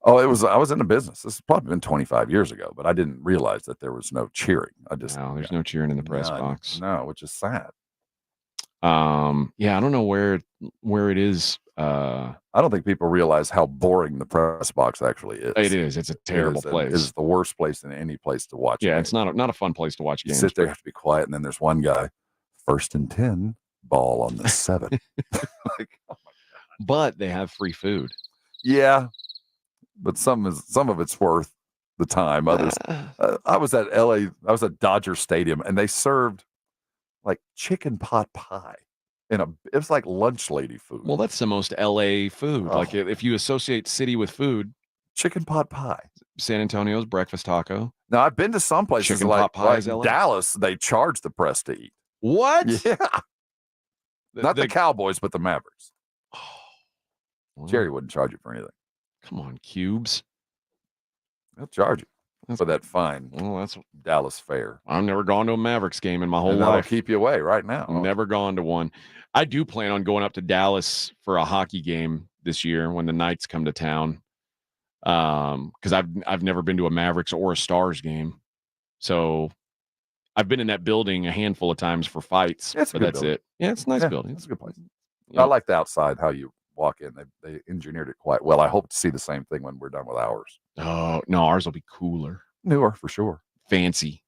Oh, I was in the business. This has probably been 25 years ago, but I didn't realize that there was no cheering. There's no cheering in the press box. No, which is sad. Yeah, I don't know where it is. I don't think people realize how boring the press box actually is. It is. It's a terrible place. It's the worst place in any place to watch. Yeah, it's not a fun place to watch games. You sit there, have to be quiet, and then there's one guy, 1st and 10, ball on the 7. Like, oh my God. But they have free food. Yeah, but some of it's worth the time. Others, I was at Dodger Stadium, and they served like chicken pot pie. It was like lunch lady food. Well, that's the most LA food. Oh. Like, if you associate city with food, chicken pot pie. San Antonio's breakfast taco. Now, I've been to some places Chicken like pot pie is LA. Dallas. They charge the press to eat. What? Yeah. Not the Cowboys, but the Mavericks. Well, Jerry wouldn't charge you for anything. Come on, cubes. They'll charge you for that fine. Well, that's Dallas fare. I've never gone to a Mavericks game in my whole That'll life. keep you away right now. Never gone to one. I do plan on going up to Dallas for a hockey game this year when the Knights come to town. Because I've never been to a Mavericks or a Stars game. So I've been in that building a handful of times for fights, but that's building. it. Yeah, it's a nice building. It's a good place. Yeah. I like the outside, how you walk in. They engineered it quite well. I hope to see the same thing when we're done with ours. Oh, no, ours will be cooler. Newer, for sure. Fancy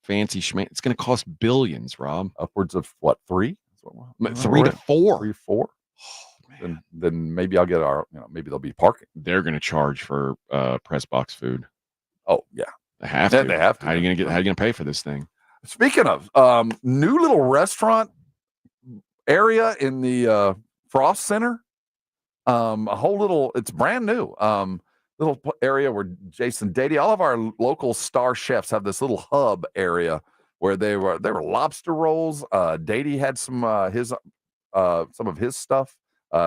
schmancy. It's going to cost billions, Rob. Upwards of what, 3? 3 to 4. 3 or 4. Oh, man. Then maybe I'll get maybe there'll be parking. They're going to charge for press box food. Oh, yeah. They have to. They have to. How are you going to pay for this thing? Speaking of new little restaurant area in the Frost Center. A whole little, it's brand new. Little area where Jason Dady, all of our local star chefs have this little hub area where they were lobster rolls. Dady had some of his stuff.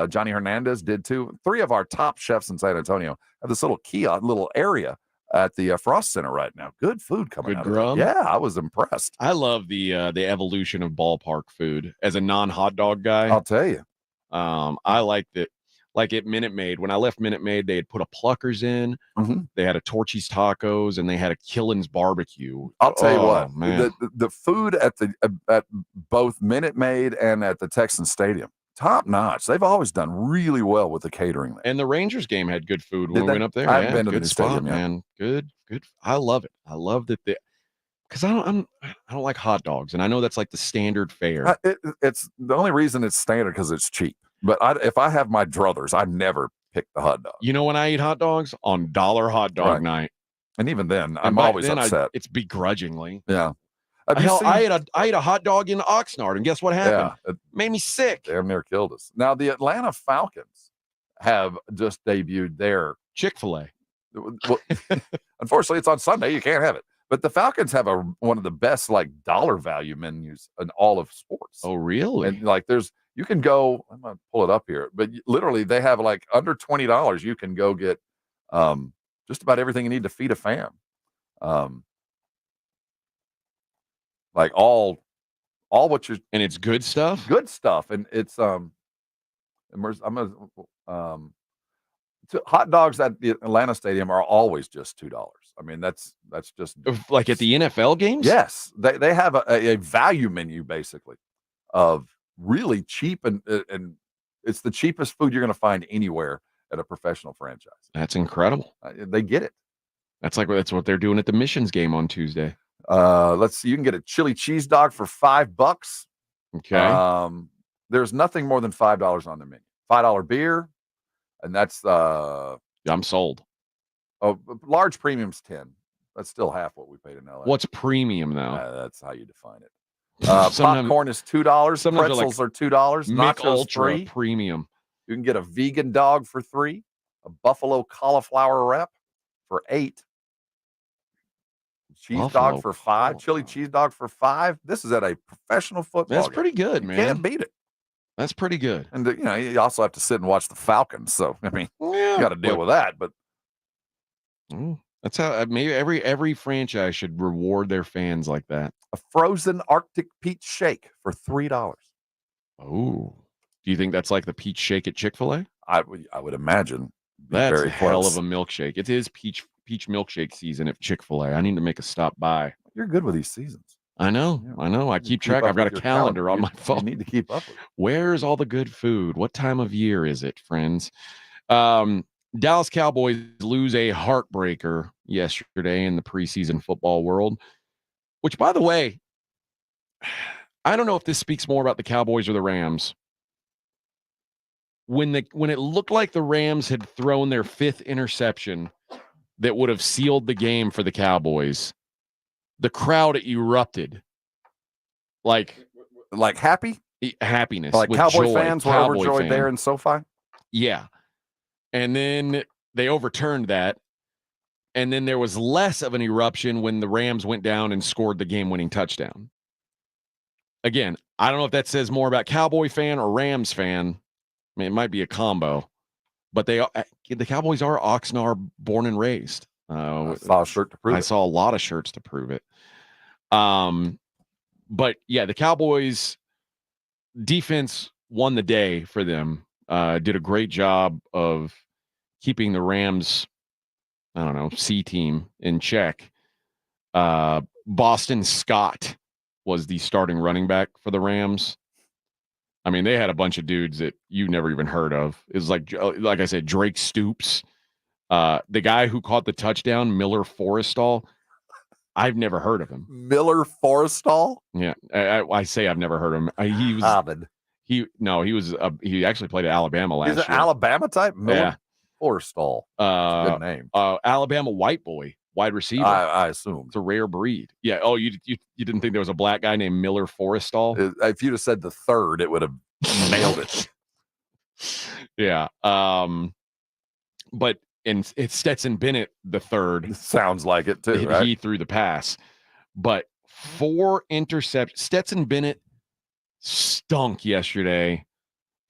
Johnny Hernandez did too. 3 of our top chefs in San Antonio have this little kiosk, little area at the Frost Center right now. Good food coming out of it. Yeah, I was impressed. I love the evolution of ballpark food. As a non-hot dog guy, I'll tell you. I liked it. Like at Minute Maid, when I left Minute Maid, they had put a Pluckers in. They had a Torchy's Tacos, and they had a Killen's Barbecue. I'll tell you what, man. the food at both Minute Maid and at the Texan Stadium, top notch. They've always done really well with the catering there. And the Rangers game had good food when Did we they? went up there. I haven't Yeah, been to good the spot, stadium yet. man. Good. I love it. I love that because I don't like hot dogs, and I know that's like the standard fare. It's the only reason it's standard because it's cheap. But if I have my druthers, I never pick the hot dog. You know when I eat hot dogs? On dollar hot dog night. And even then, I'm always upset. It's begrudgingly. Yeah. I ate a hot dog in Oxnard, and guess what happened? Yeah. It made me sick. Damn near killed us. Now, the Atlanta Falcons have just debuted their Chick-fil-A. Well, unfortunately, it's on Sunday. You can't have it. But the Falcons have one of the best dollar value menus in all of sports. Oh, really? And you can go. I'm gonna pull it up here, but literally they have under $20. You can go get just about everything you need to feed a fam. All what you're, and it's good stuff. Good stuff, and it's hot dogs at the Atlanta Stadium are always just $2. I mean, that's just like at the NFL games. Yes, they have a value menu basically of really cheap and it's the cheapest food you're going to find anywhere at a professional franchise. That's incredible. They get it. That's what they're doing at the Missions game on Tuesday. Let's see. You can get a chili cheese dog for $5. Okay. There's nothing more than $5 on the menu. $5 beer, and that's I'm sold. Oh, large premium's 10. That's still half what we paid in LA. What's premium though? That's how you define it. Popcorn is $2. Pretzels are $2. Nachos Ultra $3. premium. You can get a vegan dog for $3. A buffalo cauliflower wrap for $8. Cheese dog for $5. Chili cheese dog for $5. This is at a professional football That's game. pretty good, man. Can't beat it. That's pretty good. And you also have to sit and watch the Falcons. So I mean, you got to deal with that. But that's how maybe every franchise should reward their fans like that. A frozen Arctic peach shake for $3. Oh, do you think that's like the peach shake at Chick-fil-A? I would imagine. That's very a hell close. of a milkshake. It is peach milkshake season at Chick-fil-A. I need to make a stop by. You're good with these seasons. I know. I keep track. I've got a calendar on my phone. You need to keep up with it. Where's all the good food? What time of year is it, friends? Dallas Cowboys lose a heartbreaker yesterday in the preseason football world, which, by the way, I don't know if this speaks more about the Cowboys or the Rams. When it looked like the Rams had thrown their 5th interception that would have sealed the game for the Cowboys, the crowd erupted like happiness, like Cowboy joy. fans were overjoyed there in SoFi. Yeah, and then they overturned that, and then there was less of an eruption when the Rams went down and scored the game-winning touchdown. Again, I don't know if that says more about Cowboy fan or Rams fan. I mean, it might be a combo, but the Cowboys are Oxnard born and raised. I saw a shirt to prove it. I saw a lot of shirts to prove it. But yeah, the Cowboys defense won the day for them. Did a great job of keeping the Rams, C team in check. Boston Scott was the starting running back for the Rams. I mean, they had a bunch of dudes that you never even heard of. It was like I said, Drake Stoops. The guy who caught the touchdown, Miller Forrestall, I've never heard of him. Miller Forrestall? Yeah, I say I've never heard of him. He was Ovid. He actually played at Alabama last year. He's an Alabama type? Miller Yeah. Forrestall. Good name. Alabama white boy, wide receiver. I assume. It's a rare breed. Yeah. Oh, you didn't think there was a black guy named Miller Forrestall? If you'd have said the third, it would have Nailed it. Yeah. But it's Stetson Bennett the third. Sounds like it too, right? He threw the pass. But 4 interceptions. Stetson Bennett stunk yesterday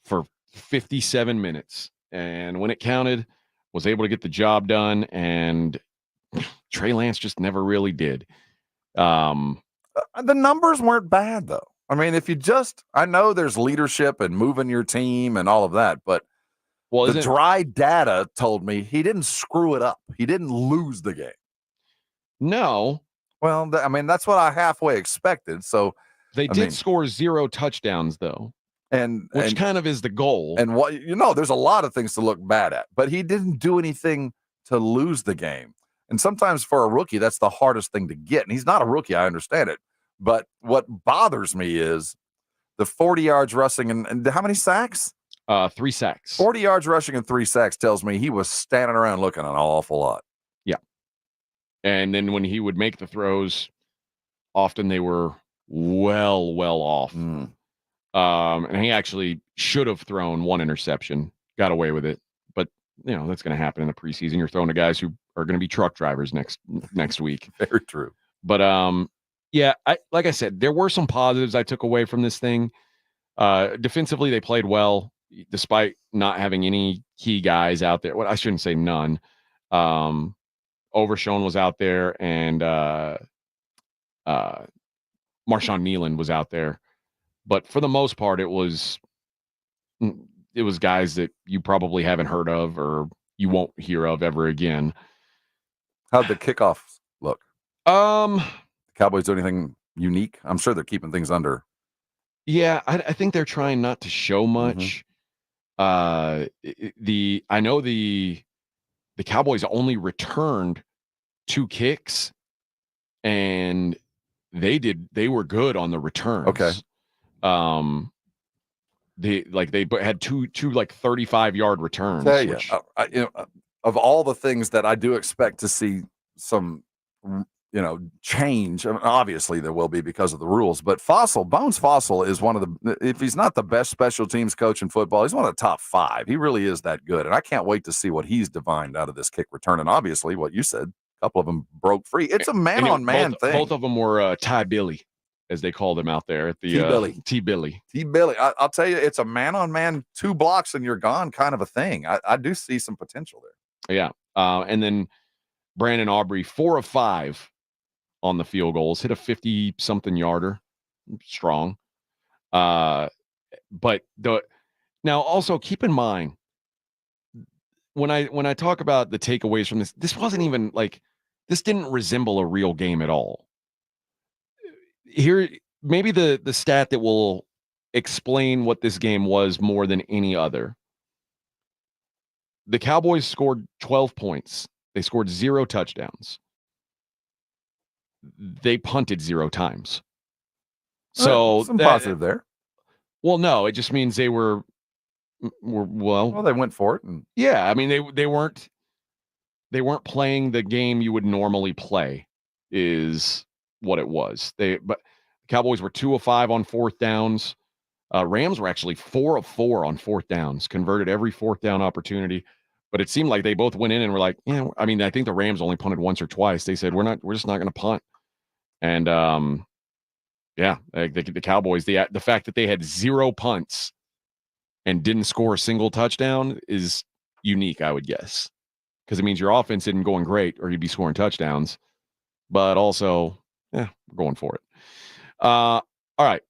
for 57 minutes. And when it counted, was able to get the job done. And Trey Lance just never really did. The numbers weren't bad, though. I mean, if you I know there's leadership and moving your team and all of that, but the dry data told me he didn't screw it up. He didn't lose the game. No. Well, I mean, that's what I halfway expected. So they did score 0 touchdowns, though. Which kind of is the goal. And there's a lot of things to look bad at, but he didn't do anything to lose the game. And sometimes for a rookie, that's the hardest thing to get. And he's not a rookie, I understand it. But what bothers me is the 40 yards rushing and how many sacks? 3 sacks. 40 yards rushing and 3 sacks tells me he was standing around looking an awful lot. Yeah. And then when he would make the throws, often they were well off. And he actually should have thrown 1 interception, got away with it. But, that's going to happen in the preseason. You're throwing to guys who are going to be truck drivers next week. Very true. But, like I said, there were some positives I took away from this thing. Defensively, they played well, despite not having any key guys out there. Well, I shouldn't say none. Overshown was out there, and Marshawn Nealon was out there. But for the most part, it was guys that you probably haven't heard of or you won't hear of ever again. How'd the kickoffs look? The Cowboys do anything unique? I'm sure they're keeping things under. Yeah, I think they're trying not to show much. I know the Cowboys only returned 2 kicks, and they were good on the returns. Okay. They had two 35-yard returns. Which, of all the things that I do expect to see some, change. I mean, obviously there will be because of the rules, but Bones Fossil is one of the, if he's not the best special teams coach in football, he's one of the top 5. He really is that good. And I can't wait to see what he's divined out of this kick return. And obviously what you said, a couple of them broke free. It's a man-on-man thing. Both of them were Ty Billy, as they called him out there at the T-Billy. T-Billy. I'll tell you, it's a man-on-man 2 blocks and you're gone kind of a thing. I do see some potential there. Yeah. And then Brandon Aubrey, 4 of 5 on the field goals, hit a 50-something yarder. Strong. But now also keep in mind, when I talk about the takeaways from this wasn't even this didn't resemble a real game at all. Here, maybe the stat that will explain what this game was more than any other. The Cowboys scored 12 points. They scored 0 touchdowns. They punted 0 times. So some positive there. Well, no, it just means they were they went for it. And yeah, I mean they weren't playing the game you would normally play, is what it was. But the Cowboys were 2 of 5 on 4th downs. Rams were actually 4 of 4 on 4th downs, converted every 4th down opportunity. But it seemed like they both went in and were like, I mean, I think the Rams only punted once or twice. They said, we're just not going to punt. And the Cowboys, the fact that they had 0 punts and didn't score a single touchdown is unique, I would guess, because it means your offense isn't going great, or you'd be scoring touchdowns. But also, we're going for it. All right,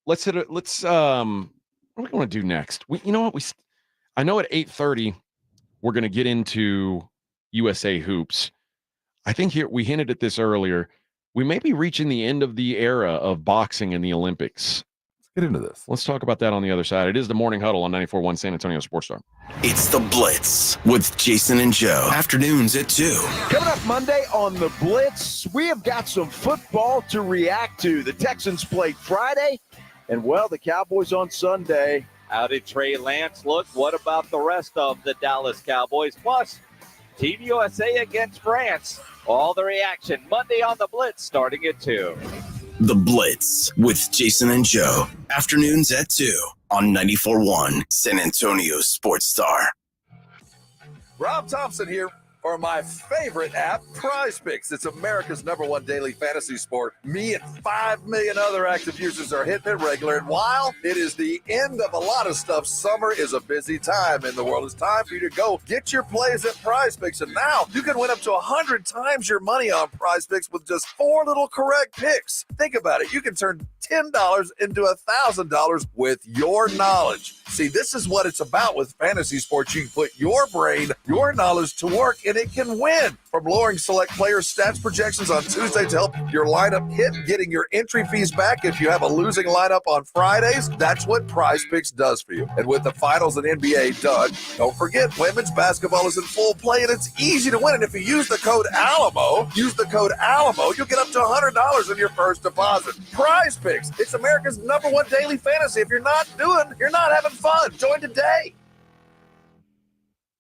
let's hit it. Let's what are we going to do next? I know at 8:30 we're going to get into USA hoops. I think here we hinted at this earlier. We may be reaching the end of the era of boxing in the Olympics. Let's get into this. Let's talk about that on the other side. It is the Morning Huddle on 94.1 San Antonio Sports Star. It's the Blitz with Jason and Joe. Afternoons at 2. Coming up Monday on the Blitz, we have got some football to react to. The Texans played Friday, and the Cowboys on Sunday. How did Trey Lance look? What about the rest of the Dallas Cowboys? Plus, Team USA against France. All the reaction Monday on the Blitz starting at 2. The Blitz with Jason and Joe. Afternoons at 2 on 94.1 San Antonio Sports Star. Rob Thompson here for my favorite app, PrizePicks. It's America's #1 daily fantasy sport. Me and 5 million other active users are hitting it regular. And while it is the end of a lot of stuff, summer is a busy time in the world. It's time for you to go get your plays at PrizePicks. And now you can win up to 100 times your money on PrizePicks with just 4 little correct picks. Think about it. You can turn $10 into $1,000 with your knowledge. See, this is what it's about with fantasy sports. You can put your brain, your knowledge to work, and it can win. From lowering select player stats projections on Tuesday to help your lineup hit, getting your entry fees back if you have a losing lineup on Fridays, that's what PrizePicks does for you. And with the finals and NBA done, don't forget women's basketball is in full play, and it's easy to win. And if you use the code ALAMO, you'll get up to $100 in your first deposit. PrizePicks, it's America's #1 daily fantasy. If you're not having fun, join today.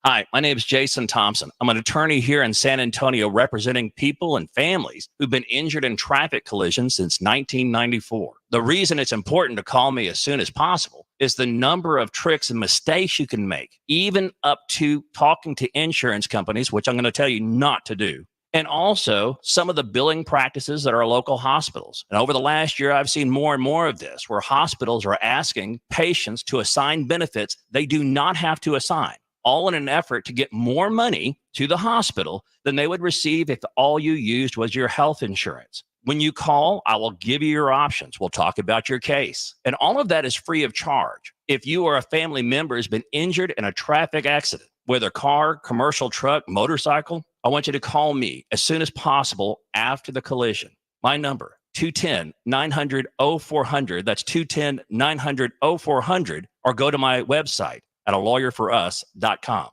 Hi, my name is Jason Thompson. I'm an attorney here in San Antonio representing people and families who've been injured in traffic collisions since 1994. The reason it's important to call me as soon as possible is the number of tricks and mistakes you can make, even up to talking to insurance companies, which I'm going to tell you not to do. And also some of the billing practices at our local hospitals. And over the last year, I've seen more and more of this, where hospitals are asking patients to assign benefits they do not have to assign, all in an effort to get more money to the hospital than they would receive if all you used was your health insurance. When you call, I will give you your options. We'll talk about your case. And all of that is free of charge. If you or a family member has been injured in a traffic accident, whether car, commercial truck, motorcycle, I want you to call me as soon as possible after the collision. My number, 210-900-0400. That's 210-900-0400. Or go to my website at alawyerforus.com.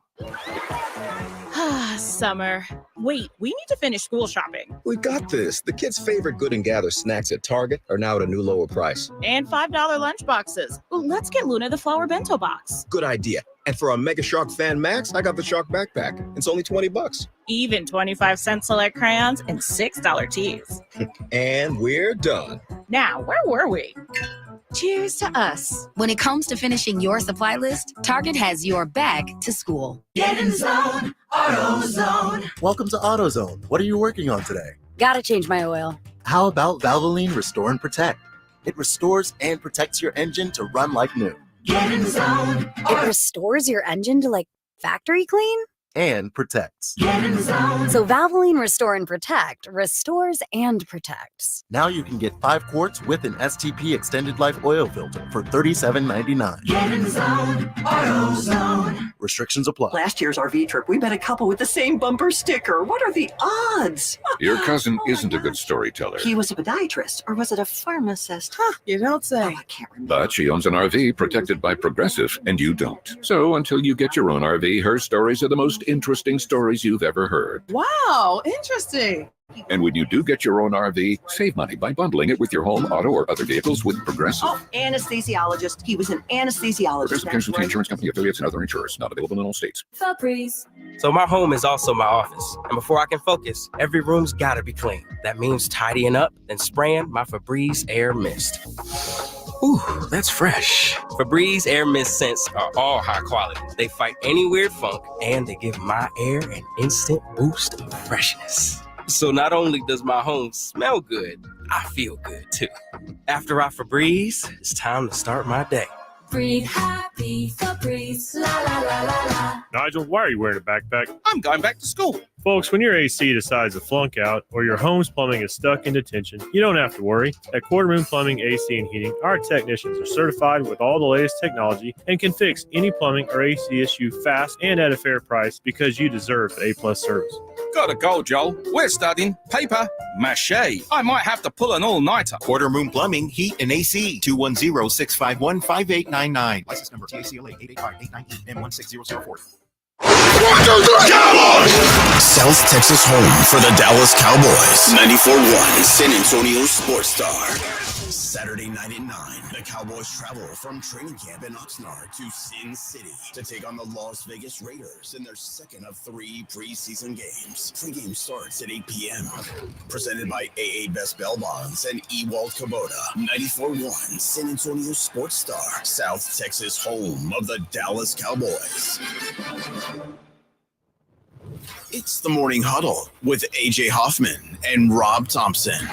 Summer. Wait, we need to finish school shopping. We got this. The kids' favorite Good and Gather snacks at Target are now at a new lower price. And $5 lunch boxes. Well, let's get Luna the flower bento box. Good idea. And for our Mega Shark fan Max, I got the Shark backpack. It's only $20. Even 25-cent select crayons and $6 teas. And we're done. Now, where were we? Cheers to us. When it comes to finishing your supply list, Target has your back to school. Get in zone, AutoZone. Welcome to AutoZone. What are you working on today? Gotta change my oil. How about Valvoline Restore and Protect? It restores and protects your engine to run like new. Get in zone. It restores your engine to like factory clean? And protects. Get in zone. So Valvoline Restore and Protect restores and protects. Now you can get 5 quarts with an STP extended life oil filter for $37.99. Get in zone, AutoZone. Restrictions apply. Last year's RV trip, we met a couple with the same bumper sticker. What are the odds? Your cousin isn't a good storyteller. He was a podiatrist, or was it a pharmacist? You don't say. Oh, I can't remember. But she owns an RV protected by Progressive, and you don't. So until you get your own RV, her stories are the most interesting stories you've ever heard. Wow, interesting. And when you do get your own RV, save money by bundling it with your home, auto, or other vehicles with Progressive. Oh, anesthesiologist. He was an anesthesiologist. Progressive Casualty Insurance Company affiliates and other insurers. Not available in all states. Febreze. So my home is also my office. And before I can focus, every room's gotta be clean. That means tidying up, then spraying my Febreze Air Mist. Ooh, that's fresh. Febreze Air Mist scents are all high quality. They fight any weird funk, and they give my air an instant boost of freshness. So not only does my home smell good, I feel good too. After I Febreze, it's time to start my day. Breathe happy, Febreze, la la la la la. Nigel, why are you wearing a backpack? I'm going back to school. Folks, when your AC decides to flunk out or your home's plumbing is stuck in detention, you don't have to worry. At Quarter Moon Plumbing, AC, and Heating, our technicians are certified with all the latest technology and can fix any plumbing or AC issue fast and at a fair price because you deserve A+ service. Gotta go, Joel. We're studying paper mache. I might have to pull an all-nighter. Quarter Moon Plumbing, Heat, and AC. 210-651-5899. License number TACLA 88589E M16004. Cowboys! South Texas home for the Dallas Cowboys. 94.1 San Antonio Sports Star. Saturday night at 9, the Cowboys Cowboys travel from training camp in Oxnard to Sin City to take on the Las Vegas Raiders in their second of 3 preseason games. Pre-game starts at 8 p.m. Presented by AA Best Bell Bonds and Ewald Kubota. 94.1 San Antonio Sports Star, South Texas home of the Dallas Cowboys. It's the Morning Huddle with AJ Hoffman and Rob Thompson.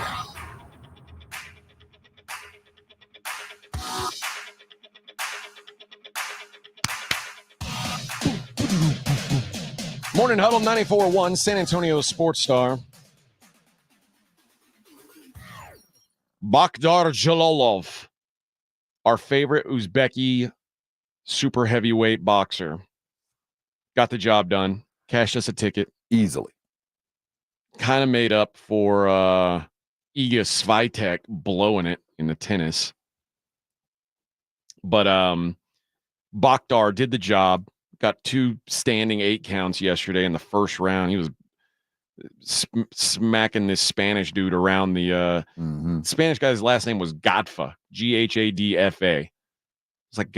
Morning Huddle 94.1 San Antonio Sports Star. Bakhtar Jalolov, our favorite Uzbeki super heavyweight boxer, got the job done. Cashed us a ticket easily. Kind of made up for Iga Swiatek blowing it in the tennis. But Bakhtar did the job. Got 2 standing 8 counts yesterday in the first round. He was smacking this Spanish dude around the Spanish guy's last name was Gadfa, Ghadfa. It's like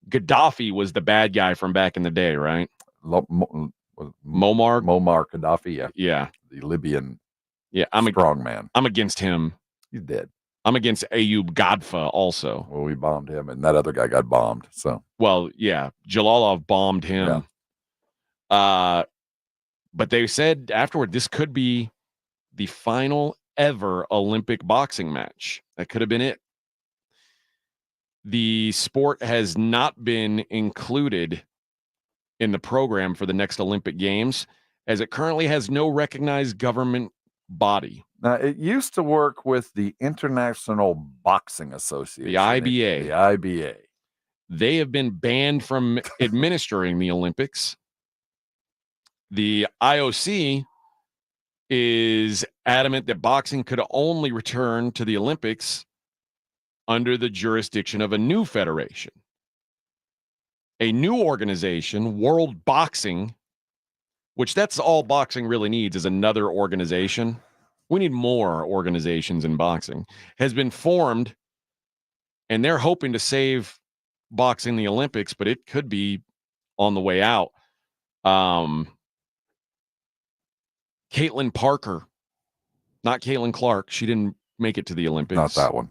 Gaddafi was the bad guy from back in the day, right? Muammar Gaddafi, yeah, the Libyan, strong man. I'm against him. He's dead. I'm against Ayub Gadfa also. Well, we bombed him, and that other guy got bombed. So, well, yeah, Jalolov bombed him. Yeah. But they said afterward this could be the final ever Olympic boxing match. That could have been it. The sport has not been included in the program for the next Olympic Games, as it currently has no recognized government body. Now, it used to work with the International Boxing Association, the IBA. The IBA. They have been banned from administering the Olympics. The IOC is adamant that boxing could only return to the Olympics under the jurisdiction of a new federation. A new organization, World Boxing, which that's all boxing really needs is another organization. We need more organizations in boxing, has been formed, and they're hoping to save boxing the Olympics, but it could be on the way out. Caitlin Parker, not Caitlin Clark. She didn't make it to the Olympics. Not that one.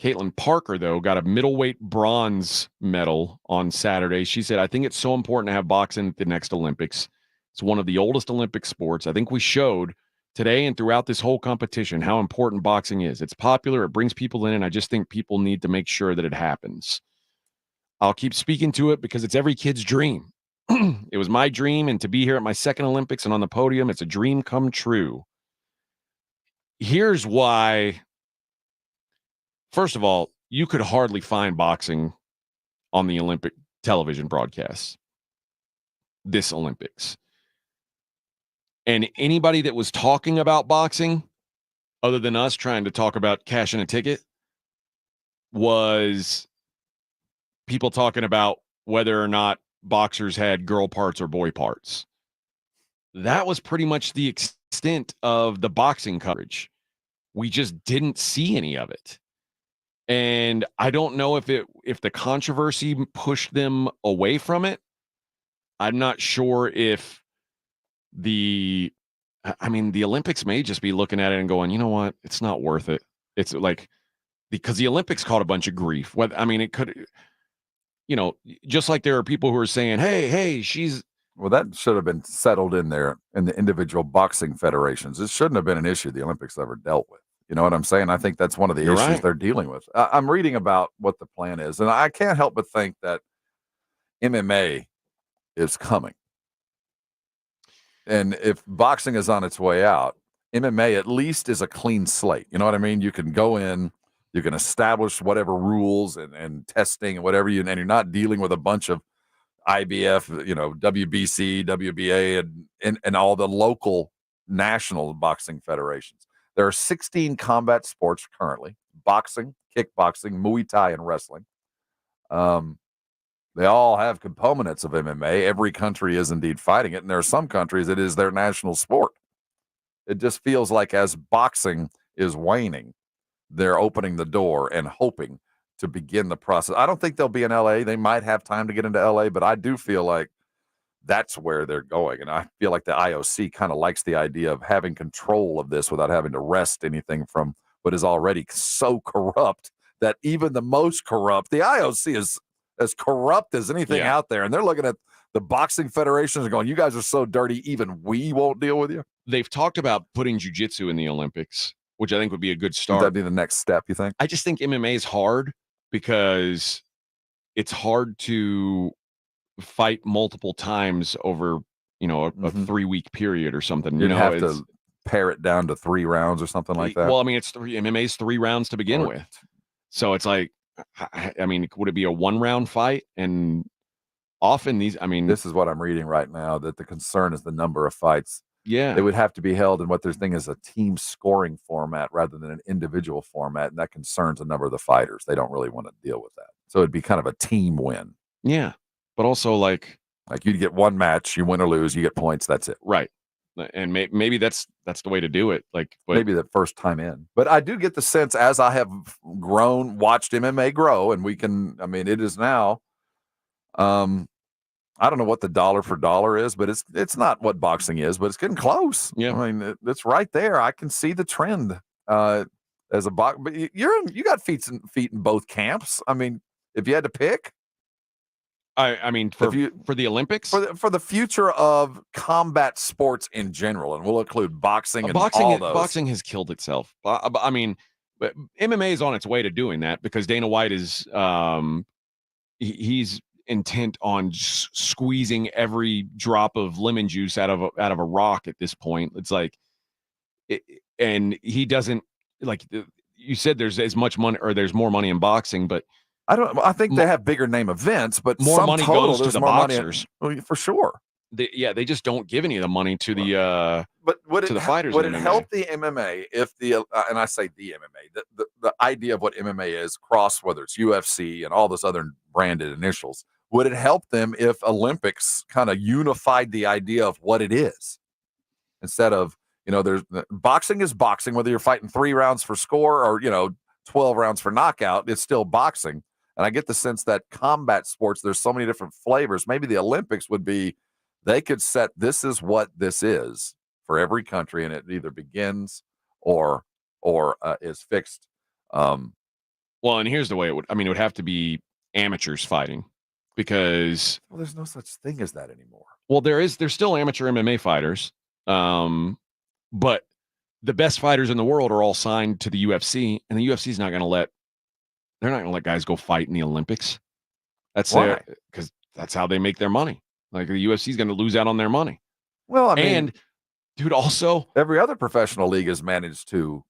Caitlin Parker, though, got a middleweight bronze medal on Saturday. She said, I think it's so important to have boxing at the next Olympics. It's one of the oldest Olympic sports. I think we showed today and throughout this whole competition how important boxing is. It's popular. It brings people in, and I just think people need to make sure that it happens. I'll keep speaking to it because it's every kid's dream. It was my dream, and to be here at my second Olympics and on the podium, it's a dream come true. Here's why. First of all, you could hardly find boxing on the Olympic television broadcasts this Olympics. And anybody that was talking about boxing, other than us trying to talk about cashing a ticket, was people talking about whether or not boxers had girl parts or boy parts. That was pretty much the extent of the boxing coverage. We just didn't see any of it. And I don't know if the controversy pushed them away from it. I'm not sure if the Olympics may just be looking at it and going, you know what? It's not worth it. It's like, because the Olympics caught a bunch of grief. It could, just like there are people who are saying, hey, she's. Well, that should have been settled in there in the individual boxing federations. It shouldn't have been an issue the Olympics ever dealt with. You know what I'm saying? I think that's one of the issues they're dealing with. I'm reading about what the plan is, and I can't help but think that MMA is coming. And if boxing is on its way out, MMA at least is a clean slate. You know what I mean? You can go in, you can establish whatever rules and testing and whatever and you're not dealing with a bunch of IBF, WBC, WBA, and all the local national boxing federations. There are 16 combat sports currently: boxing, kickboxing, Muay Thai, and wrestling. They all have components of MMA. Every country is indeed fighting it, and there are some countries it is their national sport. It just feels like as boxing is waning, they're opening the door and hoping to begin the process. I don't think they'll be in LA. They might have time to get into LA, but I do feel like that's where they're going. And I feel like the IOC kind of likes the idea of having control of this without having to wrest anything from what is already so corrupt that even the most corrupt, the IOC is as corrupt as anything out there. And they're looking at the boxing federations and going, you guys are so dirty, even we won't deal with you. They've talked about putting jiu-jitsu in the Olympics, which I think would be a good start. Would that be the next step, you think? I just think MMA is hard because it's hard to fight multiple times over, a 3-week period or something. You'd have to pare it down to 3 rounds or something like that. Well, I mean, MMA's 3 rounds to begin with. So it's like, I mean, would it be a 1-round fight? And often this is what I'm reading right now, that the concern is the number of fights. Yeah. They would have to be held in what they're thinking is a team scoring format rather than an individual format. And that concerns a number of the fighters. They don't really want to deal with that. So it'd be kind of a team win. Yeah. But also like you'd get 1 match, you win or lose, you get points. That's it. Right. And maybe that's the way to do it. But maybe the first time in. But I do get the sense, as I have watched MMA grow, and it is now, I don't know what the dollar for dollar is, but it's not what boxing is, but it's getting close. Yeah. I mean, it's right there. I can see the trend as a box. But you got feet in both camps. I mean, if you had to pick. I mean, for the Olympics, for the future of combat sports in general, and we'll include boxing and all those. Boxing has killed itself. I mean, MMA is on its way to doing that because Dana White is he's intent on squeezing every drop of lemon juice out of a rock at this point. It's like, and he doesn't, like you said, there's as much money, or there's more money in boxing, but. I think they have bigger name events, but more money goes to the boxers for sure. They just don't give any of the money to the the fighters. Would it help the MMA if and I say the MMA, the idea of what MMA is, whether it's UFC and all those other branded initials, would it help them if Olympics kind of unified the idea of what it is, instead of there's boxing is boxing, whether you're fighting 3 rounds for score or 12 rounds for knockout, it's still boxing. And I get the sense that combat sports, there's so many different flavors. Maybe the Olympics would be, they could set, this is what this is for every country, and it either begins or is fixed. Well, and here's the way it would have to be amateurs fighting, because there's no such thing as that anymore. Well, there's still amateur MMA fighters, but the best fighters in the world are all signed to the UFC, and the UFC is not going to let guys go fight in the Olympics. That's because that's how they make their money. Like, the UFC is going to lose out on their money. Well, I mean, and dude, also every other professional league has managed to.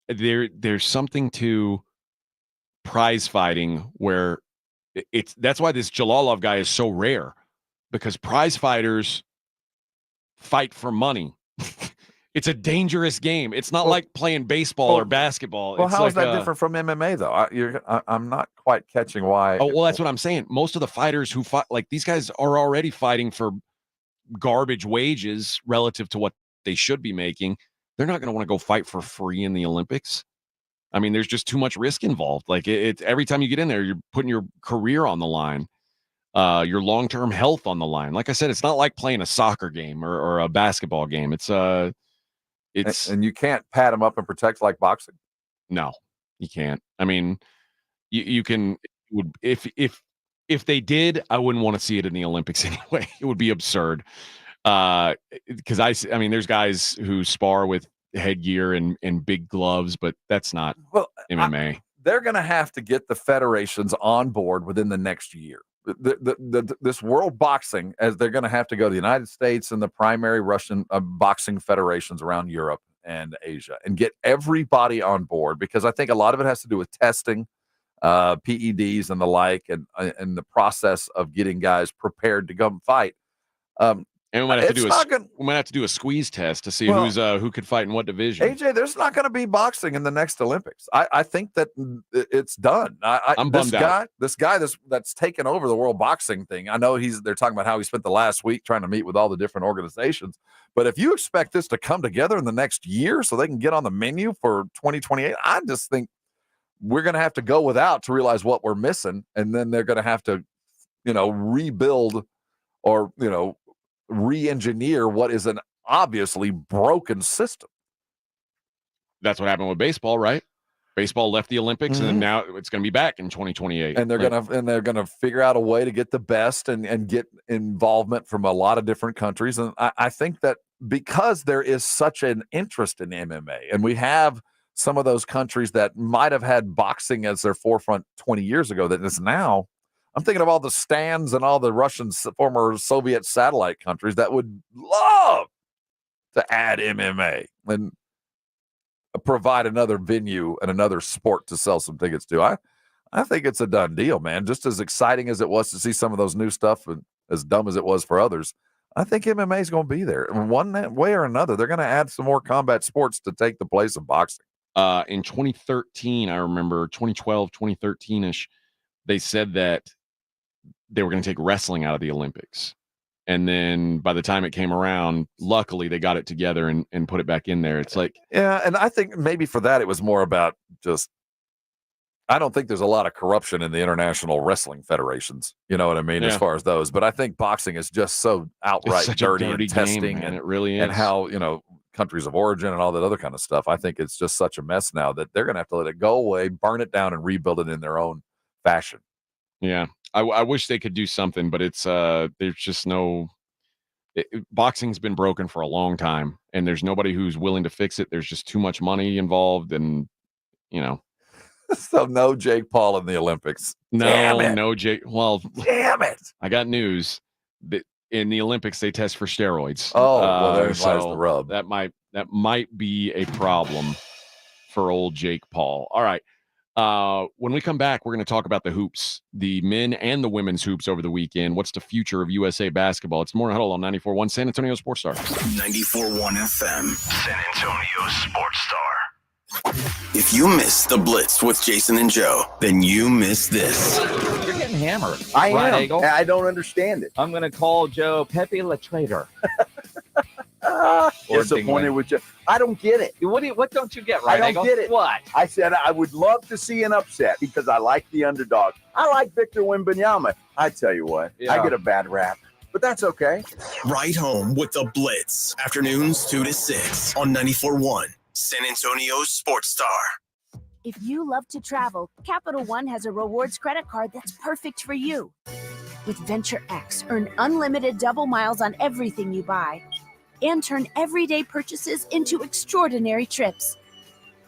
There's something to prize fighting where that's why this Jalalov guy is so rare, because prize fighters fight for money. It's a dangerous game. It's not like playing baseball or basketball. Well, how is that different from MMA, though? I'm not quite catching why. Oh, well, that's what I'm saying. Most of the fighters who fight, like, these guys are already fighting for garbage wages relative to what they should be making. They're not going to want to go fight for free in the Olympics. I mean, there's just too much risk involved. Like, every time you get in there, you're putting your career on the line, your long-term health on the line. Like I said, it's not like playing a soccer game or a basketball game. And you can't pat them up and protect like boxing. No, you can't. I mean, you can. If they did, I wouldn't want to see it in the Olympics anyway. It would be absurd. Because I mean, there's guys who spar with headgear and big gloves, but that's not MMA. They're going to have to get the federations on board within the next year. This world boxing, as they're going to have to go to the United States and the primary Russian boxing federations around Europe and Asia, and get everybody on board, because I think a lot of it has to do with testing, PEDs and the like, and the process of getting guys prepared to go fight. And we might have to do a squeeze test to see who could fight in what division. AJ, there's not going to be boxing in the next Olympics. I think that it's done. I'm bummed out. This guy that's taken over the world boxing thing. I know they're talking about how he spent the last week trying to meet with all the different organizations. But if you expect this to come together in the next year so they can get on the menu for 2028, I just think we're going to have to go without to realize what we're missing. And then they're going to have to, rebuild or, re-engineer what is an obviously broken system. That's what happened with baseball, right? Baseball left the Olympics, and then now it's going to be back in 2028. And they're gonna figure out a way to get the best and get involvement from a lot of different countries. And I think that because there is such an interest in MMA, and we have some of those countries that might have had boxing as their forefront 20 years ago, that is now. I'm thinking of all the stands and all the Russian former Soviet satellite countries that would love to add MMA and provide another venue and another sport to sell some tickets to. I think it's a done deal, man. Just as exciting as it was to see some of those new stuff and as dumb as it was for others, I think MMA is going to be there. And one way or another, they're going to add some more combat sports to take the place of boxing. In 2013, I remember 2012, 2013-ish, they said that they were going to take wrestling out of the Olympics. And then by the time it came around, luckily they got it together and put it back in there. It's like, yeah. And I think maybe for that, it was more about I don't think there's a lot of corruption in the international wrestling federations. You know what I mean? Yeah. As far as those, but I think boxing is just so outright dirty and testing game, and it really is. And how, countries of origin and all that other kind of stuff. I think it's just such a mess now that they're going to have to let it go away, burn it down, and rebuild it in their own fashion. Yeah. I wish they could do something, but it's there's just no boxing's been broken for a long time, and there's nobody who's willing to fix it. There's just too much money involved, and So no Jake Paul in the Olympics. No Jake. Well, damn it! I got news that in the Olympics they test for steroids. Oh, well, there lies the rub. That might be a problem for old Jake Paul. All right. When we come back, we're going to talk about the hoops, the men and the women's hoops over the weekend. What's the future of USA basketball? It's Morning Huddle on 94.1 San Antonio Sports Star. 94.1 FM, San Antonio Sports Star. If you missed the Blitz with Jason and Joe, then you missed this. You're getting hammered. I am. Eagle. I don't understand it. I'm going to call Joe Pepe La Traitor. Disappointed with you. I don't get it. What don't you get, right? I don't get it. What? I said I would love to see an upset because I like the underdog. I like Victor Wembanyama. I tell you what, I get a bad rap, but that's okay. Right home with the Blitz. Afternoons 2 to 6 on 94.1 San Antonio Sports Star. If you love to travel, Capital One has a rewards credit card that's perfect for you. With Venture X, earn unlimited double miles on everything you buy and turn everyday purchases into extraordinary trips.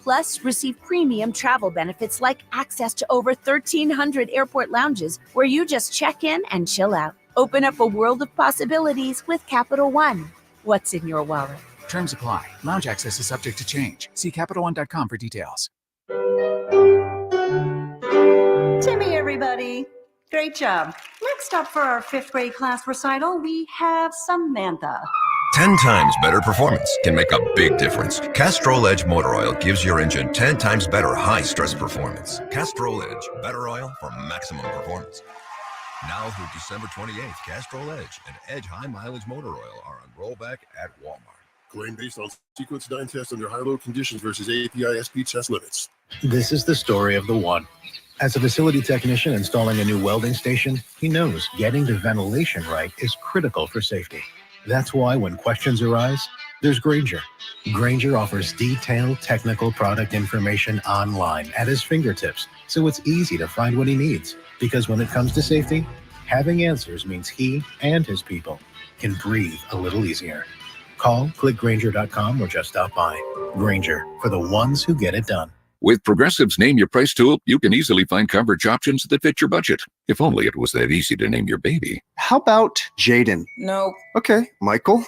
Plus, receive premium travel benefits like access to over 1,300 airport lounges where you just check in and chill out. Open up a world of possibilities with Capital One. What's in your wallet? Terms apply. Lounge access is subject to change. See CapitalOne.com for details. Timmy, everybody. Great job. Next up for our 5th grade class recital, we have Samantha. 10 times better performance can make a big difference. Castrol Edge Motor Oil gives your engine 10 times better high-stress performance. Castrol Edge, better oil for maximum performance. Now through December 28th, Castrol Edge and Edge High Mileage Motor Oil are on rollback at Walmart. Claim based on sequence 9 tests under high-load conditions versus API-SP test limits. This is the story of the one. As a facility technician installing a new welding station, he knows getting the ventilation right is critical for safety. That's why when questions arise, there's Grainger. Grainger offers detailed technical product information online at his fingertips, so it's easy to find what he needs. Because when it comes to safety, having answers means he and his people can breathe a little easier. Call, click Grainger.com, or just stop by. Grainger, for the ones who get it done. With Progressive's Name Your Price tool, you can easily find coverage options that fit your budget. If only it was that easy to name your baby. How about Jaden? No. Okay. Michael?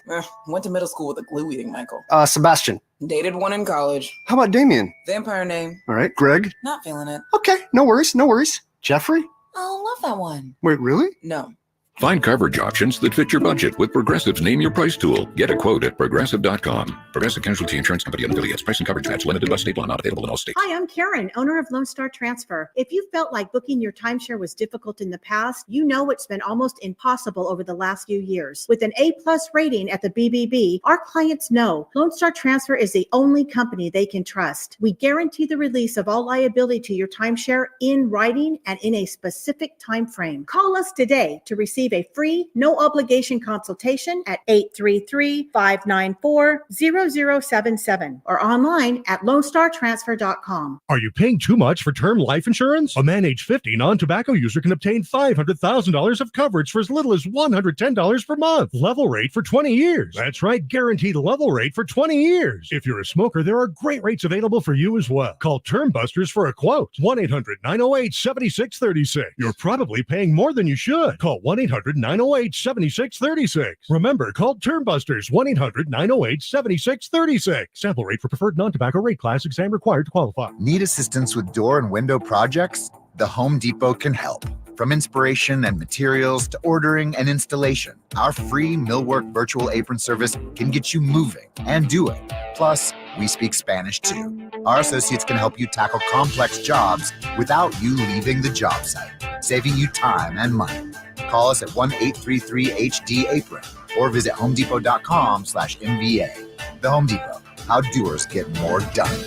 Went to middle school with a glue-eating Michael. Sebastian? Dated one in college. How about Damien? Vampire name. All right. Greg? Not feeling it. Okay. No worries. No worries. Jeffrey? Oh, love that one. Wait, really? No. Find coverage options that fit your budget with Progressive's Name Your Price tool. Get a quote at Progressive.com. Progressive Casualty Insurance Company and affiliates. Price and coverage match limited by state law. Not available in all states. Hi, I'm Karen, owner of Lone Star Transfer. If you felt like booking your timeshare was difficult in the past, you know it's been almost impossible over the last few years. With an A+ rating at the BBB, our clients know Lone Star Transfer is the only company they can trust. We guarantee the release of all liability to your timeshare in writing and in a specific time frame. Call us today to receive a free, no obligation consultation at 833-594-0077 or online at lonestartransfer.com. Are you paying too much for term life insurance? A man age 50 non-tobacco user can obtain $500,000 of coverage for as little as $110 per month. Level rate for 20 years. That's right, guaranteed level rate for 20 years. If you're a smoker, there are great rates available for you as well. Call Term Busters for a quote. 1-800-908-7636. You're probably paying more than you should. Call 1-800-908-7636. Remember, call Term Busters. 1-800-908-7636. Sample rate for preferred non-tobacco rate class. Exam required to qualify. Need assistance with door and window projects? The Home Depot can help. From inspiration and materials to ordering and installation, our free millwork virtual apron service can get you moving and doing. Plus, we speak Spanish too. Our associates can help you tackle complex jobs without you leaving the job site, saving you time and money. Call us at 1-833-HD-APRON or visit homedepot.com/MVA. The Home Depot, how doers get more done.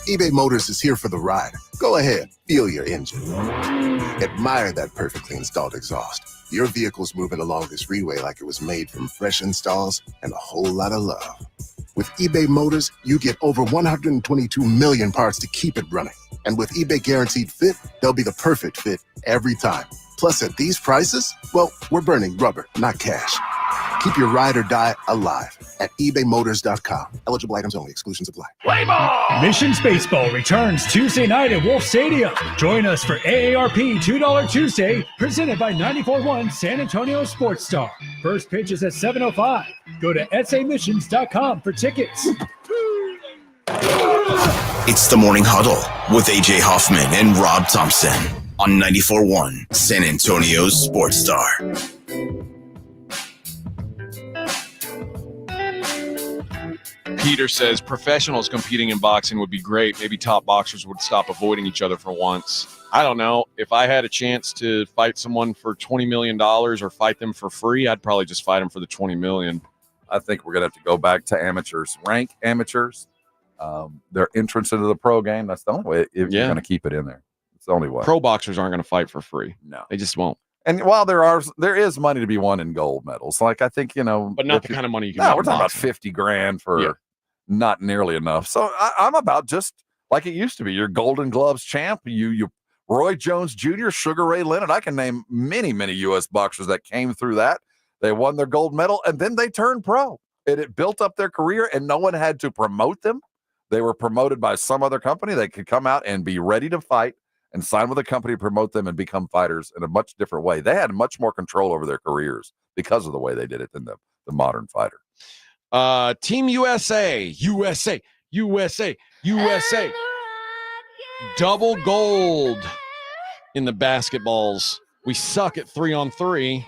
eBay Motors is here for the ride. Go ahead, feel your engine. Admire that perfectly installed exhaust. Your vehicle's moving along this freeway like it was made from fresh installs and a whole lot of love. With eBay Motors, you get over 122 million parts to keep it running. And with eBay Guaranteed Fit, they'll be the perfect fit every time. Plus, at these prices, well, we're burning rubber, not cash. Keep your ride or die alive at ebaymotors.com. Eligible items only. Exclusions apply. Play ball! Missions Baseball returns Tuesday night at Wolf Stadium. Join us for AARP $2 Tuesday, presented by 94.1 San Antonio Sports Star. First pitch is at 7:05. Go to samissions.com for tickets. It's the Morning Huddle with AJ Hoffman and Rob Thompson on 94.1 San Antonio Sports Star. Peter says professionals competing in boxing would be great. Maybe top boxers would stop avoiding each other for once. I don't know. If I had a chance to fight someone for $20 million or fight them for free, I'd probably just fight them for the $20 million. I think we're going to have to go back to amateurs. Rank amateurs. Their entrance into the pro game. That's the only way if you're going to keep it in there. It's the only way. Pro boxers aren't going to fight for free. No. They just won't. And while there is money to be won in gold medals, like I think, but not the kind of money you can. No, we're talking about $50,000 for not nearly enough. So I'm about just like it used to be. Your Golden Gloves champ, you Roy Jones Jr., Sugar Ray Leonard. I can name many U.S. boxers that came through that. They won their gold medal and then they turned pro. It built up their career and no one had to promote them. They were promoted by some other company. They could come out and be ready to fight and sign with a company to promote them and become fighters in a much different way. They had much more control over their careers because of the way they did it than the modern fighter. Team USA. Double gold in the basketballs. We suck at 3-on-3.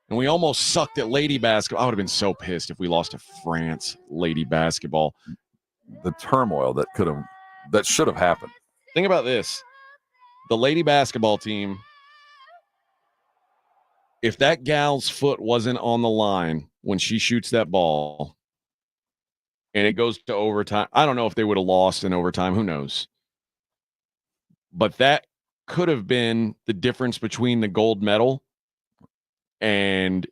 And we almost sucked at lady basketball. I would have been so pissed if we lost to France lady basketball. The turmoil that should have happened. Think about this. The lady basketball team, if that gal's foot wasn't on the line when she shoots that ball and it goes to overtime, I don't know if they would have lost in overtime. Who knows? But that could have been the difference between the gold medal, and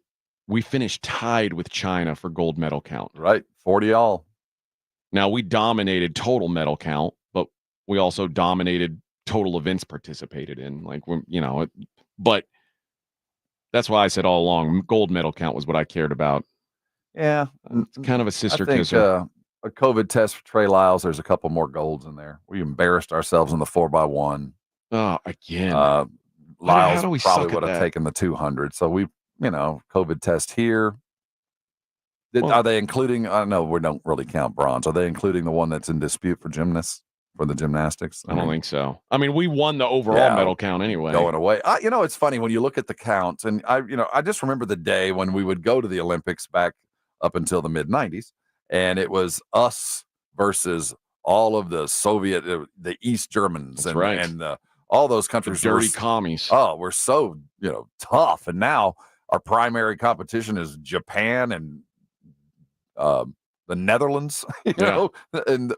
we finished tied with China for gold medal count. Right, 40-all. Now, we dominated total medal count, but we also dominated total events participated in. But that's why I said all along, gold medal count was what I cared about. Yeah. It's kind of a sister I think, kisser. A COVID test for Trey Lyles, there's a couple more golds in there. We embarrassed ourselves in the 4x1. Oh, again. Lyles probably would have taken the 200. So we, COVID test here. Are they including? I know we don't really count bronze. Are they including the one that's in dispute for gymnasts? for the gymnastics? I don't think so. I mean, we won the overall medal count anyway. Going away. It's funny when you look at the count, and I just remember the day when we would go to the Olympics back up until the mid 90s, and it was us versus all of the Soviet, the East Germans, and all those countries. The dirty commies. Oh, we're so tough, and now our primary competition is Japan and the Netherlands. And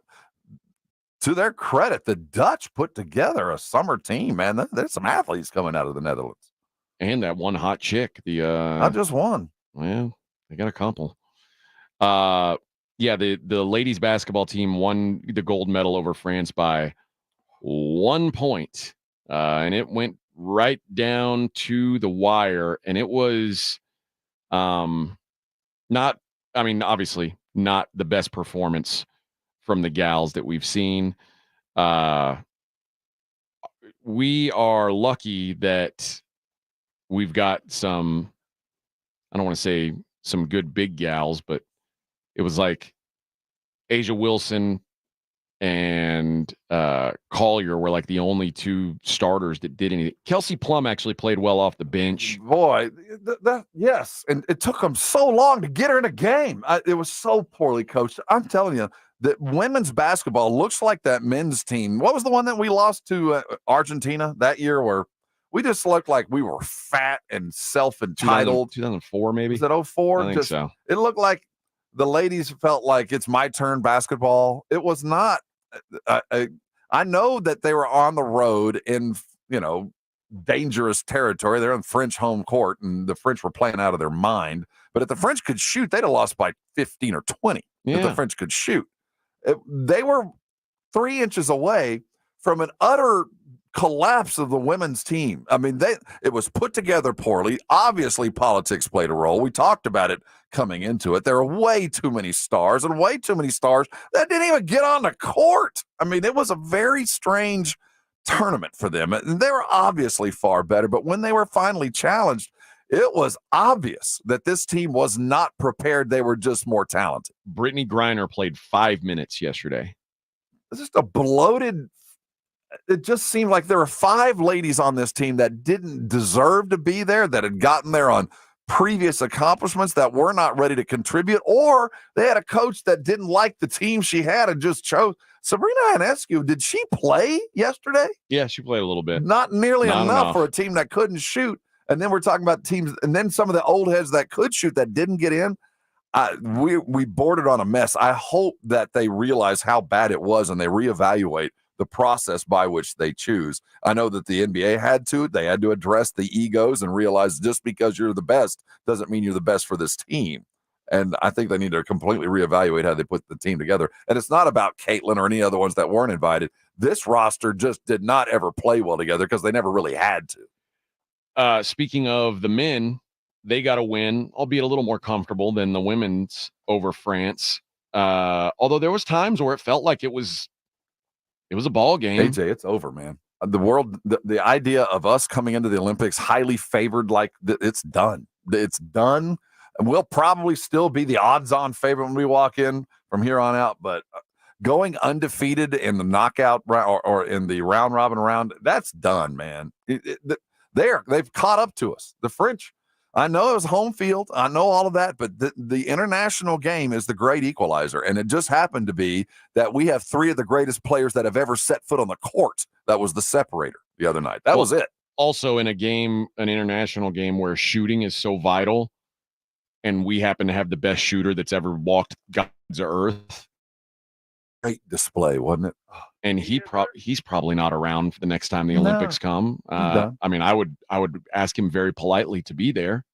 to their credit, the Dutch put together a summer team, man. There's some athletes coming out of the Netherlands. And that one hot chick. Not just one. Well, they got a couple. The ladies basketball team won the gold medal over France by 1 point. And it went right down to the wire. And it was obviously not the best performance from the gals that we've seen. We are lucky that we've got some, I don't want to say some good big gals, but it was like Asia Wilson and Collier were like the only two starters that did anything. Kelsey Plum actually played well off the bench. Boy, yes. And it took them so long to get her in a game. It was so poorly coached. I'm telling you, that women's basketball looks like that men's team. What was the one that we lost to Argentina that year where we just looked like we were fat and self-entitled? 2004, maybe? Was it 04? I think so. It looked like the ladies felt like it's my turn basketball. It was not. I know that they were on the road in, dangerous territory. They're on French home court, and the French were playing out of their mind. But if the French could shoot, they'd have lost by 15 or 20 if the French could shoot. They were 3 inches away from an utter collapse of the women's team. I mean, it was put together poorly. Obviously, politics played a role. We talked about it coming into it. There are way too many stars and way too many stars that didn't even get on the court. I mean, it was a very strange tournament for them. And they were obviously far better, but when they were finally challenged, it was obvious that this team was not prepared. They were just more talented. Brittany Griner played 5 minutes yesterday. It's just a bloated. It just seemed like there were 5 ladies on this team that didn't deserve to be there, that had gotten there on previous accomplishments, that were not ready to contribute, or they had a coach that didn't like the team she had and just chose. Sabrina Ionescu, did she play yesterday? Yeah, she played a little bit. Not nearly enough for a team that couldn't shoot. And then we're talking about teams, and then some of the old heads that could shoot that didn't get in. We boarded on a mess. I hope that they realize how bad it was and they reevaluate the process by which they choose. I know that the NBA had to. They had to address the egos and realize just because you're the best doesn't mean you're the best for this team. And I think they need to completely reevaluate how they put the team together. And it's not about Caitlin or any other ones that weren't invited. This roster just did not ever play well together because they never really had to. Speaking of the men, they got a win, albeit a little more comfortable than the women's over France. Although there was times where it felt like it was a ball game. AJ, it's over, man. The world, the idea of us coming into the Olympics highly favored, like it's done. It's done. And we'll probably still be the odds-on favorite when we walk in from here on out. But going undefeated in the knockout round or in the round-robin round, that's done, man. They've caught up to us. The French, I know it was home field. I know all of that, but the international game is the great equalizer. And it just happened to be that we have 3 of the greatest players that have ever set foot on the court. That was the separator the other night. That was it. Also in a game, an international game where shooting is so vital, and we happen to have the best shooter that's ever walked God's earth. Great display, wasn't it? And he's probably not around for the next time the Olympics come. I mean, I would ask him very politely to be there.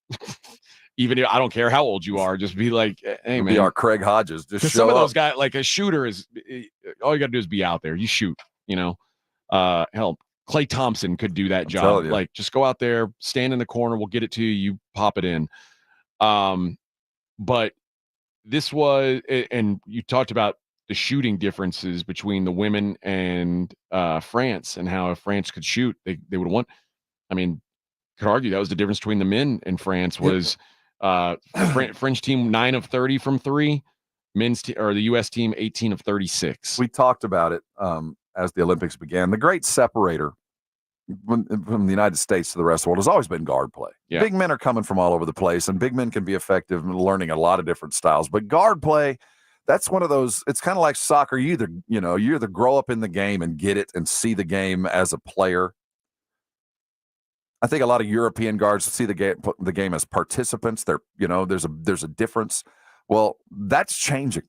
Even if I don't care how old you are, just be like, hey, man. Be our Craig Hodges. Just show some of up. those guys, like a shooter is, all you got to do is be out there. You shoot, hell, Klay Thompson could do that job. Like, just go out there, stand in the corner. We'll get it to you. You pop it in. But this was, and you talked about the shooting differences between the women and France, and how if France could shoot, they would have won. I mean, could argue that was the difference between the men and France was French team 9 of 30 from 3, or the U.S. team 18 of 36. We talked about it as the Olympics began, the great separator from the United States to the rest of the world has always been guard play. Yeah. Big men are coming from all over the place, and big men can be effective in learning a lot of different styles. But guard play, that's one of those, it's kind of like soccer. You either grow up in the game and get it and see the game as a player. I think a lot of European guards see the game as participants. There's a difference. Well, that's changing.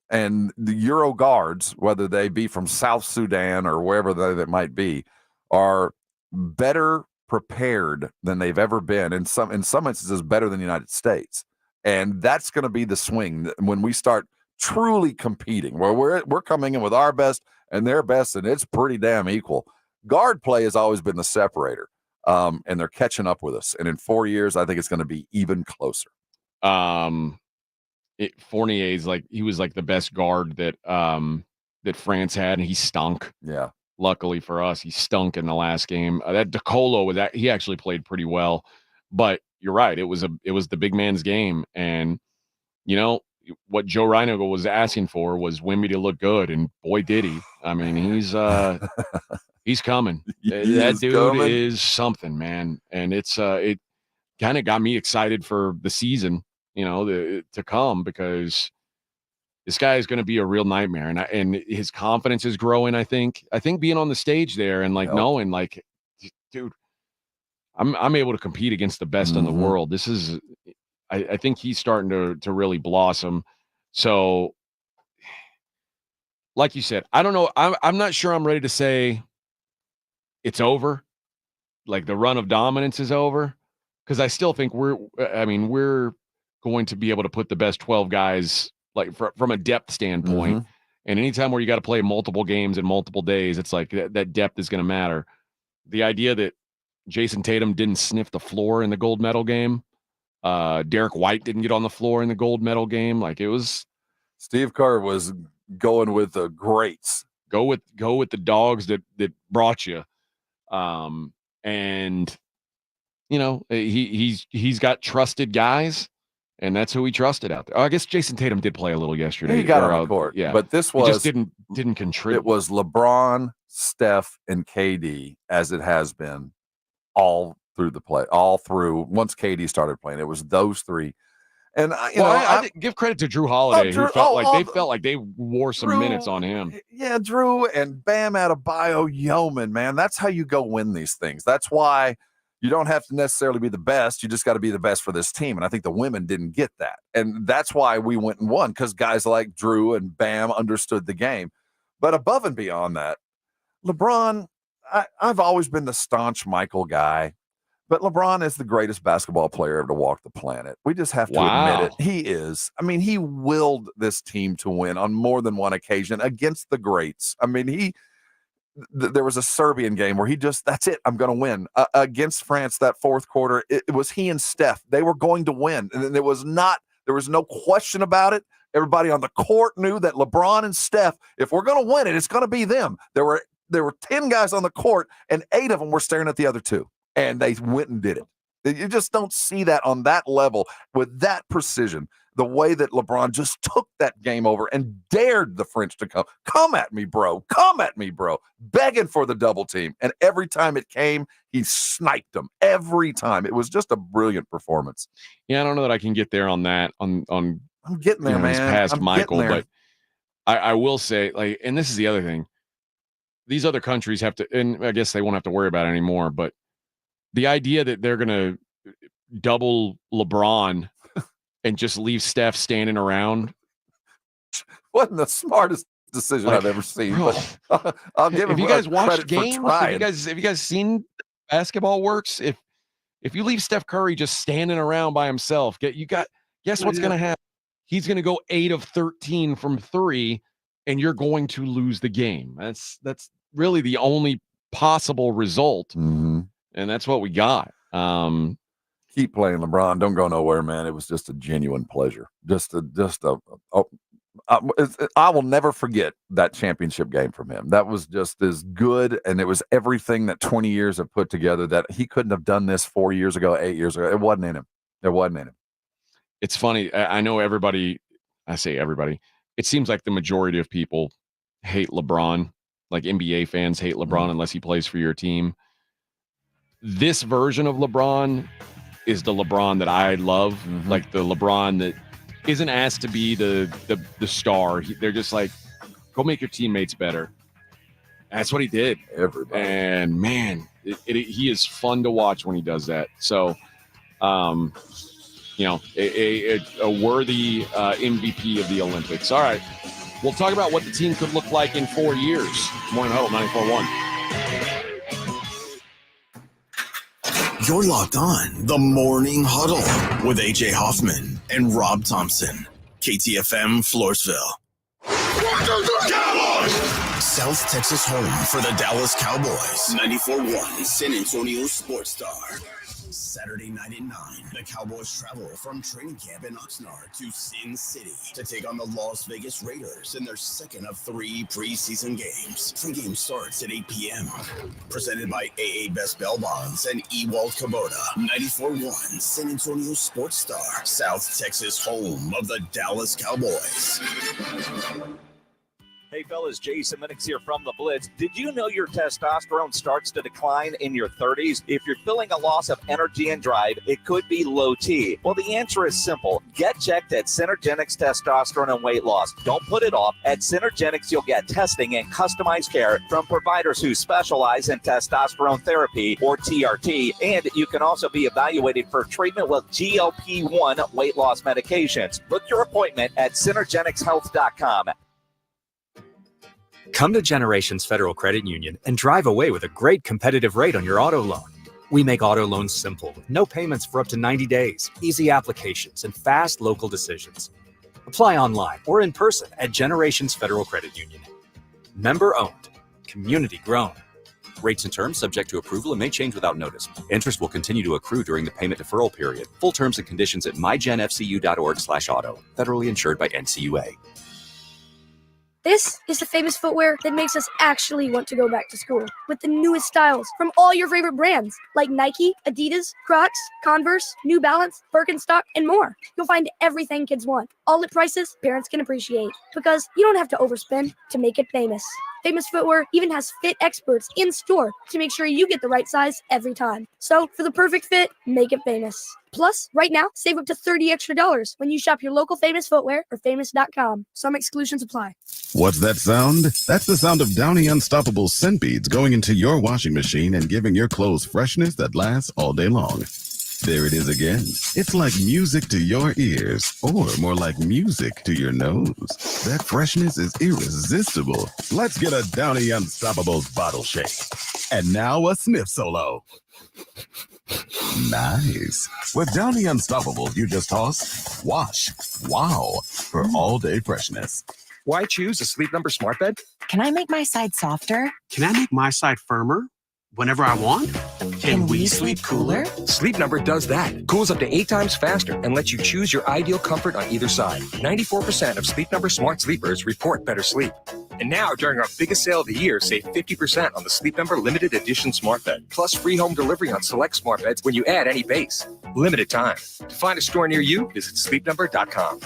And the Euro guards, whether they be from South Sudan or wherever they might be, are better prepared than they've ever been. In some instances, better than the United States. And that's going to be the swing when we start truly competing, where we're coming in with our best and their best, and it's pretty damn equal. Guard play has always been the separator, and they're catching up with us. And in 4 years, I think it's going to be even closer. Fournier's he was the best guard that France had, and he stunk. Yeah. Luckily for us, he stunk in the last game. That DeColo he actually played pretty well, but you're right. It was the big man's game, and what Joe Reiniger was asking for was Wemby to look good, and boy did he. I mean, he's coming. That dude is something, man, and it kind of got me excited for the season. To come, because this guy is going to be a real nightmare, and his confidence is growing. I think being on the stage there and knowing dude, I'm able to compete against the best in the world. This is, I think he's starting to really blossom. So, like you said, I don't know. I'm not sure I'm ready to say it's over. Like the run of dominance is over, because I still think we're going to be able to put the best 12 guys from a depth standpoint. And anytime where you got to play multiple games in multiple days, it's that depth is going to matter. The idea that Jason Tatum didn't sniff the floor in the gold medal game, Derek White didn't get on the floor in the gold medal game, it was Steve Kerr was going with the greats. Go with the dogs that brought you. And he's got trusted guys. And that's who he trusted out there. I guess Jason Tatum did play a little yesterday. He got on the court. Yeah. But this was... He just didn't contribute. It was LeBron, Steph, and KD, as it has been all through the play. All through, once KD started playing, it was those three. And, I give credit to Drew Holiday, who felt like they wore some minutes on him. Yeah, Drew and Bam Adebayo, Yeoman, man. That's how you go win these things. That's why... You don't have to necessarily be the best. You just got to be the best for this team. And I think the women didn't get that. And that's why we went and won, because guys like Drew and Bam understood the game. But above and beyond that, LeBron, I've always been the staunch Michael guy. But LeBron is the greatest basketball player ever to walk the planet. We just have to admit it. He is. I mean, he willed this team to win on more than one occasion against the greats. I mean, there was a Serbian game where that's it. I'm going to win against France. That fourth quarter, it was he and Steph. They were going to win. And there was no question about it. Everybody on the court knew that LeBron and Steph, if we're going to win it, it's going to be them. There were 10 guys on the court, and 8 of them were staring at the other 2, and they went and did it. You just don't see that on that level with that precision. The way that LeBron just took that game over and dared the French to come at me, bro, begging for the double team. And every time it came, he sniped them. Every time. It was just a brilliant performance. Yeah, I don't know that I can get there on that. I'm getting there, man. Past Michael, but I will say, and this is the other thing. These other countries have to, and I guess they won't have to worry about it anymore, but the idea that they're going to double LeBron and just leave Steph standing around wasn't the smartest decision I've ever seen. Bro, but I'll give him. Have you guys watched games? Have you guys seen basketball works? If you leave Steph Curry just standing around by himself, guess what's going to happen? He's going to go 8 of 13 from 3, and you're going to lose the game. That's really the only possible result, and that's what we got. Keep playing, LeBron. Don't go nowhere, man. It was just a genuine pleasure. I will never forget that championship game from him. That was just as good, and it was everything that 20 years have put together. That he couldn't have done this 4 years ago, 8 years ago. It wasn't in him. It's funny. I know everybody. I say everybody. It seems like the majority of people hate LeBron, like NBA fans hate LeBron unless he plays for your team. This version of LeBron is the LeBron that I love, like the LeBron that isn't asked to be the star. They're just like, go make your teammates better. That's what he did. Everybody. And man, he is fun to watch when he does that. So, you know, a worthy MVP of the Olympics. All right. We'll talk about what the team could look like in 4 years. Morning Huddle 94.1. You're locked on the Morning Huddle with AJ Hoffman and Rob Thompson. KTFM Floresville. Cowboys! South Texas home for the Dallas Cowboys. 94.1 San Antonio Sports Star. Saturday night at 9, the Cowboys travel from training camp in Oxnard to Sin City to take on the Las Vegas Raiders in their second of 3 preseason games. Pre-game starts at 8 p.m. Presented by AA Best Bell Bonds and Ewald Kubota. 94.1 San Antonio Sports Star. South Texas home of the Dallas Cowboys. Hey, fellas, Jason Minix here from The Blitz. Did you know your testosterone starts to decline in your 30s? If you're feeling a loss of energy and drive, it could be low T. Well, the answer is simple. Get checked at Synergenics Testosterone and Weight Loss. Don't put it off. At Synergenics, you'll get testing and customized care from providers who specialize in testosterone therapy, or TRT, and you can also be evaluated for treatment with GLP-1 weight loss medications. Book your appointment at synergenicshealth.com. Come to Generations Federal Credit Union and drive away with a great competitive rate on your auto loan. We make auto loans simple, with no payments for up to 90 days, easy applications, and fast local decisions. Apply online or in person at Generations Federal Credit Union. Member owned, community grown. Rates and terms subject to approval and may change without notice. Interest will continue to accrue during the payment deferral period. Full terms and conditions at mygenfcu.org/auto. Federally insured by NCUA. This is the famous footwear that makes us actually want to go back to school, with the newest styles from all your favorite brands like Nike, Adidas, Crocs, Converse, New Balance, Birkenstock, and more. You'll find everything kids want, all at prices parents can appreciate, because you don't have to overspend to make it famous. Famous Footwear even has fit experts in store to make sure you get the right size every time. So for the perfect fit, make it famous. Plus, right now, save up to $30 extra when you shop your local Famous Footwear or famous.com. Some exclusions apply. What's that sound? That's the sound of Downy Unstoppable scent beads going into your washing machine and giving your clothes freshness that lasts all day long. There it is again. It's like music to your ears, or more like music to your nose. That freshness is irresistible. Let's get a Downy Unstoppables bottle shake. And now a sniff solo. Nice. With Downy Unstoppables, you just toss, wash, wow, for all day freshness. Why choose a Sleep Number smart bed? Can I make my side softer? Can I make my side firmer whenever I want? Can we sleep cooler? Sleep Number does that. Cools up to 8 times faster and lets you choose your ideal comfort on either side. 94% of Sleep Number smart sleepers report better sleep. And now, during our biggest sale of the year, save 50% on the Sleep Number limited edition smart bed, plus free home delivery on select smart beds when you add any base. Limited time. To find a store near you, visit sleepnumber.com.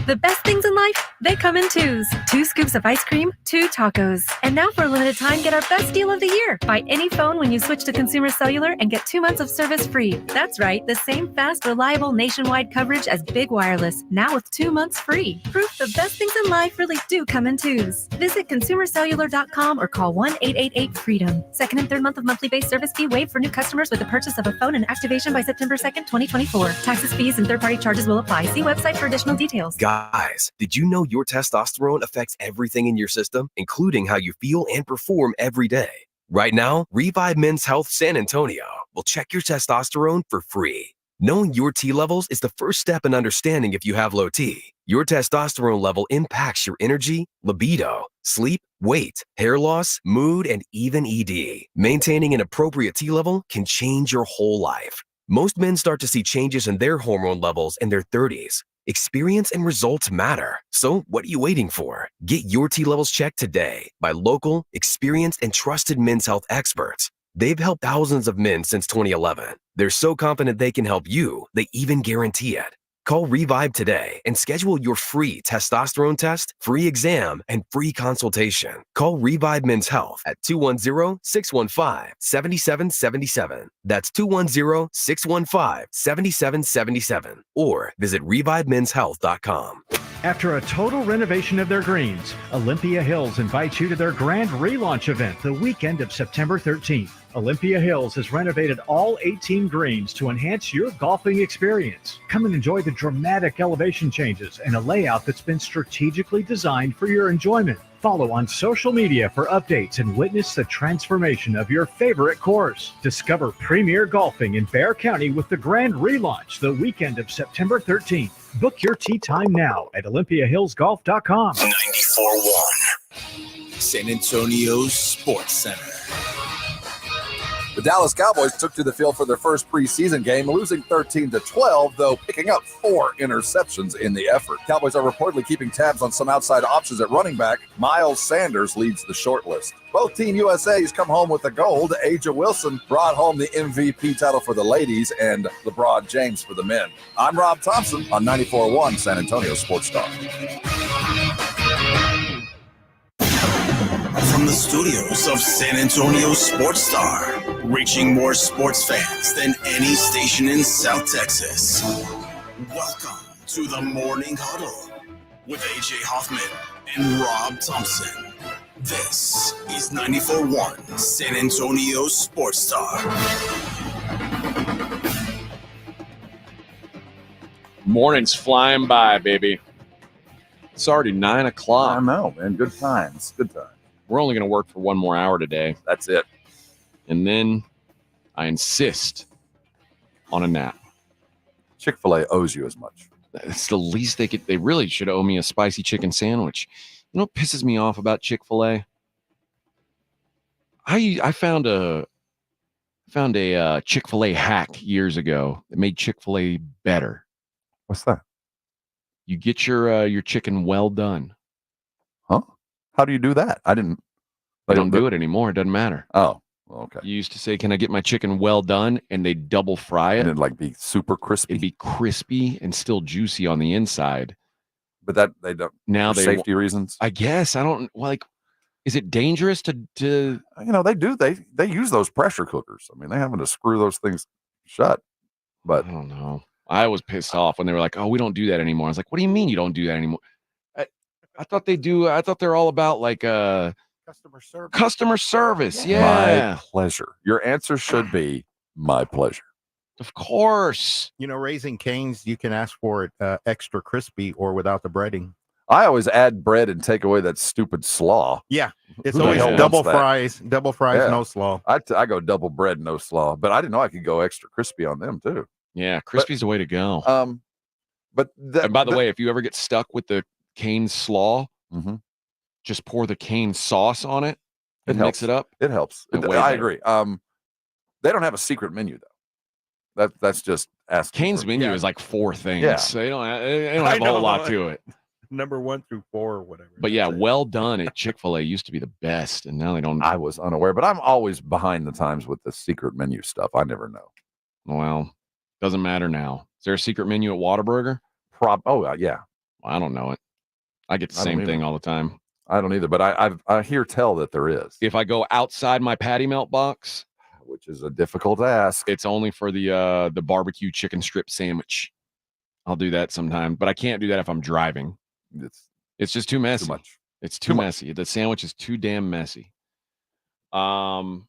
The best things in life, they come in twos. 2 scoops of ice cream, 2 tacos. And now for a limited time, get our best deal of the year. Buy any phone when you switch to Consumer Cellular and get 2 months of service free. That's right, the same fast, reliable nationwide coverage as Big Wireless, now with 2 months free. Proof the best things in life really do come in twos. Visit consumercellular.com or call 1-888-FREEDOM. Second and third month of monthly base service fee waived for new customers with the purchase of a phone and activation by September 2nd, 2024. Taxes, fees, and third-party charges will apply. See website for additional details. Guys, did you know your testosterone affects everything in your system, including how you feel and perform every day? Right now, Revive Men's Health San Antonio will check your testosterone for free. Knowing your T levels is the first step in understanding if you have low T. Your testosterone level impacts your energy, libido, sleep, weight, hair loss, mood, and even ED. Maintaining an appropriate T level can change your whole life. Most men start to see changes in their hormone levels in their 30s. Experience and results matter. So what are you waiting for? Get your T levels checked today by local, experienced, and trusted men's health experts. They've helped thousands of men since 2011. They're so confident they can help you, they even guarantee it. Call Revive today and schedule your free testosterone test, free exam, and free consultation. Call Revive Men's Health at 210-615-7777. That's 210-615-7777. Or visit revivemenshealth.com. After a total renovation of their greens, Olympia Hills invites you to their grand relaunch event the weekend of September 13th. Olympia Hills has renovated all 18 greens to enhance your golfing experience. Come and enjoy the dramatic elevation changes and a layout that's been strategically designed for your enjoyment. Follow on social media for updates and witness the transformation of your favorite course. Discover premier golfing in Bexar County with the grand relaunch the weekend of September 13th. Book your tee time now at olympiahillsgolf.com. 94.1 San Antonio's Sports Center. The Dallas Cowboys took to the field for their first preseason game, losing 13-12, though picking up 4 interceptions in the effort. Cowboys are reportedly keeping tabs on some outside options at running back. Miles Sanders leads the short list. Both Team USA's come home with the gold. Aja Wilson brought home the MVP title for the ladies and LeBron James for the men. I'm Rob Thompson on 94.1 San Antonio Sports Star. From the studios of San Antonio Sports Star, reaching more sports fans than any station in South Texas. Welcome to the Morning Huddle with AJ Hoffman and Rob Thompson. This is 94.1 San Antonio Sports Star. Morning's flying by, baby. It's already 9 o'clock. I know, man. Good times. Good times. We're only going to work for one more hour today. That's it. And then I insist on a nap. Chick-fil-A owes you as much. It's the least they could. They really should owe me a spicy chicken sandwich. You know what pisses me off about Chick-fil-A? I found a Chick-fil-A hack years ago that made Chick-fil-A better. What's that? You get your chicken well done. Huh? How do you do that? I don't do it anymore. It doesn't matter. Oh, okay. You used to say, "Can I get my chicken well done?" And they double fry it. And it'd be super crispy. It'd be crispy and still juicy on the inside. But that they don't. Now for safety reasons. I guess I don't like. Is it dangerous to? They do. They use those pressure cookers. I mean, they having to screw those things shut. But I don't know. I was pissed off when they were like, "Oh, we don't do that anymore." I was like, "What do you mean you don't do that anymore?" I thought they do. I thought they're all about like customer service. Customer service, yeah. My pleasure. Your answer should be my pleasure. Of course. Raising Cane's, you can ask for it extra crispy or without the breading. I always add bread and take away that stupid slaw. Yeah, it's always double fries, yeah. No slaw. I go double bread, no slaw. But I didn't know I could go extra crispy on them too. Yeah, crispy's the way to go. And by the way, if you ever get stuck with the Cane's slaw, just pour the Cane's sauce on it and mix it up. It helps. I agree. They don't have a secret menu though. That's just asking. Cane's menu is like 4 things. Yeah. So they don't have a whole lot to it. Number 1 through 4 or whatever. But yeah, well done at Chick-fil-A used to be the best, and now they don't. I was unaware, but I'm always behind the times with the secret menu stuff. I never know. Well, doesn't matter now. Is there a secret menu at Waterburger? Yeah. I don't know it. I get the same thing all the time. I don't either, but I hear tell that there is. If I go outside my patty melt box, which is a difficult ask, it's only for the barbecue chicken strip sandwich. I'll do that sometime, but I can't do that if I'm driving. It's just too messy. Too much. It's too messy. The sandwich is too damn messy. Oh,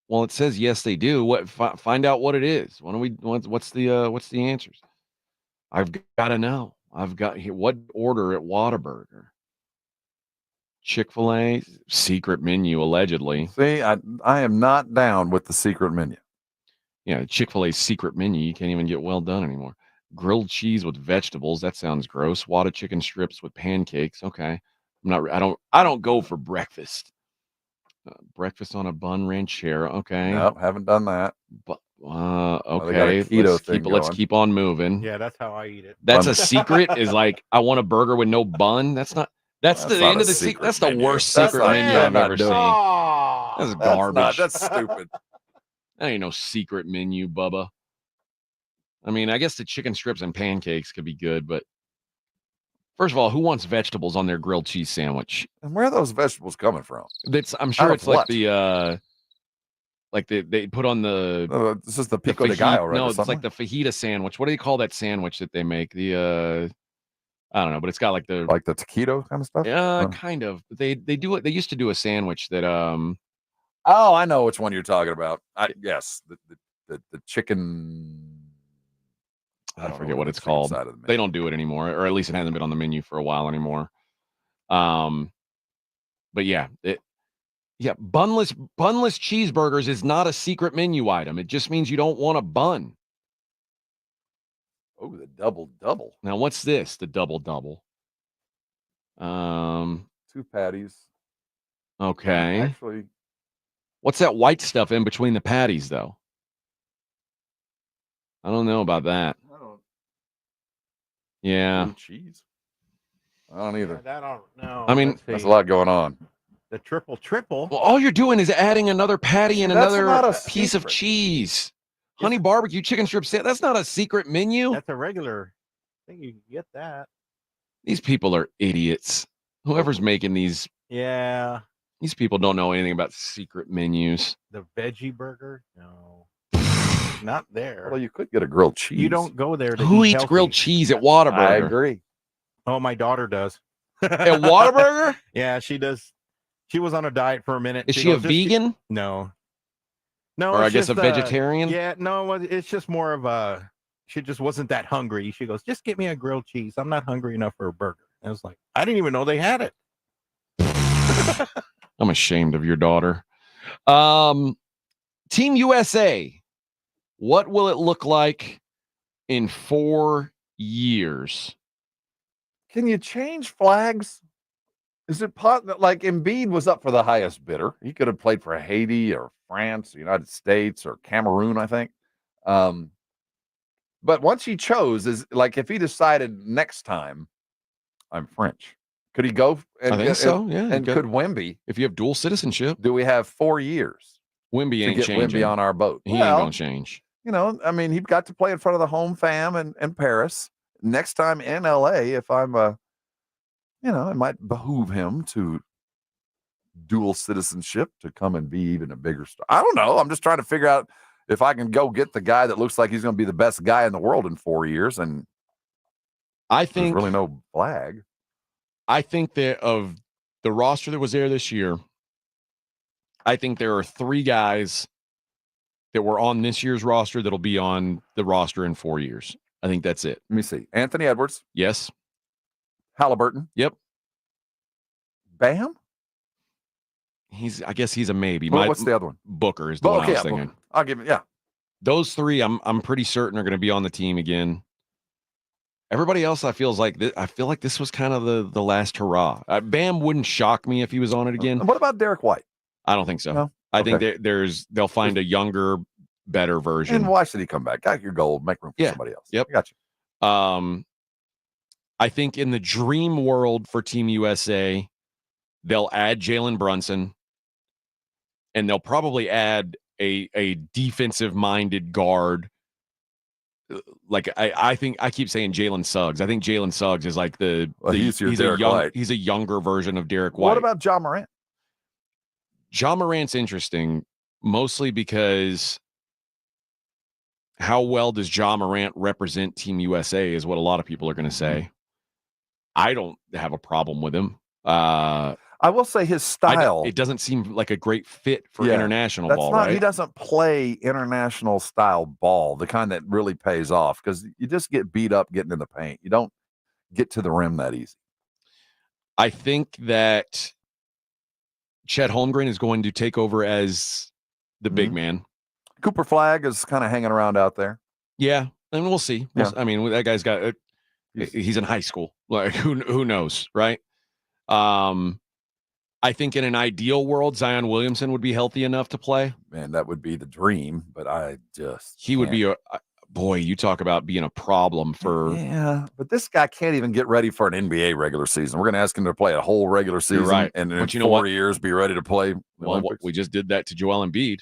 well, it says yes, they do. What? Find out what it is. What's the answers? I've got to know. I've got here. What order at Waterburger? Chick-fil-A secret menu, allegedly. See, I am not down with the secret menu. Yeah, Chick-fil-A secret menu. You can't even get well done anymore. Grilled cheese with vegetables. That sounds gross. Wada chicken strips with pancakes. Okay, I don't go for breakfast. Breakfast on a bun ranchera. Okay. Nope, haven't done that. But okay. Let's keep on moving. Yeah, that's how I eat it. That's a secret. Is like I want a burger with no bun. That's the end of the secret. That's the worst secret menu I've ever seen. That's garbage. That's stupid. That ain't no secret menu, Bubba. I mean, I guess the chicken strips and pancakes could be good, but first of all, who wants vegetables on their grilled cheese sandwich? And where are those vegetables coming from? I'm sure it's what? like they put on the. This is the pico de gallo, right? No, it's like the fajita sandwich. What do they call that sandwich that they make? The I don't know, but it's got like the taquito kind of stuff. Yeah, kind of. They do it. They used to do a sandwich that Oh, I know which one you're talking about. Yes, the chicken. I forget what it's called. They don't do it anymore, or at least it hasn't been on the menu for a while anymore. But yeah, bunless cheeseburgers is not a secret menu item. It just means you don't want a bun. Oh, the double. Now, what's this? The double. 2 patties. Okay. Actually, what's that white stuff in between the patties, though? I don't know about that. Yeah. Cheese. I don't either. I don't know. I mean, there's a lot going on. The triple. Well, all you're doing is adding another patty and That's another not a piece of secret. cheese. Honey barbecue chicken strip sandwich. That's not a secret menu. That's a regular thing. You can get that. These people are idiots. Whoever's making these people don't know anything about secret menus. The veggie burger? No. Not there. Well, you could get a grilled cheese. You don't go there to Who eat eats healthy. grilled cheese at Waterburger? I agree. Oh, my daughter does. At Waterburger? Yeah, she does. She was on a diet for a minute. Is she a goes, "Just vegan? No. Or I it's guess a just, vegetarian? Yeah, no, it's just more of a, she just wasn't that hungry. She goes, just get me a grilled cheese. I'm not hungry enough for a burger. I was like, I didn't even know they had it. I'm ashamed of your daughter. Team USA, what will it look like in 4 years? Can you change flags? Is it like Embiid was up for the highest bidder? He could have played for Haiti or France, the United States, or Cameroon, I think. But once he chose, is like if he decided next time, I'm French. Could he go? And I think so. Yeah. And could Wemby, if you have dual citizenship, do we have 4 years? Wemby ain't to get changing. Wemby on our boat. He ain't gonna change. You know, I mean, he got to play in front of the home fam in Paris. Next time in LA, if I'm it might behoove him to dual citizenship to come and be even a bigger star. I don't know. I'm just trying to figure out if I can go get the guy that looks like he's going to be the best guy in the world in 4 years. And I think there's really no flag. I think that of the roster that was there this year, I think there are 3 guys that were on this year's roster that'll be on the roster in 4 years. I think that's it. Let me see. Anthony Edwards. Yes. Halliburton. Yep. Bam. I guess he's a maybe. What's the other one? Booker is the one I was thinking. Booker. I'll give it. Yeah. Those 3, I'm pretty certain are going to be on the team again. Everybody else, I feel like this was kind of the last hurrah. Bam wouldn't shock me if he was on it again. What about Derek White? I don't think so. No? I think they'll find a younger, better version. And why should he come back? Got your gold. Make room for somebody else. Yep. I got you. I think in the dream world for Team USA, they'll add Jalen Brunson, and they'll probably add a defensive-minded guard. Like I think I keep saying Jalen Suggs. I think Jalen Suggs is like he's a younger version of Derek White. What about John Morant? John Morant's interesting, mostly because how well does John Morant represent Team USA is what a lot of people are going to say. I don't have a problem with him. I will say his style. It doesn't seem like a great fit for international ball, right? Right? He doesn't play international style ball, the kind that really pays off, because you just get beat up getting in the paint. You don't get to the rim that easy. I think that Chet Holmgren is going to take over as the big man. Cooper Flagg is kind of hanging around out there. Yeah, and we'll see. I mean, that guy's got he's in high school. Like who knows, right? I think in an ideal world, Zion Williamson would be healthy enough to play. Man, that would be the dream, but he would be boy, you talk about being a problem for. Yeah, but this guy can't even get ready for an NBA regular season. We're going to ask him to play a whole regular season, right? And in 4 years, be ready to play. Well, we just did that to Joel Embiid.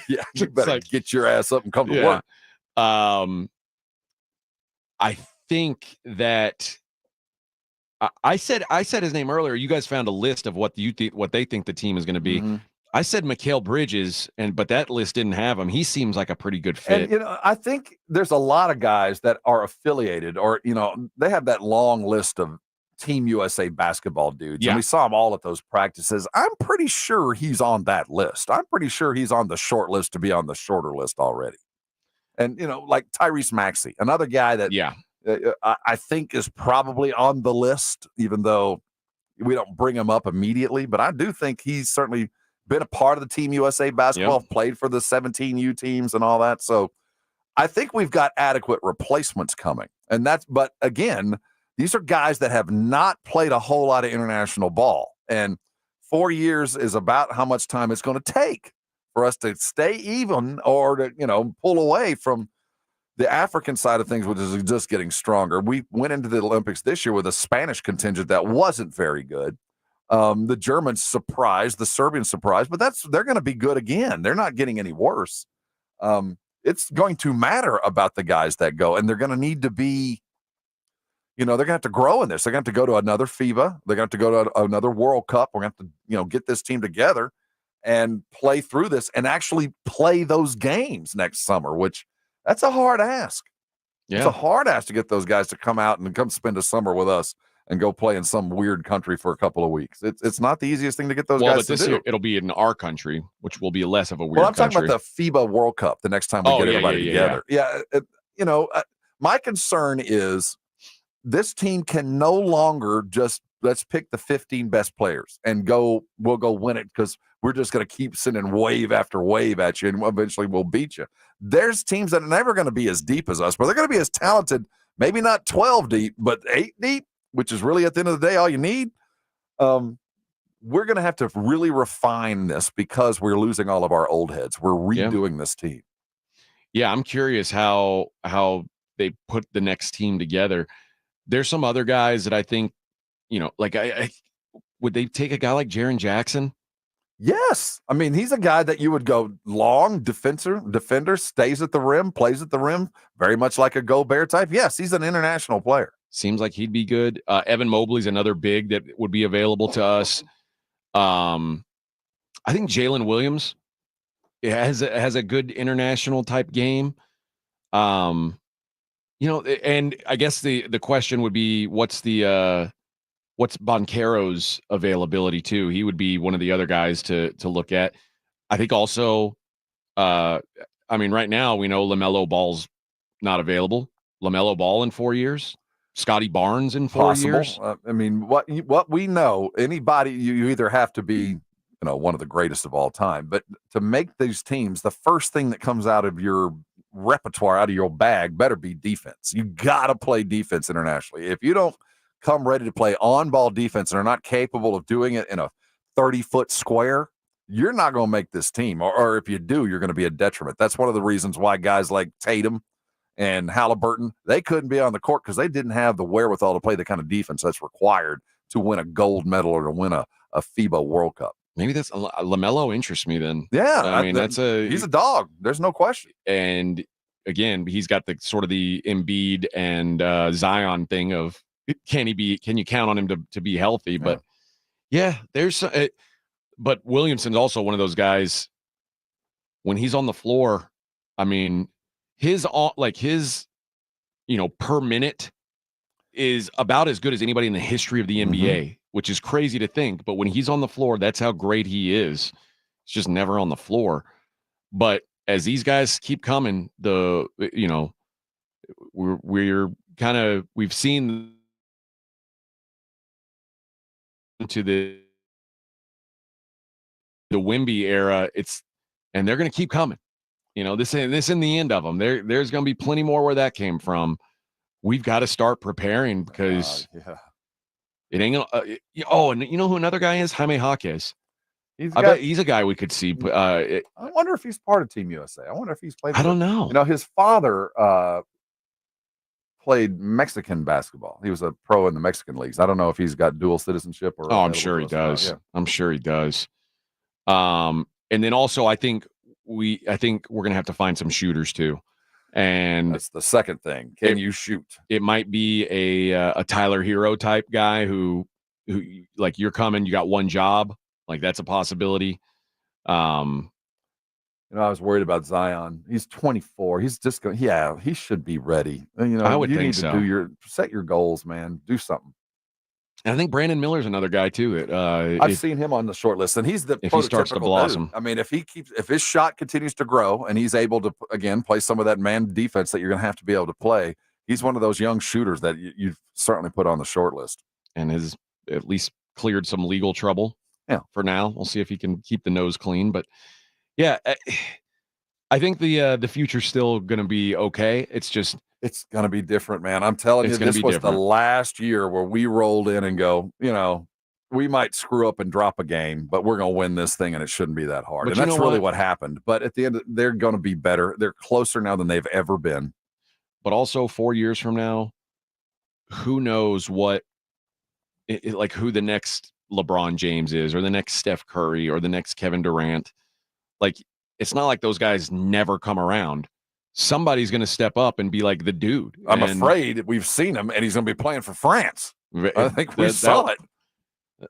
Yeah, you better get your ass up and come to work. I think that I said his name earlier. You guys found a list of what they think the team is going to be. Mm-hmm. I said Mikal Bridges, but that list didn't have him. He seems like a pretty good fit. And I think there's a lot of guys that are affiliated, or they have that long list of Team USA basketball dudes. Yeah. And we saw them all at those practices. I'm pretty sure he's on that list. I'm pretty sure he's on the short list to be on the shorter list already. And like Tyrese Maxey, another guy that I think is probably on the list, even though we don't bring him up immediately. But I do think he's certainly been a part of the Team USA basketball, played for the 17U teams and all that. So I think we've got adequate replacements coming. But again, these are guys that have not played a whole lot of international ball. And 4 years is about how much time it's going to take for us to stay even or to, pull away from the African side of things, which is just getting stronger. We went into the Olympics this year with a Spanish contingent that wasn't very good. The Germans surprised, the Serbians surprised, but they're going to be good again. They're not getting any worse. It's going to matter about the guys that go, and they're going to need to be, they're going to have to grow in this. They're going to have to go to another FIBA. They're going to have to go to another World Cup. We're going to have to, get this team together and play through this and actually play those games next summer, which that's a hard ask. Yeah. It's a hard ask to get those guys to come out and come spend a summer with us and go play in some weird country for a couple of weeks. It's not the easiest thing to get those guys to do. This year it'll be in our country, which will be less of a weird country. country. Talking about the FIBA World Cup the next time we get everybody together. My concern is this team can no longer just let's pick the 15 best players and we'll go win it because we're just going to keep sending wave after wave at you and eventually we'll beat you. There's teams that are never going to be as deep as us, but they're going to be as talented, maybe not 12 deep, but 8 deep, which is really at the end of the day all you need. We're going to have to really refine this because we're losing all of our old heads. We're redoing this team. Yeah, I'm curious how they put the next team together. There's some other guys that I think, I would they take a guy like Jaren Jackson? Yes. I mean, he's a guy that you would go long defender, stays at the rim, plays at the rim, very much like a Gobert type. Yes, he's an international player. Seems like he'd be good. Evan Mobley's another big that would be available to us. I think Jalen Williams has a good international type game. And I guess the question would be what's Banchero's availability too? He would be one of the other guys to look at. I think also, right now we know LaMelo Ball's not available. LaMelo Ball in 4 years. Scotty Barnes in 4 years. What we know, anybody you either have to be, one of the greatest of all time, but to make these teams, the first thing that comes out of your repertoire, out of your bag, better be defense. You got to play defense internationally. If you don't come ready to play on-ball defense and are not capable of doing it in a 30-foot square, you're not going to make this team. Or if you do, you're going to be a detriment. That's one of the reasons why guys like Tatum and Halliburton, they couldn't be on the court because they didn't have the wherewithal to play the kind of defense that's required to win a gold medal or to win a FIBA World Cup. Maybe that's LaMelo interests me then. Yeah. He's a dog. There's no question. And again, he's got the sort of the Embiid and Zion thing of, can you count on him to be healthy? Yeah. But there's but Williamson's also one of those guys when he's on the floor. His per minute is about as good as anybody in the history of the NBA, which is crazy to think. But when he's on the floor, that's how great he is. He's just never on the floor. But as these guys keep coming, we've seen into the Wemby era, and they're going to keep coming. This isn't the end of them. There's going to be plenty more where that came from. We've got to start preparing because it ain't gonna. And you know who another guy is? Jaime Jaquez. I bet he's a guy we could see. I wonder if he's part of Team USA. I wonder if he's played. I don't know. His father played Mexican basketball. He was a pro in the Mexican leagues. I don't know if he's got dual citizenship or. Oh, I'm sure he does. I'm sure he does. And then also, I think we're going to have to find some shooters too. And that's the second thing. Can you shoot? It might be a Tyler Hero type guy who like, you're coming, you got one job. Like, that's a possibility. I was worried about Zion. He's 24. He's just going. Yeah, he should be ready. I would you think need so. to set your goals, man. Do something. And I think Brandon Miller's another guy too. That I've seen him on the short list, and he's the if he starts to blossom. Dude. I mean, if his shot continues to grow, and he's able to again play some of that man defense that you're going to have to be able to play, he's one of those young shooters that you've certainly put on the short list, and has at least cleared some legal trouble. Yeah, for now, we'll see if he can keep the nose clean. But yeah, I think the future's still going to be okay. It's going to be different, man. I'm telling you, this was the last year where we rolled in and go, we might screw up and drop a game, but we're going to win this thing, and it shouldn't be that hard. But and that's really what happened. But at the end, they're going to be better. They're closer now than they've ever been. But also 4 years from now, who knows what, like who the next LeBron James is, or the next Steph Curry, or the next Kevin Durant. Like, it's not like those guys never come around. Somebody's going to step up and be like the dude. I'm afraid we've seen him, and he's going to be playing for France. I think we saw it.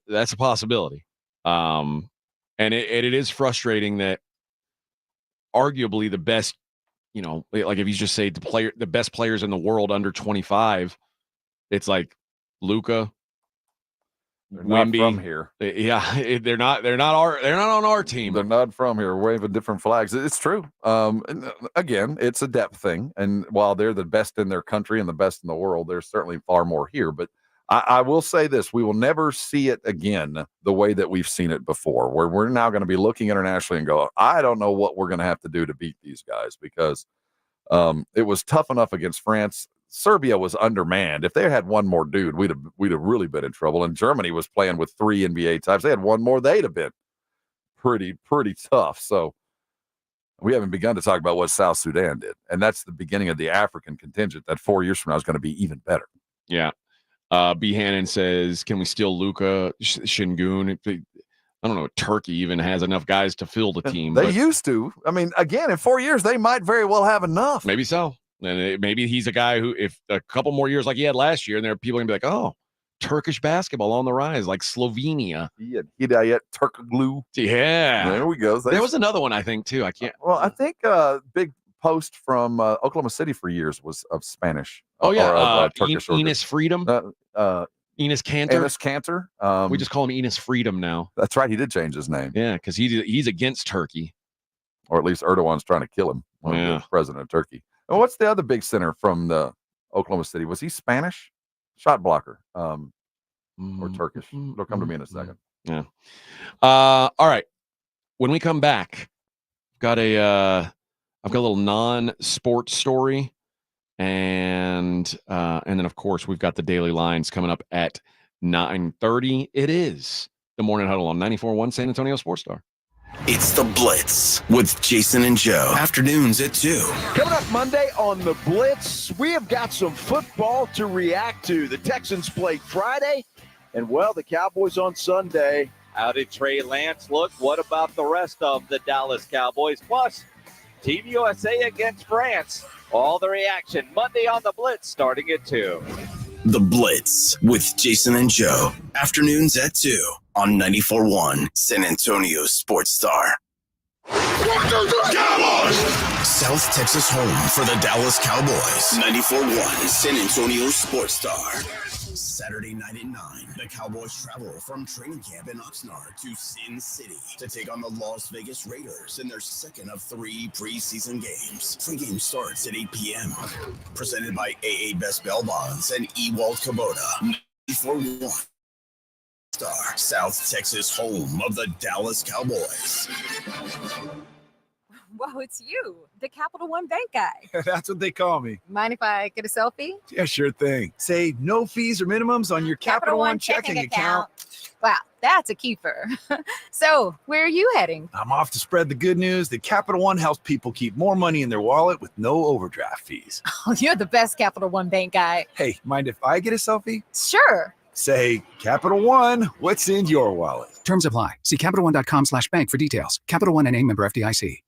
That's a possibility. And it is frustrating that arguably the best, like if you just say the best players in the world under 25, it's like Luka, Wemby, not from here. Yeah, they're not on our team. They're not from here. We're waving different flags. It's true. And again, it's a depth thing. And while they're the best in their country and the best in the world, there's certainly far more here. But I will say this: we will never see it again the way that we've seen it before, where we're now going to be looking internationally and go, I don't know what we're going to have to do to beat these guys, because it was tough enough against France. Serbia was undermanned. If they had one more dude, we'd have really been in trouble. And Germany was playing with 3 NBA types. They had one more, they'd have been pretty tough. So we haven't begun to talk about what South Sudan did. And that's the beginning of the African contingent that 4 years from now is going to be even better. Yeah. B. Hannon says, can we steal Luka Şengün? I don't know if Turkey even has enough guys to fill the team. They used to. I mean, again, in 4 years, they might very well have enough. Maybe so. And maybe he's a guy who, if a couple more years like he had last year, and there are people going to be like, oh, Turkish basketball on the rise, like Slovenia. Yeah, Hidayet Turkoglu. Yeah. There we go. There was another one, I think, too. I can't. Well, I think big post from Oklahoma City for years was of Spanish. Oh, yeah. Turkish Enes Freedom. Enes Kanter. Enes Kanter. We just call him Enes Freedom now. That's right. He did change his name. Yeah, because he's against Turkey. Or at least Erdogan's trying to kill him. The president of Turkey. And what's the other big center from the Oklahoma City? Was he Spanish? Shot blocker. Or Turkish. It'll come to me in a second. Yeah. All right. When we come back, I've got a little non-sports story. And then, of course, we've got the daily lines coming up at 9:30. It is the Morning Huddle on 94.1 San Antonio Sports Star. It's the Blitz with Jason and Joe. Afternoons at 2. Coming up Monday on the Blitz, we have got some football to react to. The Texans play Friday, and, well, the Cowboys on Sunday. How did Trey Lance look? What about the rest of the Dallas Cowboys? Plus, Team USA against France. All the reaction Monday on the Blitz starting at 2. The Blitz with Jason and Joe. Afternoons at 2 on 94.1 San Antonio Sports Star. Cowboys! South Texas home for the Dallas Cowboys. 94.1 San Antonio Sports Star. Saturday night at 9, the Cowboys travel from training camp in Oxnard to Sin City to take on the Las Vegas Raiders in their second of 3 preseason games. Pre-game starts at 8 p.m. Presented by AA Best Bail Bonds and Ewald Kubota. 94.1 Star, South Texas home of the Dallas Cowboys. Whoa, it's you, the Capital One Bank guy. That's what they call me. Mind if I get a selfie? Yeah, sure thing. Say no fees or minimums on your Capital One checking account. Wow, that's a keeper. So, where are you heading? I'm off to spread the good news that Capital One helps people keep more money in their wallet with no overdraft fees. Oh, you're the best Capital One Bank guy. Hey, mind if I get a selfie? Sure. Say, Capital One, what's in your wallet? Terms apply. See CapitalOne.com/bank for details. Capital One NA, member FDIC.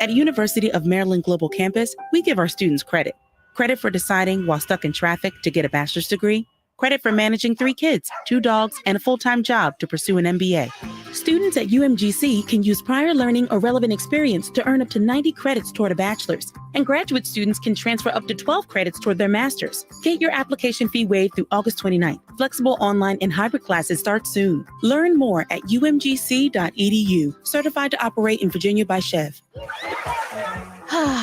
At University of Maryland Global Campus, we give our students credit. Credit for deciding while stuck in traffic to get a bachelor's degree. Credit for managing 3 kids, 2 dogs, and a full-time job to pursue an MBA. Students at UMGC can use prior learning or relevant experience to earn up to 90 credits toward a bachelor's. And graduate students can transfer up to 12 credits toward their master's. Get your application fee waived through August 29th. Flexible online and hybrid classes start soon. Learn more at umgc.edu. Certified to operate in Virginia by Chev.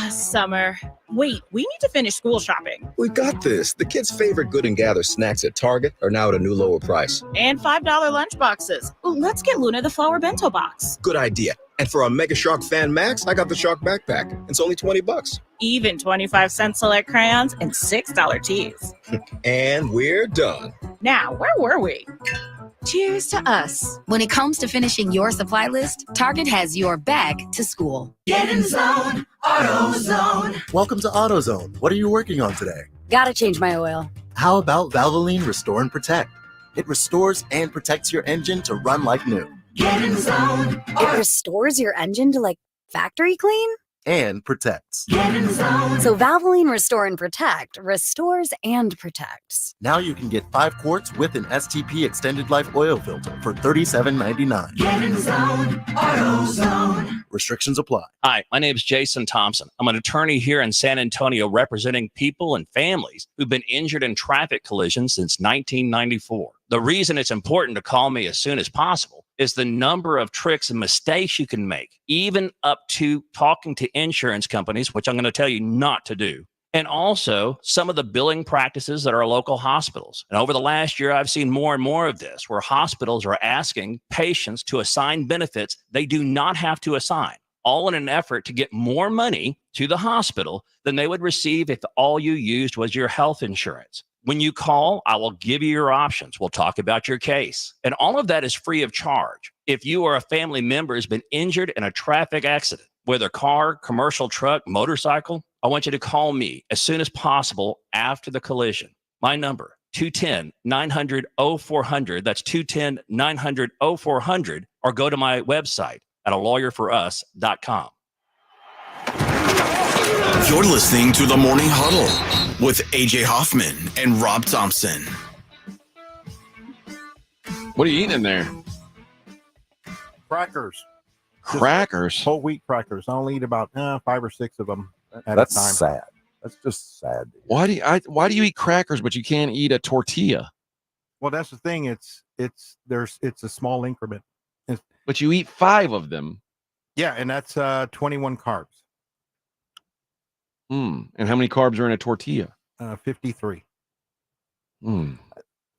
Summer. Wait, we need to finish school shopping. We got this. The kids' favorite Good and Gather snacks at Target are now at a new lower price. And $5 lunch boxes. Ooh, let's get Luna the flower bento box. Good idea. And for our Mega Shark fan Max, I got the Shark backpack. It's only $20. Even 25-cent select crayons and $6 teas. And we're done. Now, where were we? Cheers to us. When it comes to finishing your supply list, Target has your bag to school. Get in the zone, AutoZone. Welcome to AutoZone. What are you working on today? Gotta change my oil. How about Valvoline Restore and Protect? It restores and protects your engine to run like new. Get in the zone. It restores your engine to factory clean? And protects. Get in the zone. So Valvoline Restore and Protect restores and protects. Now you can get 5 quarts with an STP extended life oil filter for $37.99. Get in the zone, AutoZone. Restrictions apply. Hi, my name is Jason Thompson. I'm an attorney here in San Antonio representing people and families who've been injured in traffic collisions since 1994. The reason it's important to call me as soon as possible is the number of tricks and mistakes you can make, even up to talking to insurance companies, which I'm going to tell you not to do. And also some of the billing practices at our local hospitals. And over the last year, I've seen more and more of this, where hospitals are asking patients to assign benefits they do not have to assign, all in an effort to get more money to the hospital than they would receive if all you used was your health insurance. When you call, I will give you your options. We'll talk about your case. And all of that is free of charge. If you or a family member has been injured in a traffic accident, whether car, commercial truck, motorcycle, I want you to call me as soon as possible after the collision. My number, 210-900-0400. That's 210-900-0400. Or go to my website at alawyerforus.com. You're listening to the Morning Huddle with AJ Hoffman and Rob Thompson. What are you eating in there? Crackers. Crackers? Whole wheat crackers. I only eat about 5 or 6 of them at That's a time. sad. That's just sad. Why do you eat crackers but you can't eat a tortilla? Well, that's the thing. It's a small increment. But you eat 5 of them. Yeah, and that's 21 carbs. And how many carbs are in a tortilla? 53.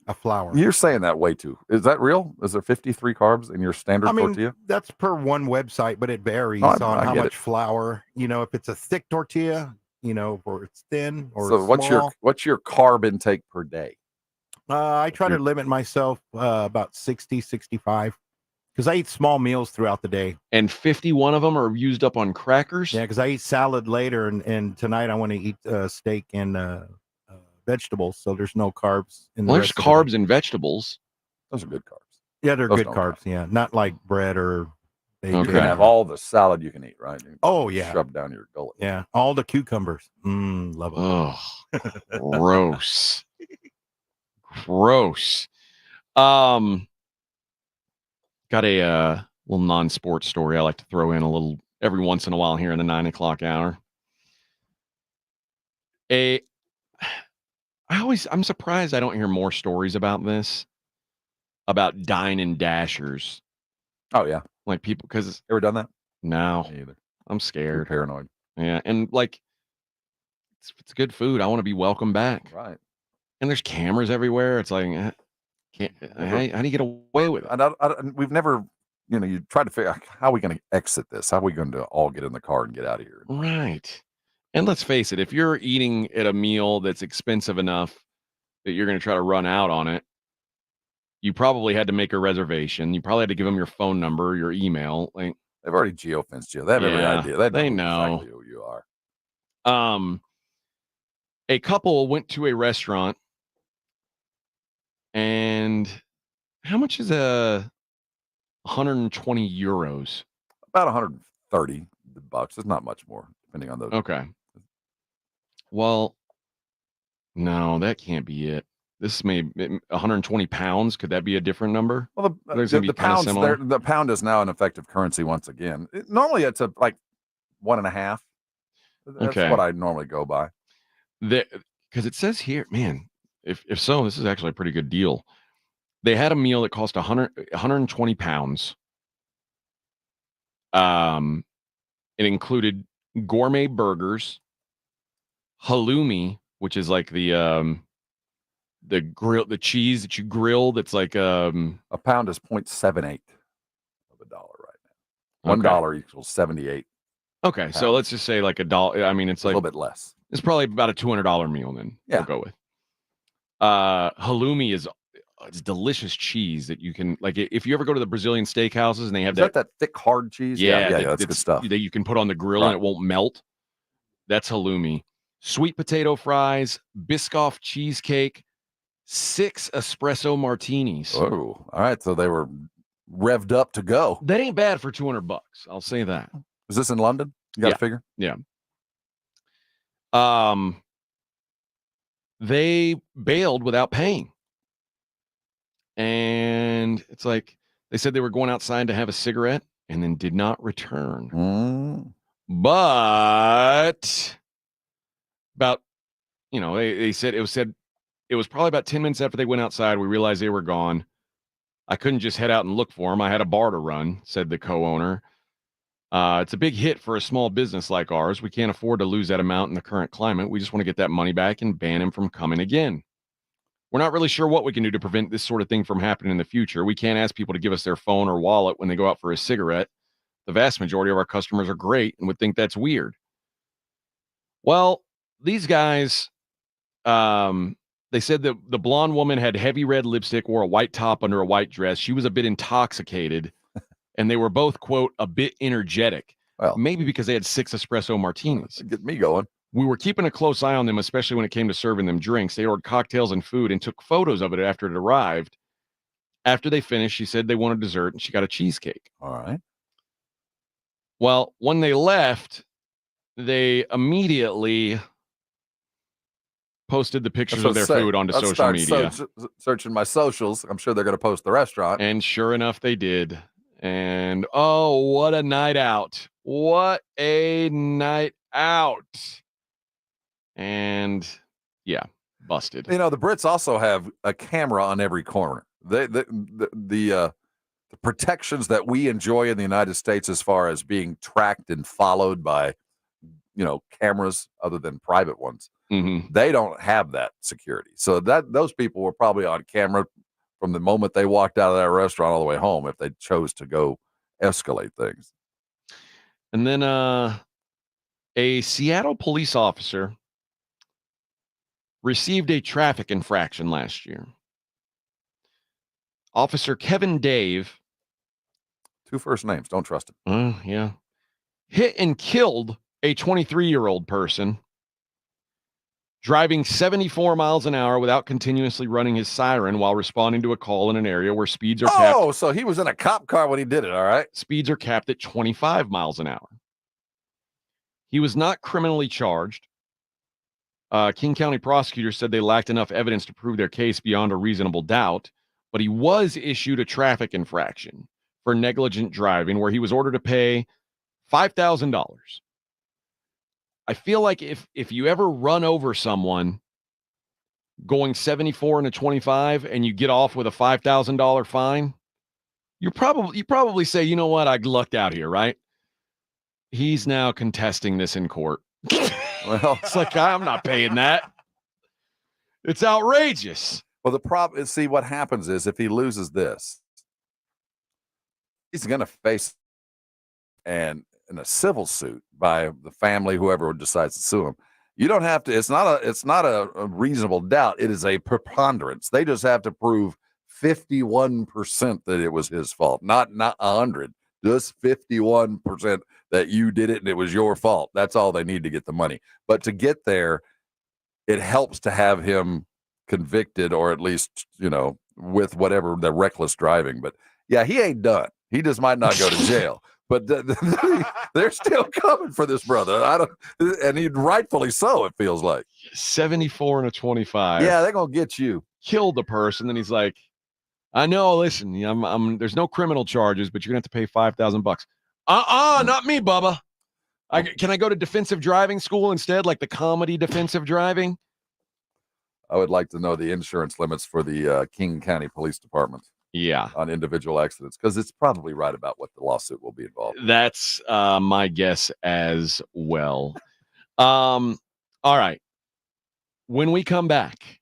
A flour. You're saying that way too. Is that real? Is there 53 carbs in your standard tortilla? That's per one website, but it varies I on how get much it. flour. If it's a thick tortilla, or it's thin or So small. what's your carb intake per day? I try to limit myself about 60, 65 because I eat small meals throughout the day. And 51 of them are used up on crackers? Yeah, because I eat salad later, and tonight I want to eat steak and vegetables, so there's no carbs in the Well, there's rest of carbs in vegetables. Those are good carbs. Yeah, they're Those good don't carbs. Yeah, not like bread or bacon. You can have all the salad you can eat, right? You can Oh, yeah. shove down your gullet. Yeah, all the cucumbers. Love them. Oh, gross. Gross. Got a little non-sports story I like to throw in a little every once in a while here in the 9 o'clock hour. I'm surprised I don't hear more stories about this, about dine and dashers. Oh yeah, like people because ever done that? No, Me either. I'm scared. You're paranoid. Yeah, and it's good food. I want to be welcome back. Right. And there's cameras everywhere. It's like, how do you get away with it? We've never, you try to figure out how are we going to exit this? How are we going to all get in the car and get out of here? Right. And let's face it, if you're eating at a meal that's expensive enough that you're going to try to run out on it, you probably had to make a reservation. You probably had to give them your phone number, your email. Like they've already geofenced you. They have every idea. They know exactly who you are. A couple went to a restaurant, and how much is 120 euros? About 130 bucks. It's not much more, depending on those. Okay. Well, no, that can't be it. This may 120 pounds. Could that be a different number? Well, the pounds, the pound is now an effective currency once again. Normally, it's like 1.5. That's what I normally go by. Because it says here, man, if so, this is actually a pretty good deal. They had a meal that cost 120 pounds. It included gourmet burgers, halloumi, which is like the cheese that you grill. That's like a pound is 0.78 of a dollar right now. $1 equals 78. Okay, pounds. so let's just say like $1. I mean, it's like a little bit less. It's probably about a $200 meal. Then we'll go with. Halloumi is it's delicious cheese that you can like. If you ever go to the Brazilian steakhouses and they have that thick hard cheese, that's good stuff that you can put on the grill and it won't melt. That's halloumi. Sweet potato fries, Biscoff cheesecake, 6 espresso martinis. Oh, all right. So they were revved up to go. That ain't bad for $200. I'll say that. Is this in London? You got to figure. Yeah. They bailed without paying. And it's like they said they were going outside to have a cigarette and then did not return. But about, they said it was probably about 10 minutes after they went outside. We realized they were gone. I couldn't just head out and look for them. I had a bar to run, said the co-owner. It's a big hit for a small business like ours. We can't afford to lose that amount in the current climate. We just want to get that money back and ban him from coming again. We're not really sure what we can do to prevent this sort of thing from happening in the future. We can't ask people to give us their phone or wallet when they go out for a cigarette. The vast majority of our customers are great and would think that's weird. Well, these guys, they said that the blonde woman had heavy red lipstick, wore a white top under a white dress. She was a bit intoxicated, and they were both, quote, a bit energetic. Well, maybe because they had 6 espresso martinis. Get me going. We were keeping a close eye on them, especially when it came to serving them drinks. They ordered cocktails and food and took photos of it after it arrived. After they finished, she said they wanted dessert, and she got a cheesecake. All right. Well, when they left, they immediately posted the pictures of their food onto social media. Searching my socials. I'm sure they're going to post the restaurant. And sure enough, they did. And oh, what a night out. What a night out. And yeah, busted. The Brits also have a camera on every corner. The protections that we enjoy in the United States as far as being tracked and followed by, cameras other than private ones, they don't have that security. So those people were probably on camera from the moment they walked out of that restaurant all the way home if they chose to go escalate things. And then a Seattle police officer received a traffic infraction last year. Officer Kevin Dave. 2 first names. Don't trust him. Yeah. Hit and killed a 23-year-old person driving 74 miles an hour without continuously running his siren while responding to a call in an area where speeds are capped. Oh, so he was in a cop car when he did it. All right. Speeds are capped at 25 miles an hour. He was not criminally charged. King County prosecutors said they lacked enough evidence to prove their case beyond a reasonable doubt, but he was issued a traffic infraction for negligent driving where he was ordered to pay $5,000. I feel like if you ever run over someone going 74 and a 25 and you get off with a $5,000 fine, you probably say, you know what, I lucked out here, right? He's now contesting this in court. Well, it's like, I'm not paying that. It's outrageous. Well, the problem is, see, what happens is if he loses this, he's going to face in a civil suit by the family, whoever decides to sue him. You don't have to. It's not a reasonable doubt. It is a preponderance. They just have to prove 51% that it was his fault, not 100. Just 51% that you did it and it was your fault. That's all they need to get the money. But to get there, it helps to have him convicted, or at least, with whatever the reckless driving. But yeah, he ain't done. He just might not go to jail. but they're still coming for this brother. And he rightfully so. It feels like 74 and a 25. Yeah, they're gonna get you. Killed the person. Then he's like, I know. Listen, there's no criminal charges, but you're gonna have to pay $5,000. Not me, Bubba. Can I go to defensive driving school instead, like the comedy defensive driving? I would like to know the insurance limits for the King County Police Department. Yeah, on individual accidents, because it's probably right about what the lawsuit will be involved in. That's my guess as well. All right. When we come back,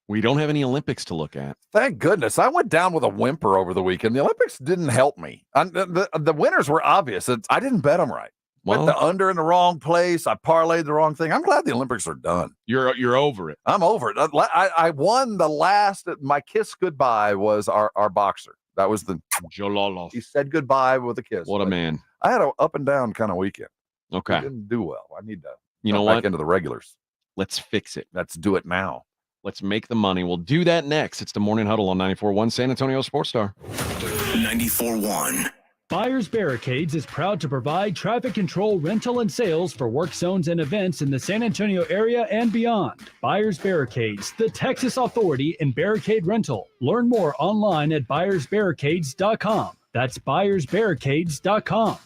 we don't have any Olympics to look at. Thank goodness. I went down with a whimper over the weekend. The Olympics didn't help me. The winners were obvious. I didn't bet them right. Went the under in the wrong place. I parlayed the wrong thing. I'm glad the Olympics are done. You're over it. I'm over it. I won the last. My kiss goodbye was our boxer. That was the Jololo. He said goodbye with a kiss. What a man. I had an up and down kind of weekend. Okay. I didn't do well. I need to go back into the regulars. Let's fix it. Let's do it now. Let's make the money. We'll do that next. It's the Morning Huddle on 94.1 San Antonio Sports Star. 94.1. Buyers Barricades is proud to provide traffic control, rental, and sales for work zones and events in the San Antonio area and beyond. Buyers Barricades, the Texas authority in barricade rental. Learn more online at buyersbarricades.com. That's buyersbarricades.com.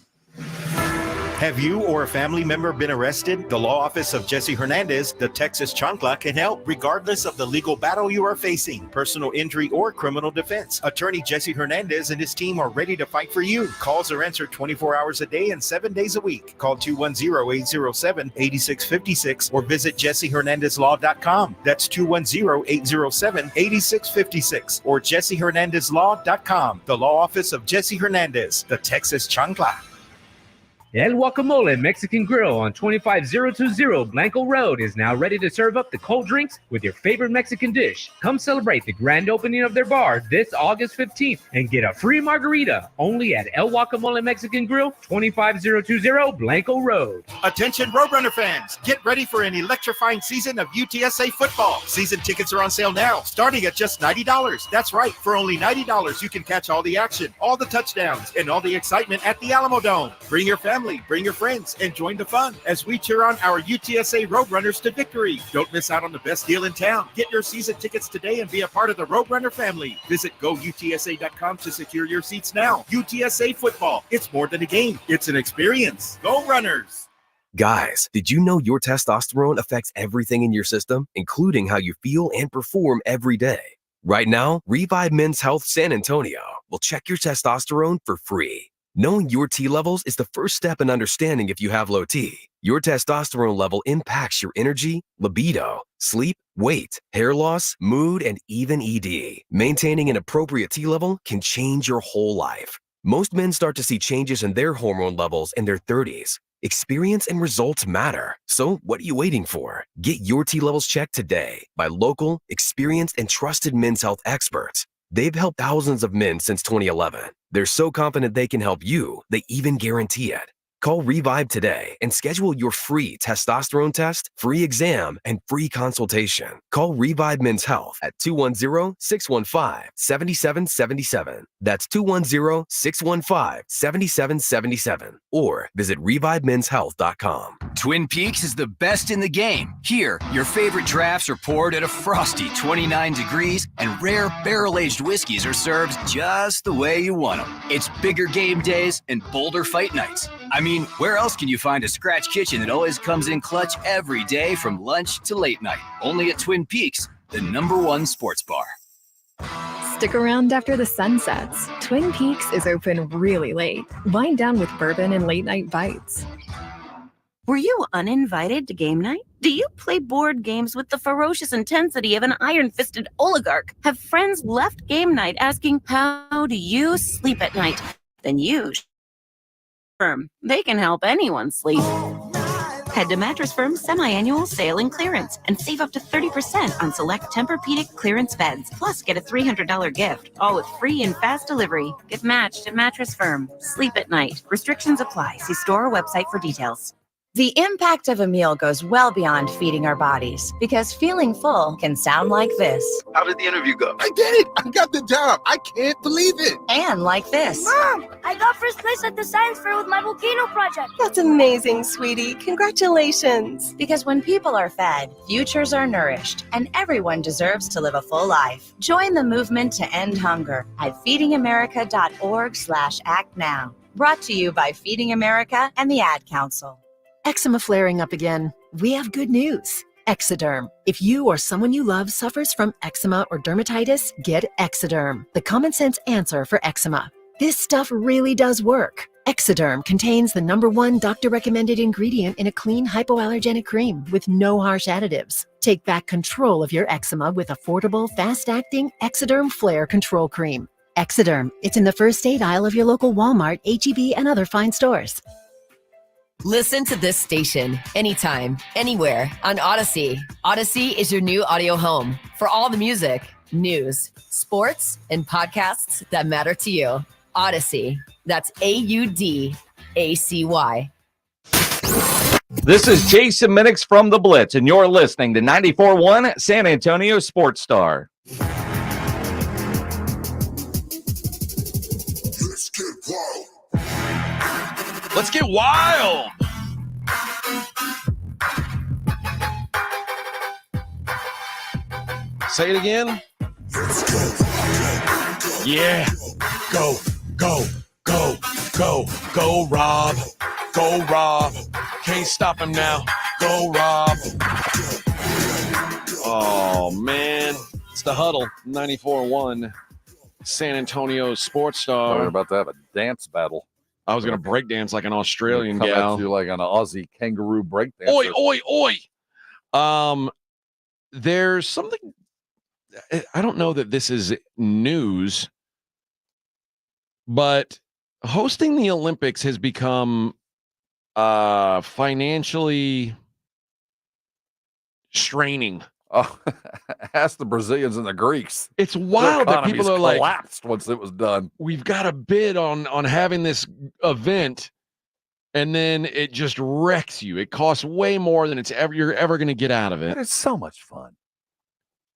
Have you or a family member been arrested? The law office of Jesse Hernandez, the Texas Chancla, can help regardless of the legal battle you are facing, personal injury or criminal defense. Attorney Jesse Hernandez and his team are ready to fight for you. Calls are answered 24 hours a day and 7 days a week. Call 210-807-8656 or visit jessehernandezlaw.com. That's 210-807-8656 or jessehernandezlaw.com. The law office of Jesse Hernandez, the Texas Chancla. El Guacamole Mexican Grill on 25020 Blanco Road is now ready to serve up the cold drinks with your favorite Mexican dish. Come celebrate the grand opening of their bar this August 15th and get a free margarita only at El Guacamole Mexican Grill, 25020 Blanco Road. Attention Roadrunner fans, get ready for an electrifying season of UTSA football. Season tickets are on sale now, starting at just $90. That's right, for only $90 you can catch all the action, all the touchdowns, and all the excitement at the Alamo Dome. Bring your family, bring your friends, and join the fun as we cheer on our UTSA Roadrunners to victory. Don't miss out on the best deal in town. Get your season tickets today and be a part of the Roadrunner family. Visit GoUTSA.com to secure your seats now. UTSA football, it's more than a game, it's an experience. Go Runners! Guys, did you know your testosterone affects everything in your system, including how you feel and perform every day? Right now, Revive Men's Health San Antonio will check your testosterone for free. Knowing your T levels is the first step in understanding if you have low T. Your testosterone level impacts your energy, libido, sleep, weight, hair loss, mood, and even ED. Maintaining an appropriate T level can change your whole life. Most men start to see changes in their hormone levels in their 30s. Experience and results matter. So what are you waiting for? Get your T levels checked today by local, experienced, and trusted men's health experts. They've helped thousands of men since 2011. They're so confident they can help you, they even guarantee it. Call Revive today and schedule your free testosterone test, free exam, and free consultation. Call Revive Men's Health at 210-615-7777. That's 210-615-7777. Or visit ReviveMen'sHealth.com. Twin Peaks is the best in the game. Here, your favorite drafts are poured at a frosty 29 degrees, and rare barrel-aged whiskeys are served just the way you want them. It's bigger game days and bolder fight nights. I mean, where else can you find a scratch kitchen that always comes in clutch every day from lunch to late night? Only at Twin Peaks, the #1 sports bar. Stick around after the sun sets. Twin Peaks is open really late. Wind down with bourbon and late night bites. Were you uninvited to game night? Do you play board games with the ferocious intensity of an iron-fisted oligarch? Have friends left game night asking, how do you sleep at night? Then you Firm. They can help anyone sleep. Head to Mattress Firm's semi-annual sale and clearance and save up to 30% on select Tempur-Pedic clearance beds. Plus, get a $300 gift, all with free and fast delivery. Get matched at Mattress Firm. Sleep at night. Restrictions apply. See store or website for details. The impact of a meal goes well beyond feeding our bodies, because feeling full can sound like this. How did the interview go? I did it. I got the job. I can't believe it. And like this. Mom, I got first place at the science fair with my volcano project. That's amazing, sweetie. Congratulations. Because when people are fed, futures are nourished, and everyone deserves to live a full life. Join the movement to end hunger at feedingamerica.org/act now. Brought to you by Feeding America and the Ad Council. Eczema flaring up again? We have good news. Exoderm. If you or someone you love suffers from eczema or dermatitis, get Exoderm, the common sense answer for eczema. This stuff really does work. Exoderm contains the #1 doctor-recommended ingredient in a clean hypoallergenic cream with no harsh additives. Take back control of your eczema with affordable, fast-acting Exoderm Flare Control Cream. Exoderm. It's in the first aid aisle of your local Walmart, H-E-B, and other fine stores. Listen to this station anytime, anywhere on Odyssey. Odyssey is your new audio home for all the music, news, sports, and podcasts that matter to you. Odyssey. That's AUDACY. This is Jason Minix from The Blitz, and you're listening to 94.1 San Antonio Sports Star. Let's get wild. Say it again. Yeah. Go, go, go, go, go, Rob. Go, Rob. Can't stop him now. Go, Rob. Oh, man. It's the Huddle, 94.1 San Antonio Sports Star. We're about to have a dance battle. I was going to break dance like an Australian come gal. At you like an Aussie kangaroo break dance. Oi, oi, oi. There's something, I don't know that this is news, but hosting the Olympics has become financially straining. Oh, ask the Brazilians and the Greeks. It's wild that people are like, collapsed once it was done. We've got a bid on having this event, and then it just wrecks you. It costs way more than you're ever going to get out of it. And it's so much fun.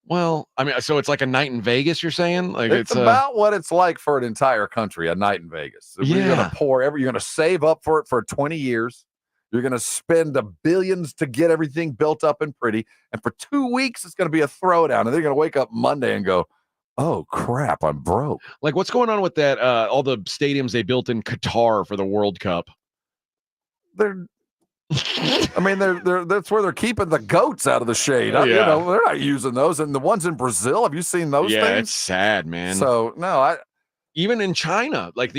Well, I mean, so it's like a night in Vegas, you're saying? Like it's about what it's like for an entire country, a night in Vegas. You're going to you're going to save up for it for 20 years. You're going to spend the billions to get everything built up and pretty. And for 2 weeks, it's going to be a throwdown. And they're going to wake up Monday and go, oh, crap, I'm broke. Like, what's going on with that? All the stadiums they built in Qatar for the World Cup. That's where they're keeping the goats out of the shade. Yeah. They're not using those. And the ones in Brazil, have you seen those things? Yeah, it's sad, man. So, no, even in China, like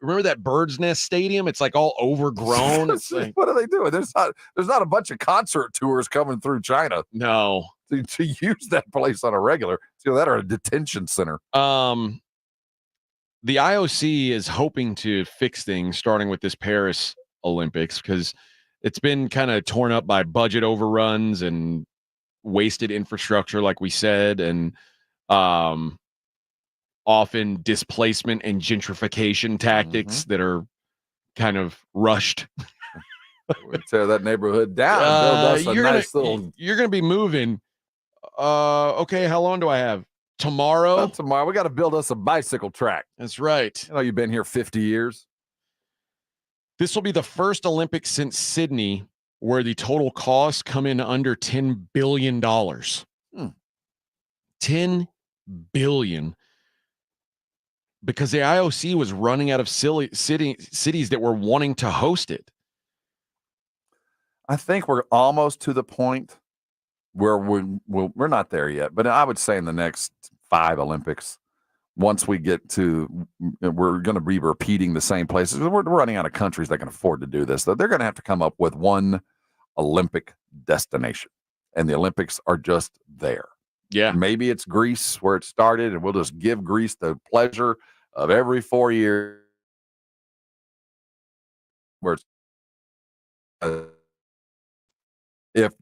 remember that Bird's Nest Stadium? It's like all overgrown. It's like, what are they doing? There's not a bunch of concert tours coming through China. No. To use that place on a regular. It's that or a detention center. The IOC is hoping to fix things starting with this Paris Olympics because it's been kind of torn up by budget overruns and wasted infrastructure, like we said, and often displacement and gentrification tactics that are kind of rushed. We tear that neighborhood down and build us you're gonna be moving. Okay, how long do I have? Tomorrow? Not tomorrow. We got to build us a bicycle track. That's right. You've been here 50 years. This will be the first Olympics since Sydney where the total costs come in under $10 billion. $10 billion. Because the IOC was running out of cities that were wanting to host it. I think we're almost to the point where we're not there yet, but I would say in the next 5 Olympics, once we get to, we're going to be repeating the same places. We're running out of countries that can afford to do this. They're going to have to come up with one Olympic destination, and the Olympics are just there. Yeah. Maybe it's Greece where it started, and we'll just give Greece the pleasure of every 4 years where it's, if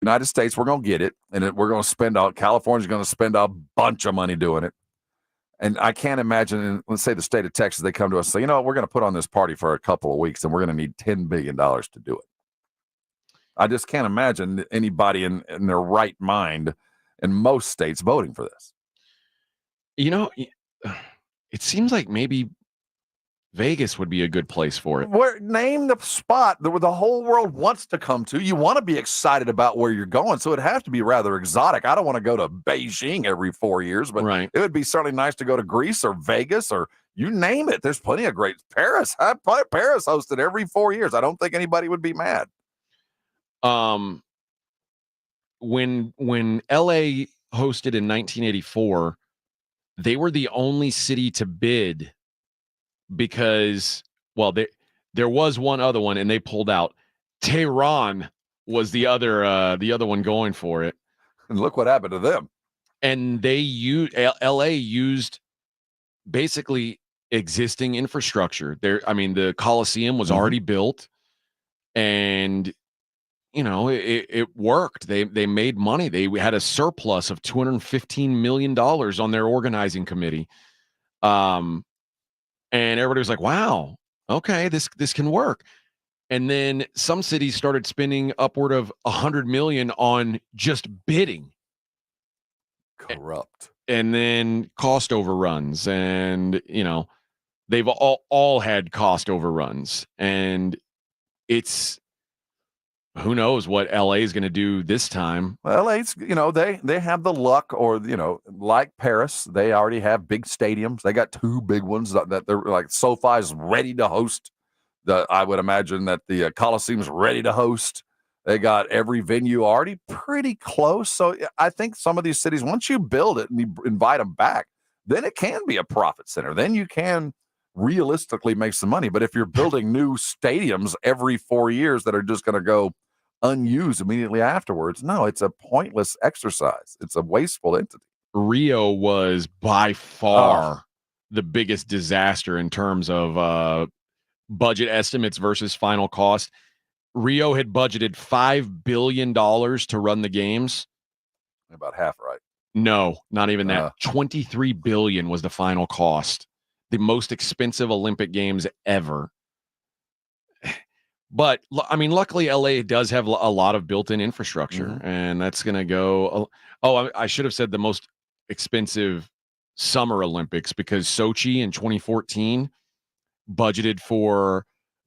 United States, we're going to get it, and we're going to spend California's going to spend a bunch of money doing it. And I can't imagine, let's say the state of Texas, they come to us and say, we're going to put on this party for a couple of weeks and we're going to need $10 billion to do it. I just can't imagine anybody in their right mind in most states voting for this. It seems like maybe Vegas would be a good place for it. Name the spot that the whole world wants to come to. You want to be excited about where you're going, so it'd have to be rather exotic. I don't want to go to Beijing every 4 years, but it would be certainly nice to go to Greece or Vegas or you name it. There's plenty of great Paris. Paris hosted every 4 years. I don't think anybody would be mad. When LA hosted in 1984, they were the only city to bid because, there was one other one and they pulled out. Tehran was the other one going for it. And look what happened to them. And LA used basically existing infrastructure. The Coliseum was already built and it worked. They made money. They had a surplus of $215 million on their organizing committee. And everybody was like, wow, okay, this can work. And then some cities started spending upward of $100 million on just bidding. Corrupt. And then cost overruns. And, they've all had cost overruns. And it's, who knows what LA is going to do this time. Well, LA's, they have the luck or, like Paris, they already have big stadiums. They got two big ones that they're like SoFi's ready to host. I would imagine that the Coliseum's ready to host. They got every venue already pretty close. So I think some of these cities, once you build it and you invite them back, then it can be a profit center. Then you can realistically make some money. But if you're building new stadiums every 4 years that are just going to go unused immediately afterwards, no, it's a pointless exercise. It's a wasteful entity. Rio was by far the biggest disaster in terms of budget estimates versus final cost. Rio had budgeted $5 billion to run the games. About half right. No, not even that. $23 billion was the final cost. The most expensive Olympic Games ever. But luckily LA does have a lot of built-in infrastructure, and that's going to go. I should have said the most expensive Summer Olympics, because Sochi in 2014 budgeted for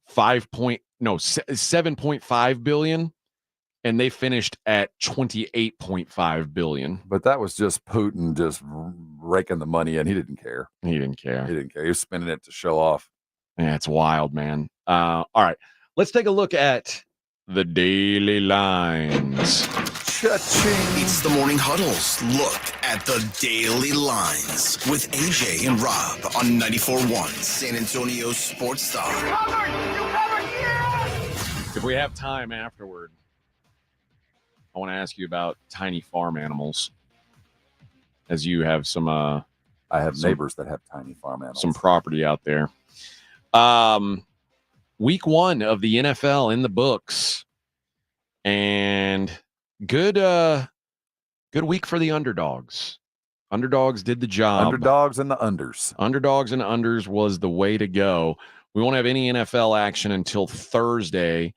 7.5 billion, and they finished at 28.5 billion. But that was just Putin just raking the money in. He didn't care. He didn't care. He was spending it to show off. Yeah, it's wild, man. All right. Let's take a look at the daily lines. Cha-ching. It's the Morning Huddle's look at the daily lines with AJ and Rob on 94.1 San Antonio Sports Star. If we have time afterward, I want to ask you about tiny farm animals, as you have some. I have neighbors that have tiny farm animals. Some property out there. Week 1 of the NFL in the books, and good week for the underdogs. Underdogs did the job. Underdogs and the unders. Underdogs and unders was the way to go. We won't have any NFL action until Thursday.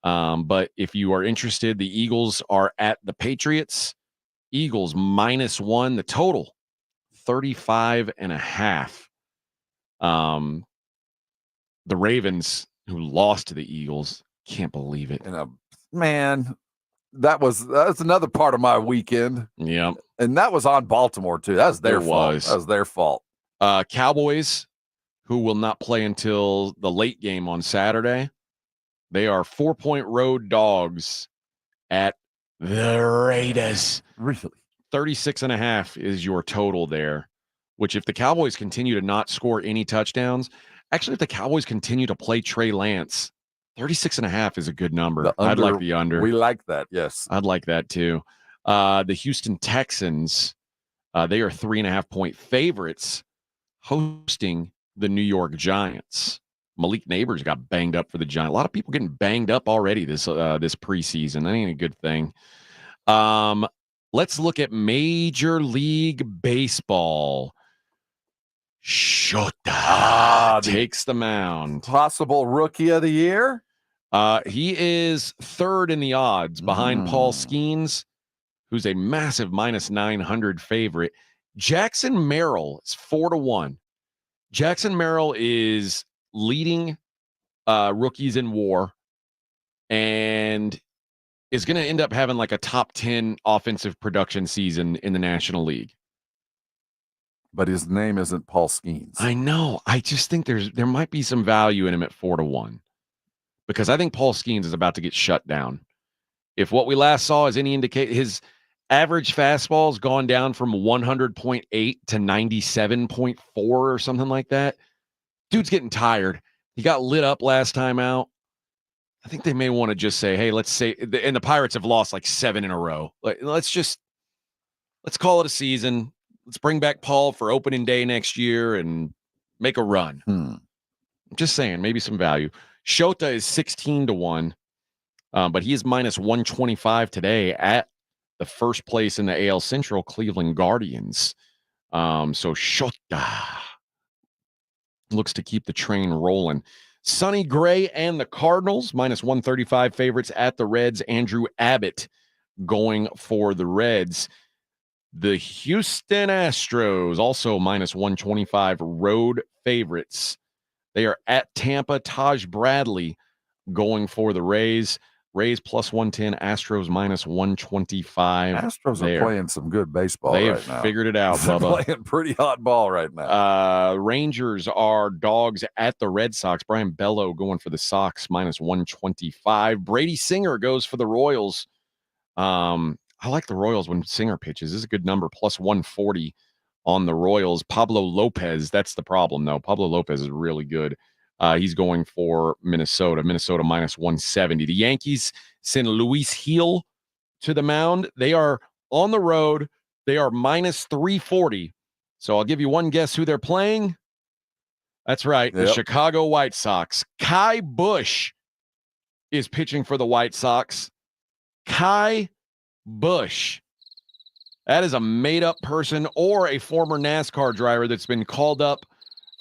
But if you are interested, the Eagles are at the Patriots. Eagles -1, the total 35.5. The Ravens, who lost to the Eagles, can't believe it. Man, that's another part of my weekend. Yeah. And that was on Baltimore too. That's their fault. That was their fault. Cowboys, who will not play until the late game on Saturday. They are 4-point road dogs at the Raiders. Really? 36.5 is your total there, which if the Cowboys continue to not score any touchdowns, actually, if the Cowboys continue to play Trey Lance, 36.5 is a good number. I'd like the under. We like that. Yes. I'd like that too. The Houston Texans, they are 3.5-point favorites hosting the New York Giants. Malik Neighbors got banged up for the Giants. A lot of people getting banged up already this preseason. That ain't a good thing. Let's look at Major League Baseball. Shota takes the mound. Possible rookie of the year? He is third in the odds behind Paul Skeens, who's a massive minus 900 favorite. Jackson Merrill is 4-1. Jackson Merrill is leading rookies in WAR and is going to end up having like a top 10 offensive production season in the National League. But his name isn't Paul Skeens. I know. I just think there might be some value in him at 4-1 because I think Paul Skeens is about to get shut down. If what we last saw is any indication, his average fastball has gone down from 100.8 to 97.4 or something like that. Dude's getting tired. He got lit up last time out. I think they may want to just say, hey, let's say, and the Pirates have lost like 7 in a row. Let's call it a season. Let's bring back Paul for opening day next year and make a run. I'm just saying, maybe some value. Shota is 16-1, but he is minus 125 today at the first place in the AL Central, Cleveland Guardians. So Shota looks to keep the train rolling. Sonny Gray and the Cardinals, minus 135 favorites at the Reds. Andrew Abbott going for the Reds. The Houston Astros, also minus 125 road favorites. They are at Tampa. Taj Bradley going for the Rays. Rays plus 110, Astros minus 125. Astros are playing some good baseball right now. They've figured it out, They're Bubba. playing pretty hot ball right now. Rangers are dogs at the Red Sox. Brian Bello going for the Sox, minus 125. Brady Singer goes for the Royals. I like the Royals when Singer pitches. This is a good number, plus 140 on the Royals. Pablo Lopez, that's the problem, though. Pablo Lopez is really good. He's going for Minnesota. Minnesota minus 170. The Yankees send Luis Gil to the mound. They are on the road. They are minus 340. So I'll give you one guess who they're playing. That's right, the Chicago White Sox. Kai Busch is pitching for the White Sox. Kai Busch. That is a made-up person or a former NASCAR driver that's been called up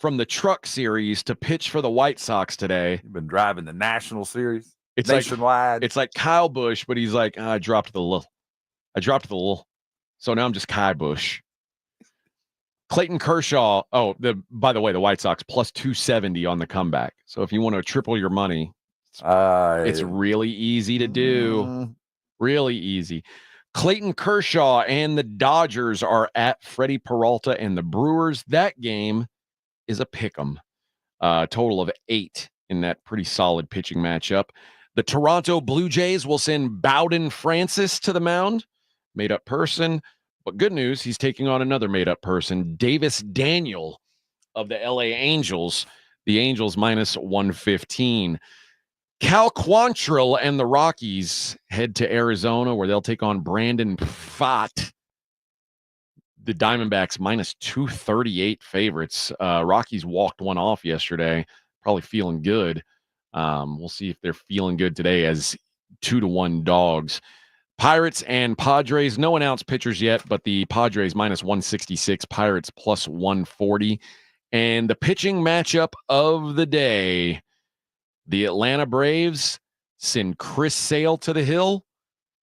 from the Truck Series to pitch for the White Sox today. You've been driving the National Series. It's nationwide. It's like Kyle Busch, but he's like, I dropped the little. So now I'm just Kai Busch. Clayton Kershaw. By the way, the White Sox plus 270 on the comeback. So if you want to triple your money, it's really easy to do. Really easy. Clayton Kershaw and the Dodgers are at Freddie Peralta and the Brewers. That game is a pick'em. Total of 8 in that pretty solid pitching matchup. The Toronto Blue Jays will send Bowden Francis to the mound. Made-up person. But good news, he's taking on another made-up person, Davis Daniel of the LA Angels. The Angels minus 115. Cal Quantrill and the Rockies head to Arizona where they'll take on Brandon Pfaadt. The Diamondbacks minus 238 favorites. Rockies walked one off yesterday, probably feeling good. We'll see if they're feeling good today as 2-1 dogs. Pirates and Padres, no announced pitchers yet, but the Padres minus 166, Pirates plus 140. And the pitching matchup of the day, the Atlanta Braves send Chris Sale to the hill.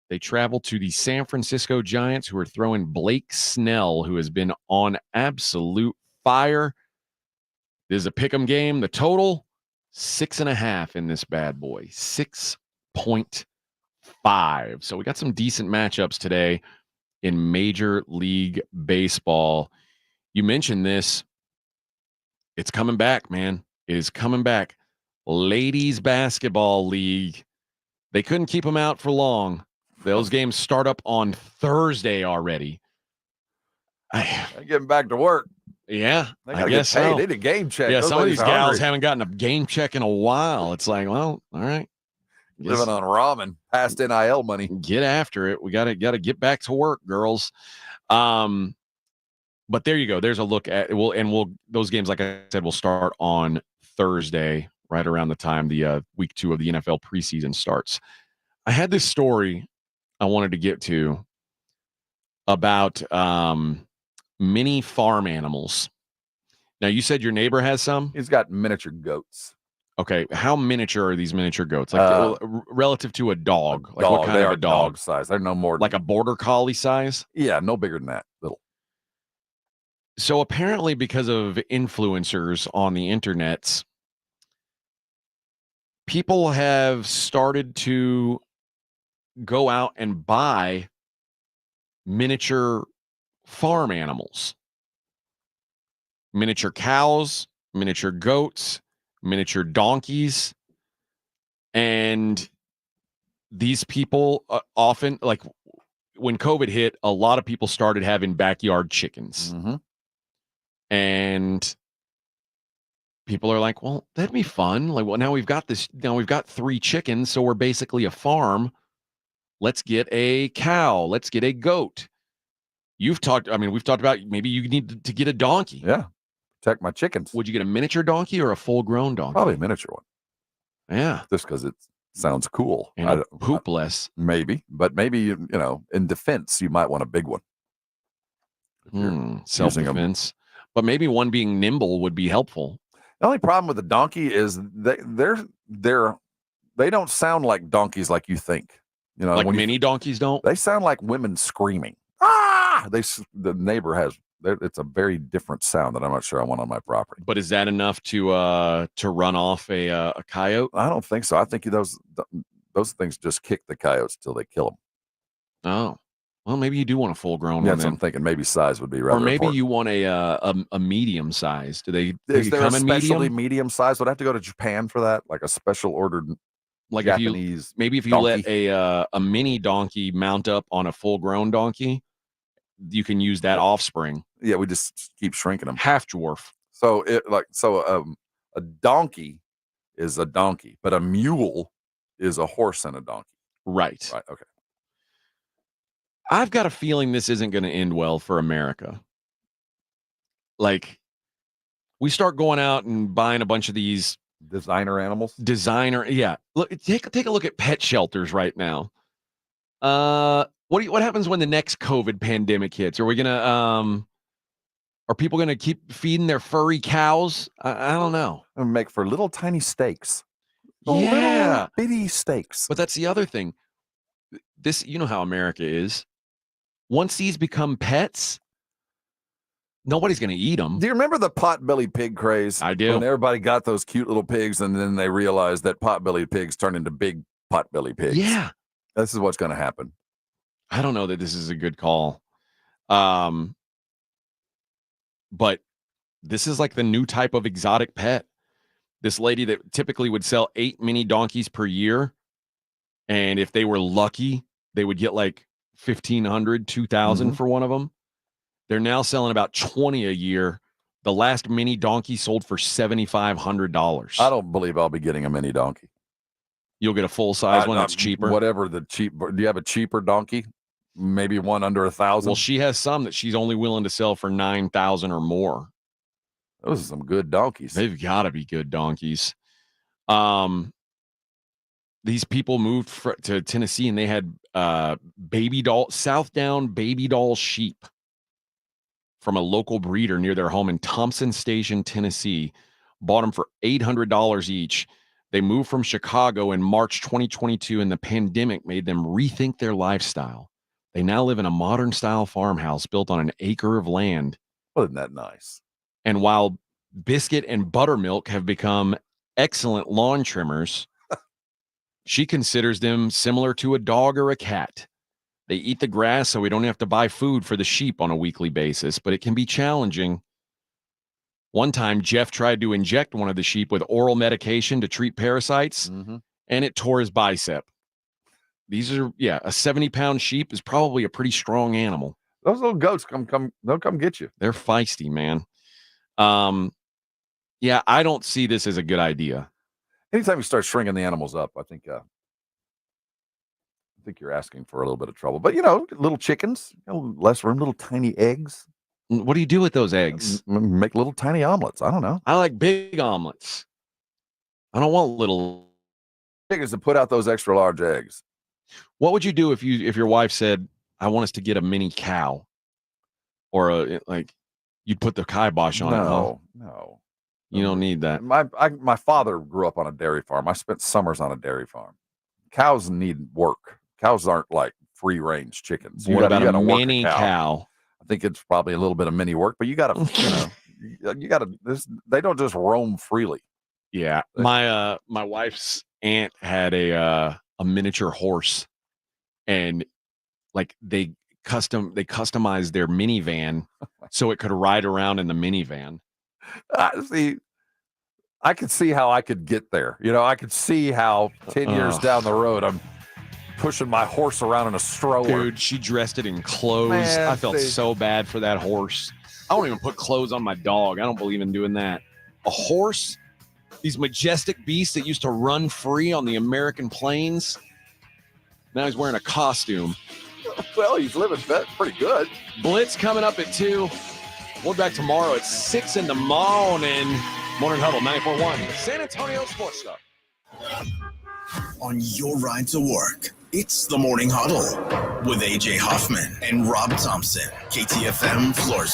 They travel to the San Francisco Giants, who are throwing Blake Snell, who has been on absolute fire. This is a pick'em game. The total, 6.5 in this bad boy. 6.5. So we got some decent matchups today in Major League Baseball. You mentioned this. It's coming back, man. It is coming back. Ladies Basketball League. They couldn't keep them out for long. Those games start up on Thursday already. They're getting back to work. Yeah, I guess so. They need a game check. Yeah, Those some of these ladies are gals hungry. haven't gotten a game check in a while. It's like, well, all right. Living on ramen, past NIL money. Get after it. We gotta get back to work, girls. But there you go. There's a look at those games, like I said, will start on Thursday, right around the time the week 2 of the NFL preseason starts. I had this story I wanted to get to about mini farm animals. Now, you said your neighbor has some? He's got miniature goats. Okay. How miniature are these miniature goats? Like relative to a dog? Like what kind they of are a dog? size. They're no more like a border collie size? Yeah, no bigger than that. Little. So apparently because of influencers on the internets, people have started to go out and buy miniature farm animals. Miniature cows, miniature goats, miniature donkeys. And these people often, like when COVID hit, a lot of people started having backyard chickens. Mm-hmm. And people are like, well, that'd be fun. Like, well, now we've got 3 chickens, so we're basically a farm. Let's get a cow. Let's get a goat. We've talked about maybe you need to get a donkey. Yeah. Protect my chickens. Would you get a miniature donkey or a full-grown donkey? Probably a miniature one. Yeah. Just because it sounds cool. And poop less. Maybe. But maybe, you know, in defense, you might want a big one. Self-defense. But maybe one being nimble would be helpful. The only problem with the donkey is they don't sound like donkeys like you think. You know, like mini donkeys don't? They sound like women screaming. The neighbor has. It's a very different sound that I'm not sure I want on my property. But is that enough to run off a coyote? I don't think so. I think those things just kick the coyotes till they kill them. Oh, well, maybe you do want a full grown. Yeah, one. So I'm thinking maybe size would be rather. Or maybe important. you want a medium size. Do they? Is there a come in specially medium size? Would I have to go to Japan for that? Like a special ordered. Like Japanese if you donkey? let a mini donkey mount up on a full grown donkey, you can use that offspring. Yeah, we just keep shrinking them. Half dwarf. So a donkey is a donkey, but a mule is a horse and a donkey. Right. Right. Okay. I've got a feeling this isn't going to end well for America. Like, we start going out and buying a bunch of these designer animals. Yeah. Look, take a look at pet shelters right now. What happens when the next COVID pandemic hits? Are we gonna are people gonna keep feeding their furry cows? I don't know. And make for little tiny steaks. Yeah, little bitty steaks. But that's the other thing. This, you know how America is. Once these become pets, nobody's going to eat them. Do you remember the potbelly pig craze? I do. When everybody got those cute little pigs, and then they realized that potbelly pigs turn into big potbelly pigs. Yeah. This is what's going to happen. I don't know that this is a good call. But this is like the new type of exotic pet. This lady that typically would sell 8 mini donkeys per year. And if they were lucky, they would get like 1,500, 2,000 for one of them. They're now selling about 20 a year. The last mini donkey sold for $7,500. I don't believe I'll be getting a mini donkey. You'll get a full size one that's cheaper. Whatever the cheap. Do you have a cheaper donkey? Maybe one under 1,000. Well, she has some that she's only willing to sell for 9,000 or more. Those are some good donkeys. They've got to be good donkeys. These people moved to Tennessee and they had Southdown baby doll sheep from a local breeder near their home in Thompson Station, Tennessee. Bought them for $800 each. They moved from Chicago in March 2022, and the pandemic made them rethink their lifestyle. They now live in a modern-style farmhouse built on an acre of land. Wasn't that nice? And while Biscuit and Buttermilk have become excellent lawn trimmers, she considers them similar to a dog or a cat. They eat the grass, so we don't have to buy food for the sheep on a weekly basis, but it can be challenging. One time, Jeff tried to inject one of the sheep with oral medication to treat parasites, and it tore his bicep. These are, a 70-pound sheep is probably a pretty strong animal. Those little goats they'll come get you. They're feisty, man. I don't see this as a good idea. Anytime you start shrinking the animals up, I think you're asking for a little bit of trouble. But, little chickens, less room, little tiny eggs. What do you do with those eggs? Make little tiny omelets. I don't know. I like big omelets. I don't want little. Big is to put out those extra large eggs. What would you do if your wife said, I want us to get a mini cow? Or You'd put the kibosh on it. Huh? No. You don't need that. My father grew up on a dairy farm. I spent summers on a dairy farm. Cows need work. Cows aren't like free range chickens. What about a work mini cow? I think it's probably a little bit of mini work, but you got to, you got to. They don't just roam freely. Yeah, my wife's aunt had a miniature horse, and like they customized their minivan so it could ride around in the minivan. See, I could see how I could get there. I could see how 10 years down the road I'm pushing my horse around in a stroller. Dude, she dressed it in clothes. Man, I felt so bad for that horse. I don't even put clothes on my dog. I don't believe in doing that. A horse, these majestic beasts that used to run free on the American plains. Now he's wearing a costume. Well, he's living pretty good. Blitz coming up at 2. We're back tomorrow at 6 in the morning. Morning Huddle 94.1. San Antonio Sports Star. On your ride to work, it's the Morning Huddle with AJ Hoffman and Rob Thompson. KTFM Floresville.